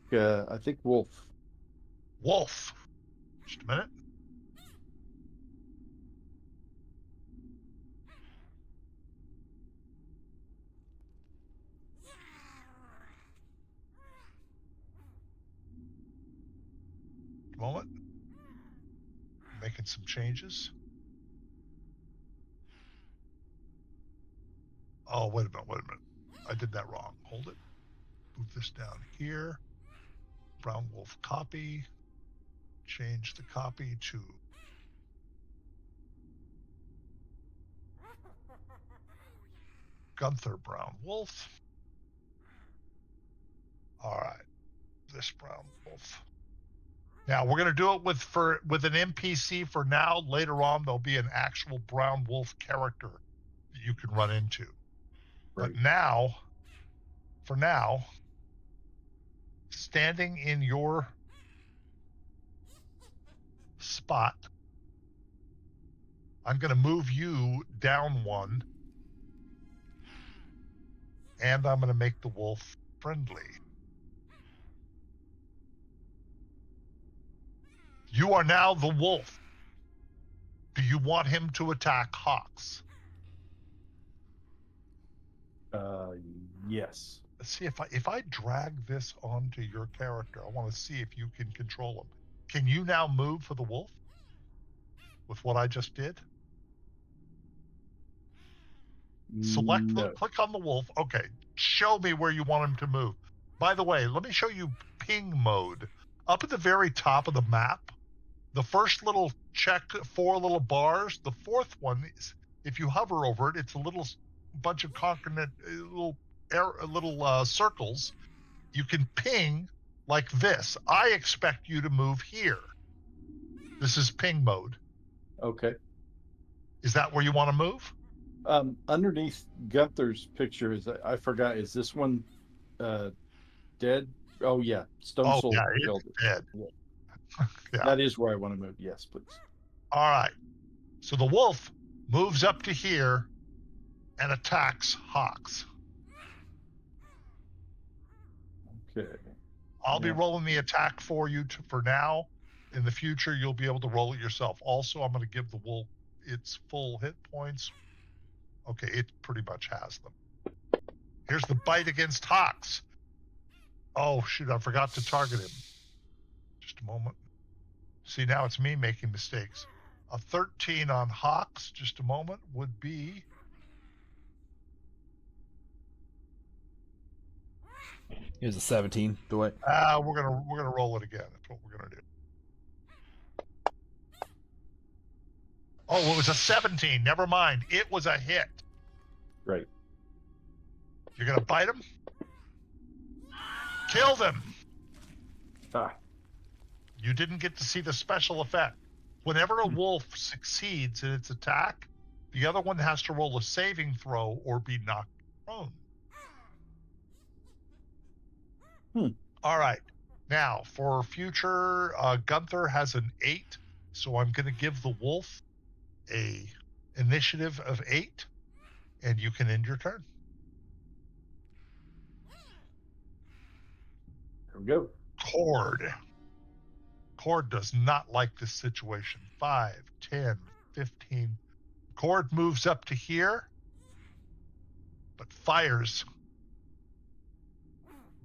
wolf. Wolf. Just a minute. Moment. Making some changes. Oh, wait a minute. I did that wrong. Hold it. Move this down here. Brown Wolf copy. Change the copy to Gunther Brown Wolf. All right. This Brown Wolf. Now we're going to do it with an NPC for now. Later on, there'll be an actual Brown Wolf character that you can run into. Right. But for now, standing in your spot, I'm going to move you down one, and I'm going to make the wolf friendly. You are now the wolf. Do you want him to attack Hawks? Yes. Let's see if I drag this onto your character. I want to see if you can control him. Can you now move for the wolf with what I just did? Select No. click on the wolf. Okay, show me where you want him to move. By the way, let me show you ping mode. Up at the very top of the map, the first little check, 4 little bars. The fourth one is, if you hover over it, it's a little bunch of concurrent little circles. You can ping like this. I expect you to move here. This is ping mode. Okay. Is that where you want to move? Underneath Gunther's picture I forgot. Is this one dead? Oh yeah, Stone Oh, Soul yeah, killed it's it. dead. Yeah. Yeah. That is where I want to move. Yes, please. All right. So the wolf moves up to here and attacks Hawks. Okay. I'll be Yeah. rolling the attack for you for now. In the future, you'll be able to roll it yourself. Also, I'm going to give the wolf its full hit points. Okay, it pretty much has them. Here's the bite against Hawks. Oh, shoot, I forgot to target him. Just a moment. See, now it's me making mistakes. A 13 on Hawks, just a moment, would be... Here's a 17. Do it. we're gonna roll it again. That's what we're gonna do. Oh, it was a 17. Never mind. It was a hit. Right. You're gonna bite him? Killed him. Ah. You didn't get to see the special effect. Whenever a wolf succeeds in its attack, the other one has to roll a saving throw or be knocked prone. All right. Now, for future, Gunther has an 8, so I'm going to give the wolf a initiative of 8, and you can end your turn. There we go. Cord does not like this situation. 5, 10, 15. Cord moves up to here, but fires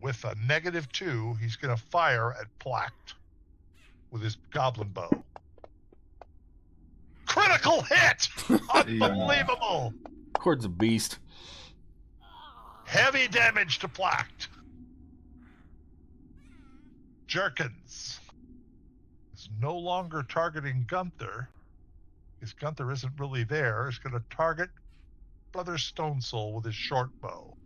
with a -2. He's going to fire at Placked with his goblin bow. Critical hit! Unbelievable! Cord's a beast. Heavy damage to Placked. Jerkins is no longer targeting Gunther, because Gunther isn't really there. He's going to target Brother Stone Soul with his short bow,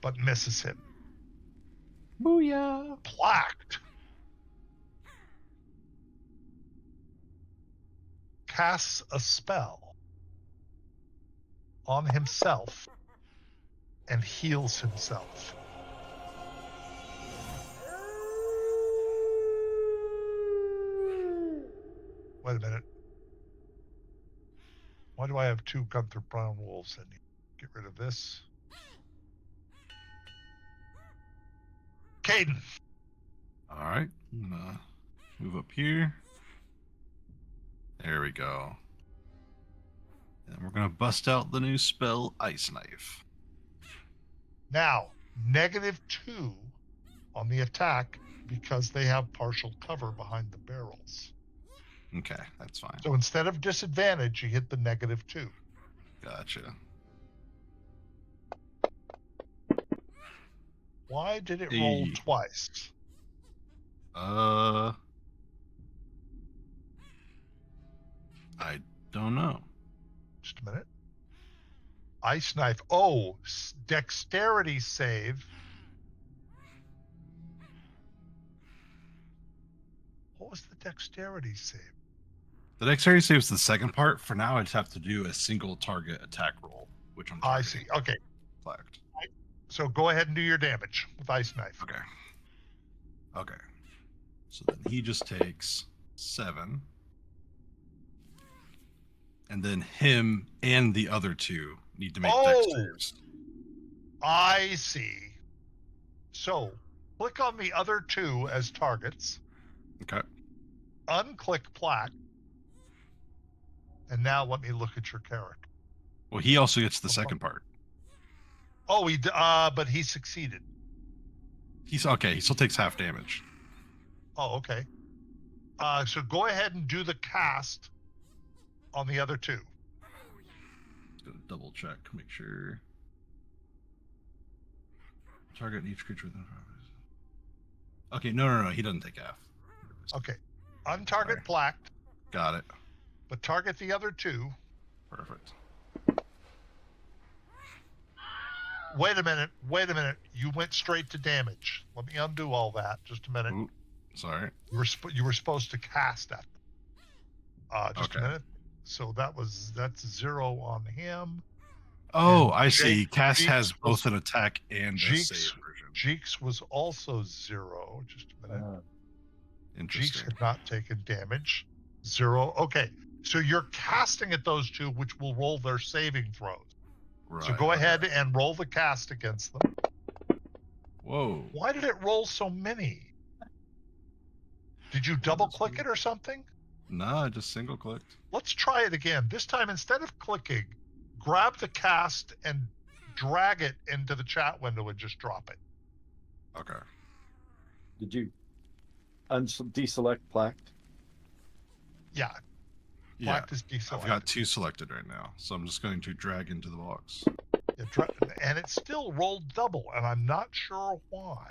but misses him. Booyah! Placked casts a spell on himself and heals himself. Wait a minute. Why do I have 2 Gunther Brown wolves in here? Get rid of this. Caden. All right. I'm gonna move up here. There we go. And we're gonna bust out the new spell, Ice Knife. Now, -2 on the attack because they have partial cover behind the barrels. Okay, that's fine. So instead of disadvantage, you hit the -2. Gotcha. Why did it roll Hey. twice? I don't know. Just a minute. Ice Knife. Oh, dexterity save. What was the dexterity save? The dexterity save is the second part. For now, I just have to do a single target attack roll, which I'm I see. Okay. Flagged. So go ahead and do your damage with Ice Knife. Okay. Okay. So then he just takes 7. And then him and the other 2 need to make dex saves. I see. So click on the other 2 as targets. Okay. Unclick Plaque. And now let me look at your character. Well, he also gets the second part. Oh, but he succeeded. He's okay. He still takes half damage. Oh, okay. So go ahead and do the cast on the other 2. Just gonna double check, make sure. Target each creature within 5 minutes. Okay, no. He doesn't take half. Okay. Untarget Sorry. Plaque, Got it. but target the other 2. Perfect. Wait a minute. You went straight to damage. Let me undo all that. Just a minute. Ooh, Sorry. You were supposed to cast at them. Just a Okay. minute. So that's 0 on him. Oh, And I see. Cass Jeeks has was- both an attack and a Jeeks save version. Jeeks was also 0. Just a minute. Jeeks Interesting. had not taken damage. 0. Okay. So you're casting at those two, which will roll their saving throws. Right. So go okay. ahead and roll the cast against them. Whoa. Why did it roll so many? Did you double click it or something? No, I just single clicked. Let's try it again. This time, instead of clicking, grab the cast and drag it into the chat window and just drop it. Okay. Did you deselect Placked? Yeah. Yeah. Practice deselect. I've got 2 selected right now, so I'm just going to drag into the box. And it still rolled double, and I'm not sure why.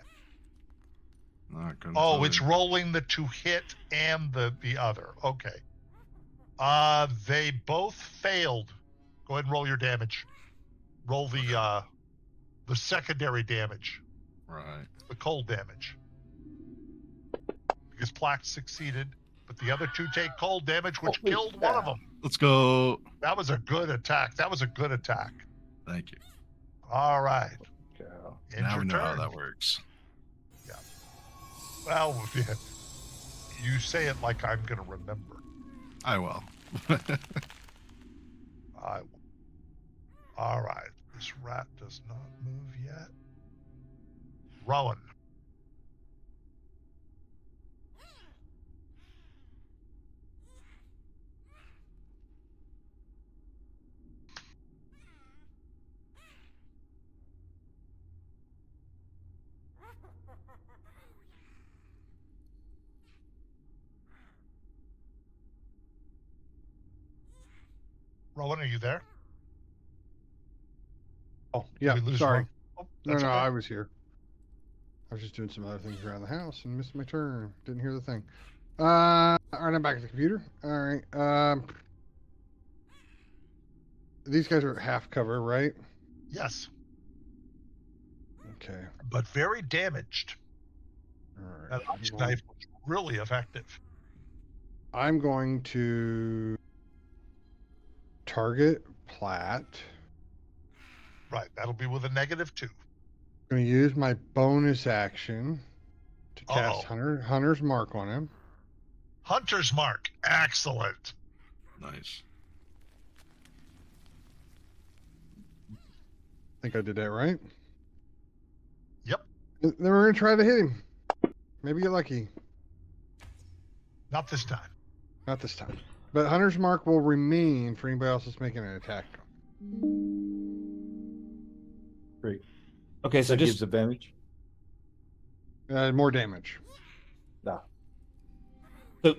Not gonna Oh, tell it's you. rolling the to hit and the other. Okay. They both failed. Go ahead and roll your damage. Roll the secondary damage, Right. the cold damage. Because Plaque succeeded, but the other two take cold damage, which Holy killed one of cow. them. Let's go. That was a good attack. Thank you. All right. Cow. End Now your we know how turn. that works. Well, you say it like I'm going to remember. I will. I will. All right. This rat does not move yet. Rowan. Rowan, are you there? Oh, yeah. Did we lose Sorry. Rowan? Oh, No, that's okay. I was here. I was just doing some other things around the house and missed my turn. Didn't hear the thing. All right, I'm back at the computer. All right. These guys are half cover, right? Yes, Okay. but very damaged. All right. That ice knife was really effective. I'm going to target Platt. Right. That'll be with a -2. I'm going to use my bonus action to cast Uh-oh. Hunter's Mark on him. Hunter's Mark. Excellent. Nice. I think I did that right. Yep. Then we're going to try to hit him. Maybe get lucky. Not this time. Not this time. But Hunter's Mark will remain for anybody else that's making an attack. Great. Okay, so That just gives advantage. More damage. Nah.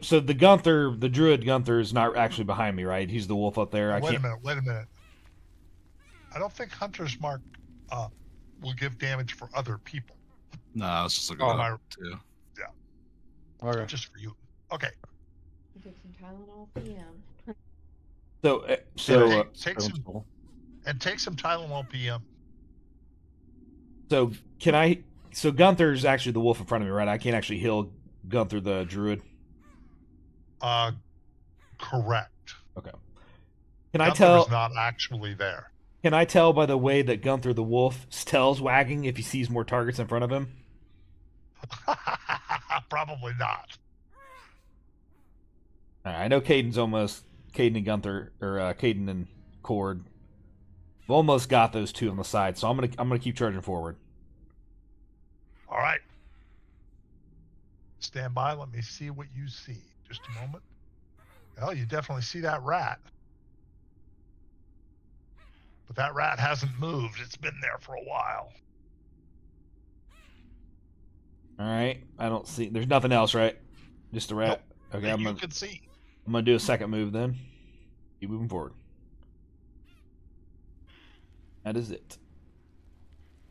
so the Gunther, the Druid Gunther, is not actually behind me, right? He's the wolf up there. Wait a minute. I don't think Hunter's Mark will give damage for other people. No, I was just looking Oh, at my- it too. Okay. Just for you. Okay. Take some Tylenol PM. So Take some Tylenol PM. so can I? So Gunther's actually the wolf in front of me, right? I can't actually heal Gunther the Druid. Correct. Okay. Can I Gunther tell? is not actually there. Can I tell by the way that Gunther the wolf's tail's wagging if he sees more targets in front of him? Probably not. All right, I know Caden and Gunther, or Caden and Cord. I've almost got those two on the side, so I'm gonna keep charging forward. All right. Stand by. Let me see what you see. Just a moment. Well, you definitely see that rat. But that rat hasn't moved. It's been there for a while. All right, I don't see. There's nothing else, right? Just the rat. Nope. Okay, That you can see. I'm gonna do a second move then. Keep moving forward. That is it.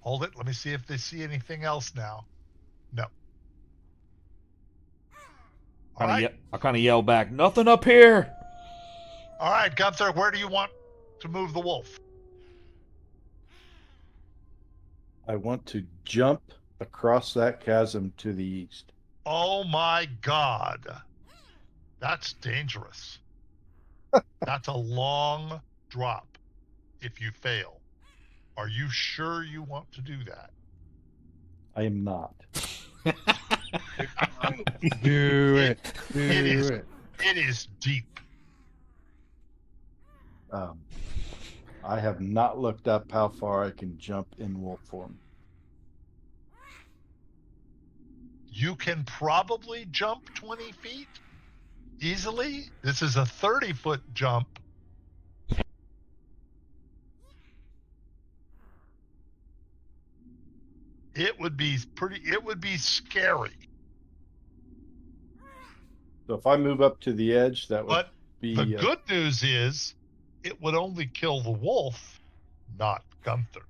Hold it. Let me see if they see anything else now. No. All right. I kind of yell back, "Nothing up here!" All right, Gunther, where do you want to move the wolf? I want to jump across that chasm to the east. Oh my God. That's dangerous. That's a long drop if you fail. Are you sure you want to do that? I am not. Do it. Do It is. it. It is deep. I have not looked up how far I can jump in wolf form. You can probably jump 20 feet easily. This is a 30-foot jump. It would be scary. So if I move up to the edge, that would But be the good news is it would only kill the wolf, not Gunther.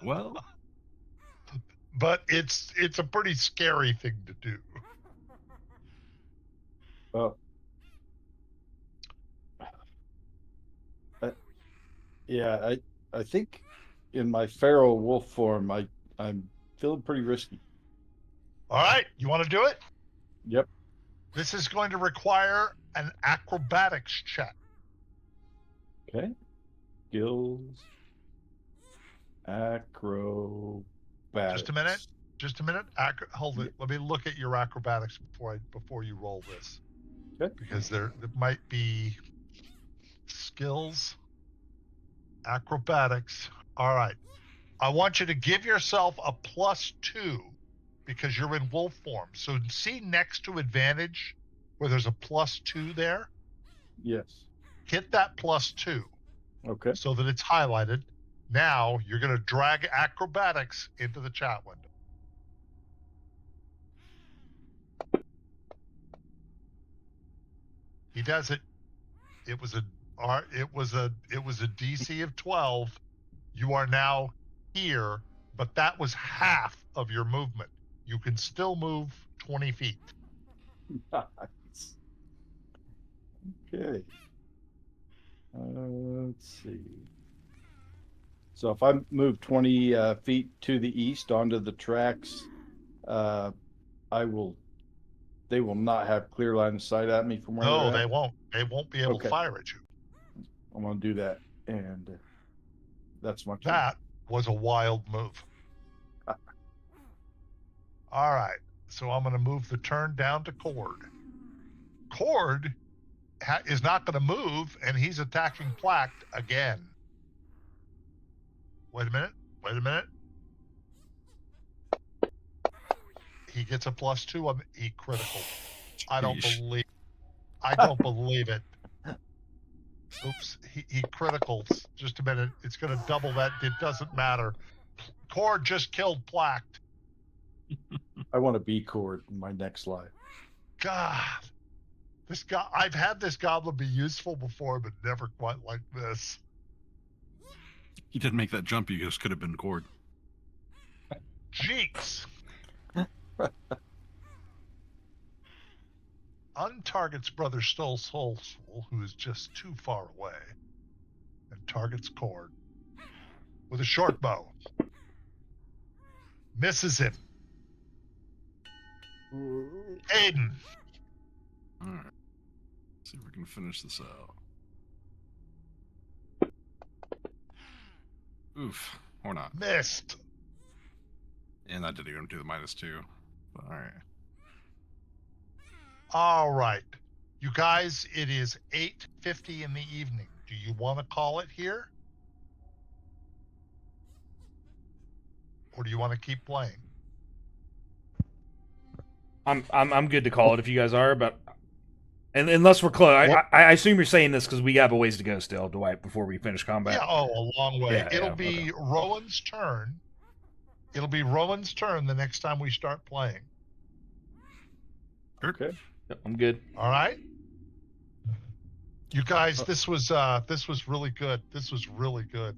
Well, But it's a pretty scary thing to do. well, yeah, I think in my feral wolf form, I'm feeling pretty risky. All right, you want to do it? Yep. This is going to require an acrobatics check. Okay. Skills. Acrobatics. Just a minute. Hold it. Let me look at your acrobatics before you roll this. Okay. Because there might be skills. Acrobatics. All right. I want you to give yourself a +2 because you're in wolf form. So see next to advantage where there's a +2 there? Yes. Hit that +2 Okay. so that it's highlighted. Now you're going to drag acrobatics into the chat window. He does it. It was a DC of 12. You are now here, but that was half of your movement. You can still move 20 feet. Nice. Okay. Let's see. So if I move 20 feet to the east onto the tracks, they will not have clear line of sight at me from where No, they're they at. won't. They won't be able to Okay. fire at you. I'm going to do that. And that's my turn. That was a wild move. All right. So I'm going to move the turn down to Cord. Cord is not going to move, and he's attacking Placked again. Wait a minute. He gets a +2 on he critical. I don't believe it. Oops, he criticals. Just a minute. It's going to double that. It doesn't matter. Cord just killed Placked. I want to be Cord in my next life. God. I've had this goblin be useful before, but never quite like this. he didn't make that jump. You just could have been Cord. Jeeks. Untargets Brother Soul, who is just too far away, and targets Cord with a short bow. Misses him. Aiden. All right. See if we can finish this out. Oof. Or not. Missed. And I didn't even do the -2. But all right. All right. You guys, it is 8:50 in the evening. Do you want to call it here? Or do you want to keep playing? I'm good to call it if you guys are, but unless we're close, I assume you're saying this because we have a ways to go still, Dwight, before we finish combat. Yeah, a long way. Yeah, It'll be Rowan's turn. It'll be Rowan's turn the next time we start playing. Okay. Yep, I'm good. All right. You guys, this was really good. This was really good.